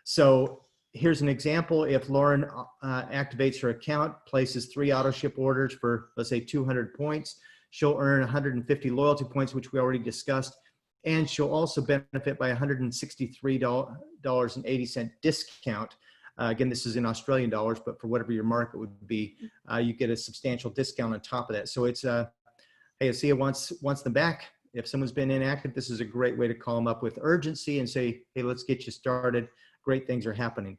So here's an example. If Lauren activates her account, places 3 auto ship orders for, let's say, 200 points, she'll earn 150 loyalty points, which we already discussed. And she'll also benefit by $163.80 discount. Again, this is in Australian dollars, but for whatever your market would be, you get a substantial discount on top of that. So it's, hey, ASEA wants them back. If someone's been inactive, this is a great way to call them up with urgency and say, hey, let's get you started. great things are happening.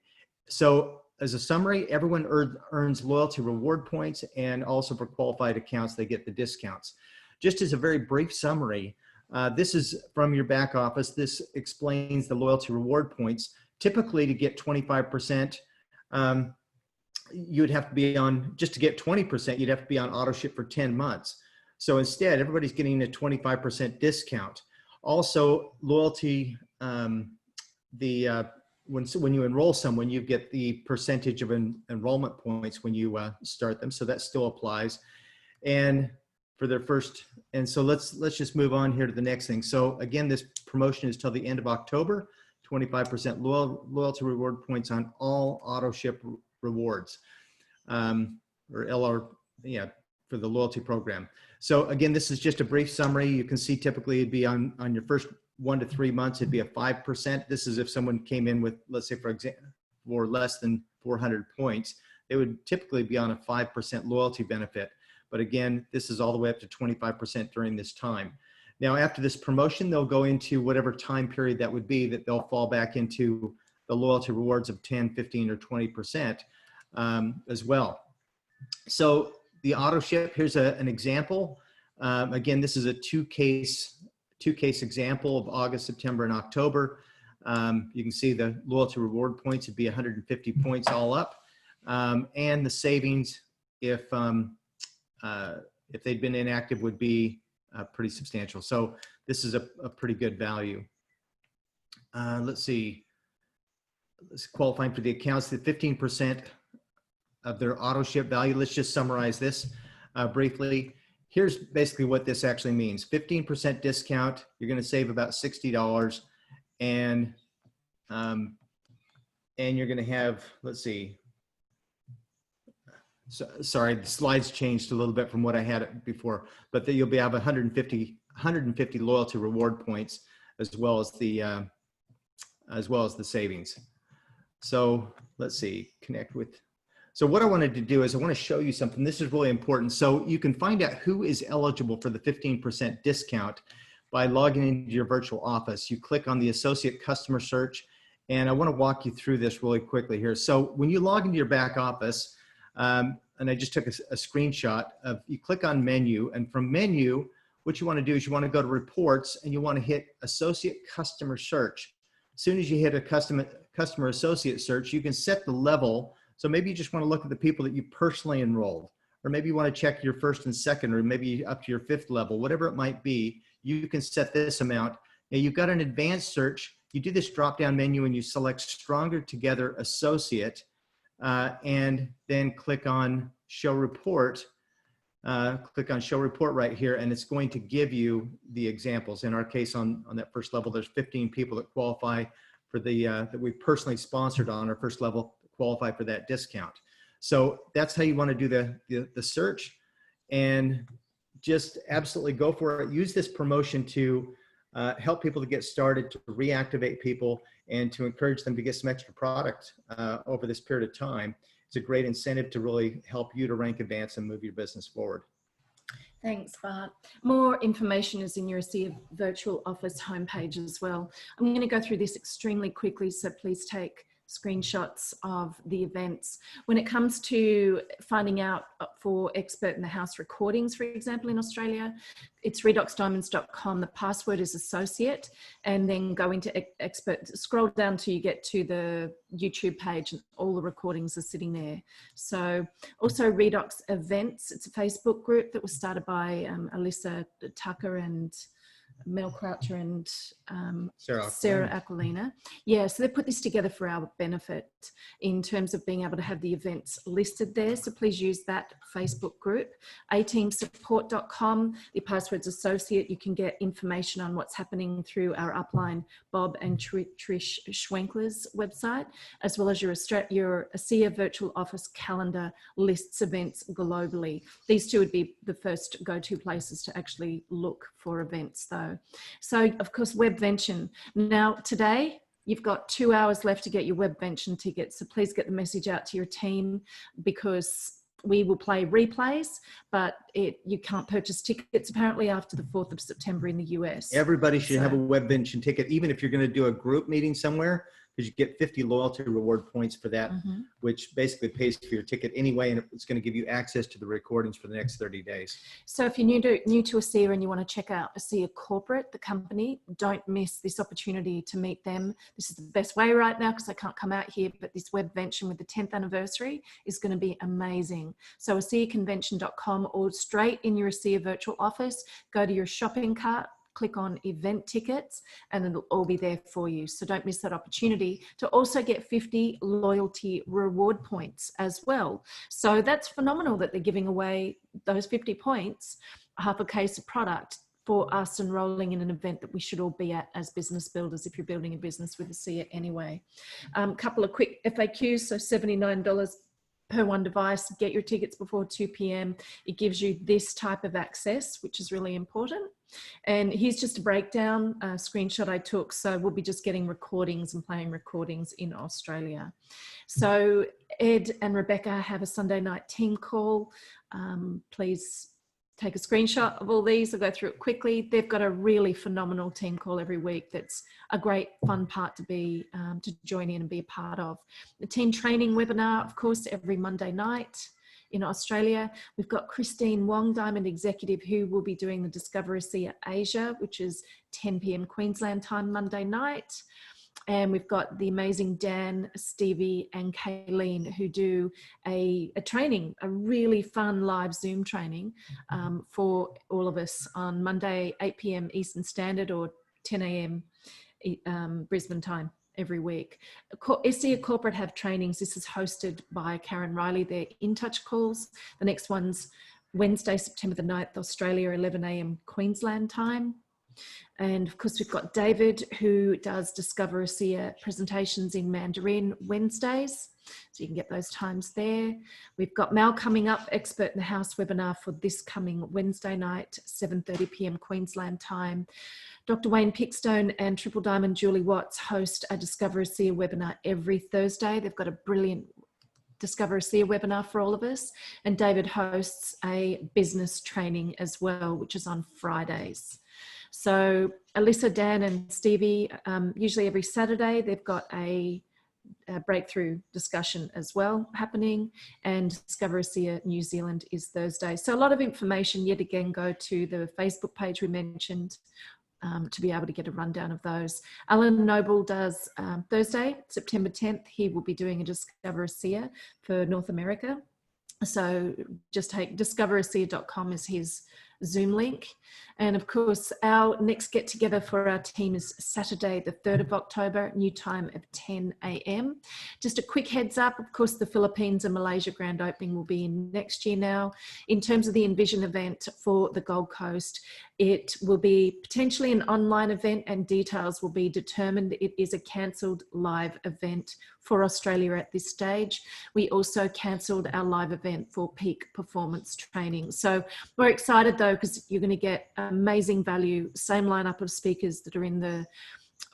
So as a summary, everyone earns loyalty reward points, and also for qualified accounts, they get the discounts. Just as a very brief summary, this is from your back office. This explains the loyalty reward points. Typically to get 25%, you'd have to be on, just to get 20%, you'd have to be on auto ship for 10 months. So instead, everybody's getting a 25% discount. Also, loyalty, when you enroll someone, you get the percentage of enrollment points when you start them. So that still applies. And for their first, and so let's just move on here to the next thing. So again, this promotion is till the end of October, 25% loyalty reward points on all auto ship rewards, or LR, yeah, for the loyalty program. So again, this is just a brief summary. You can see typically it'd be on your first 1 to 3 months, it'd be a 5%. This is if someone came in with, let's say for example, for less than 400 points, they would typically be on a 5% loyalty benefit. But again, this is all the way up to 25% during this time. Now, after this promotion, they'll go into whatever time period that would be, that they'll fall back into the loyalty rewards of 10, 15, or 20% as well. So the auto ship, here's an example. Again, this is a two case example of August, September, and October. You can see the loyalty reward points would be 150 points all up. And the savings, if they'd been inactive, would be pretty substantial. So this is a pretty good value. Let's see, let's qualifying for the accounts, the 15% of their auto ship value. Let's just summarize this briefly. Here's basically what this actually means. 15% discount, you're gonna save about $60, and you're gonna have, let's see, so, sorry, the slides changed a little bit from what I had before, but you'll be have 150 loyalty reward points, as well as the savings. So let's see, connect with. So what I wanted to do is I want to show you something. This is really important. So you can find out who is eligible for the 15% discount by logging into your virtual office. You click on the associate customer search, and I want to walk you through this really quickly here. So when you log into your back office, and I just took a screenshot of, you click on menu, and from menu, what you want to do is you want to go to reports, and you want to hit associate customer search. As soon as you hit a customer associate search, you can set the level. So maybe you just want to look at the people that you personally enrolled, or maybe you want to check your first and second, or maybe up to your 5th level, whatever it might be. You can set this amount. Now you've got an advanced search. You do this drop-down menu and you select Stronger Together Associate, and then click on Show Report. Click on Show Report right here, and it's going to give you the examples. In our case, on that first level, there's 15 people that qualify for the that we personally sponsored on our first level, qualify for that discount. So that's how you want to do the search, and just absolutely go for it. Use this promotion to help people to get started, to reactivate people, and to encourage them to get some extra product over this period of time. It's a great incentive to really help you to rank, advance, and move your business forward. Thanks, Bart. More information is in your C.I.R.C.L.E virtual office homepage as well. I'm going to go through this extremely quickly, so please take screenshots of the events. When it comes to finding out for Expert in the House recordings, for example, in Australia, it's redoxdiamonds.com. The password is associate, and then go into Expert, scroll down till you get to the YouTube page, and all the recordings are sitting there. So also Redox Events, it's a Facebook group that was started by Alyssa Tucker and Mel Croucher and Sarah Aquilina. Yeah, so they put this together for our benefit in terms of being able to have the events listed there. So please use that Facebook group. ateamsupport.com, the password's associate. You can get information on what's happening through our upline, Bob and Trish Schwenkler's website, as well as your C.I.R.C.L.E virtual office calendar lists events globally. These two would be the first go-to places to actually look for events though. So of course, Webvention. Now today, you've got 2 hours left to get your Webvention tickets. So please get the message out to your team, because we will play replays, but you can't purchase tickets apparently after the 4th of September in the US. Everybody should have a Webvention ticket, even if you're going to do a group meeting somewhere. because you get 50 loyalty reward points for that, which basically pays for your ticket anyway, and it's going to give you access to the recordings for the next 30 days. So if you're new to C.I.R.C.L.E and you want to check out C.I.R.C.L.E Corporate, the company, don't miss this opportunity to meet them. This is the best way right now because I can't come out here, but this Webvention with the 10th anniversary is going to be amazing. So CIRConvention.com, or straight in your C.I.R.C.L.E virtual office, go to your shopping cart, click on event tickets, and it'll all be there for you. So don't miss that opportunity to also get 50 loyalty reward points as well. So that's phenomenal that they're giving away those 50 points, half a case of product, for us enrolling in an event that we should all be at as business builders if you're building a business with a C.I.R.C.L.E anyway. Couple of quick FAQs, so $79 per one device, get your tickets before 2 p.m. It gives you this type of access, which is really important. And here's just a breakdown, a screenshot I took. So we'll be just getting recordings and playing recordings in Australia. So Ed and Rebecca have a Sunday night team call. Please take a screenshot of all these. I'll go through it quickly. They've got a really phenomenal team call every week. That's a great fun part to be, to join in and be a part of. The team training webinar, of course, every Monday night in Australia. We've got Christine Wong, Diamond Executive, who will be doing the Discover C.I.R.C.L.E Asia, which is 10 p.m. Queensland time, Monday night. And we've got the amazing Dan, Stevie and Kayleen, who do a training, a really fun live Zoom training for all of us on Monday, 8 p.m. Eastern Standard or 10 a.m. Brisbane time every week. C.I.R.C.L.E Corporate have trainings. This is hosted by Karen Riley. They're in touch calls. The next one's Wednesday, September the 9th, Australia, 11 a.m. Queensland time. And of course, we've got David, who does Discover C.I.R.C.L.E presentations in Mandarin Wednesdays. So you can get those times there. We've got Mal coming up, Expert in the House webinar for this coming Wednesday night, 7:30 p.m. Queensland time. Dr. Wayne Pickstone and Triple Diamond Julie Watts host a Discover C.I.R.C.L.E webinar every Thursday. They've got a brilliant Discover C.I.R.C.L.E webinar for all of us. And David hosts a business training as well, which is on Fridays. So Alyssa, Dan and Stevie, usually every Saturday, they've got a breakthrough discussion as well happening, and Discover C.I.R.C.L.E New Zealand is Thursday. So a lot of information. Yet again, go to the Facebook page we mentioned to be able to get a rundown of those. Alan Noble does Thursday, September 10th. He will be doing a Discover C.I.R.C.L.E for North America. So just take discoverc.com as his Zoom link. And of course, our next get together for our team is Saturday, the 3rd of October, new time of 10 a.m. Just a quick heads up, of course, the Philippines and Malaysia grand opening will be in next year now. In terms of the Envision event for the Gold Coast, it will be potentially an online event and details will be determined. It is a cancelled live event for Australia at this stage. We also cancelled our live event for peak performance training. So we're excited though, because you're going to get amazing value, same lineup of speakers that are in the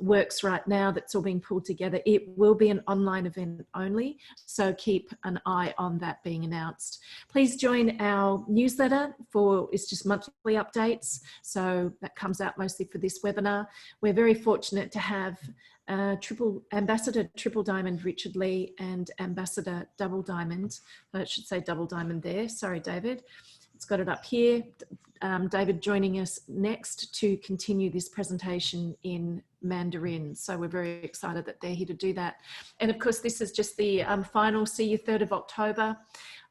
works right now that's all being pulled together. It will be an online event only, so keep an eye on that being announced. Please join our newsletter for, it's just monthly updates, so that comes out mostly for this webinar. We're very fortunate to have Ambassador Triple Diamond Richard Lee and Ambassador Double Diamond, I should say Double Diamond there, sorry David, it's got it up here. David joining us next to continue this presentation in Mandarin. So we're very excited that they're here to do that. And of course, this is just the final, see you 3rd of October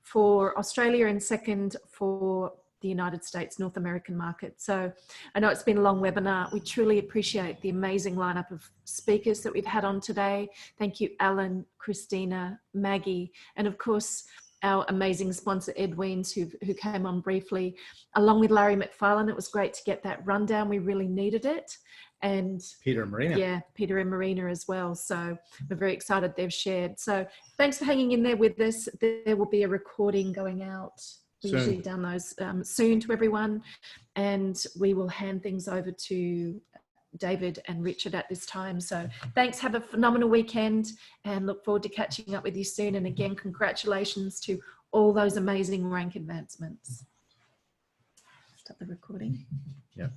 for Australia and 2nd for the United States, North American market. So I know it's been a long webinar. We truly appreciate the amazing lineup of speakers that we've had on today. Thank you, Alan, Cristina, Maggie, and of course, our amazing sponsor, Ed Wiens, who came on briefly, along with Larry MacFarland. It was great to get that rundown. We really needed it. And Peter and Marina. Yeah, Peter and Marina as well. So we're very excited they've shared. So thanks for hanging in there with us. There will be a recording going out. We usually down those soon to everyone. And we will hand things over to David and Richard at this time. So thanks, have a phenomenal weekend and look forward to catching up with you soon. And again, congratulations to all those amazing rank advancements. Stop the recording. Yeah.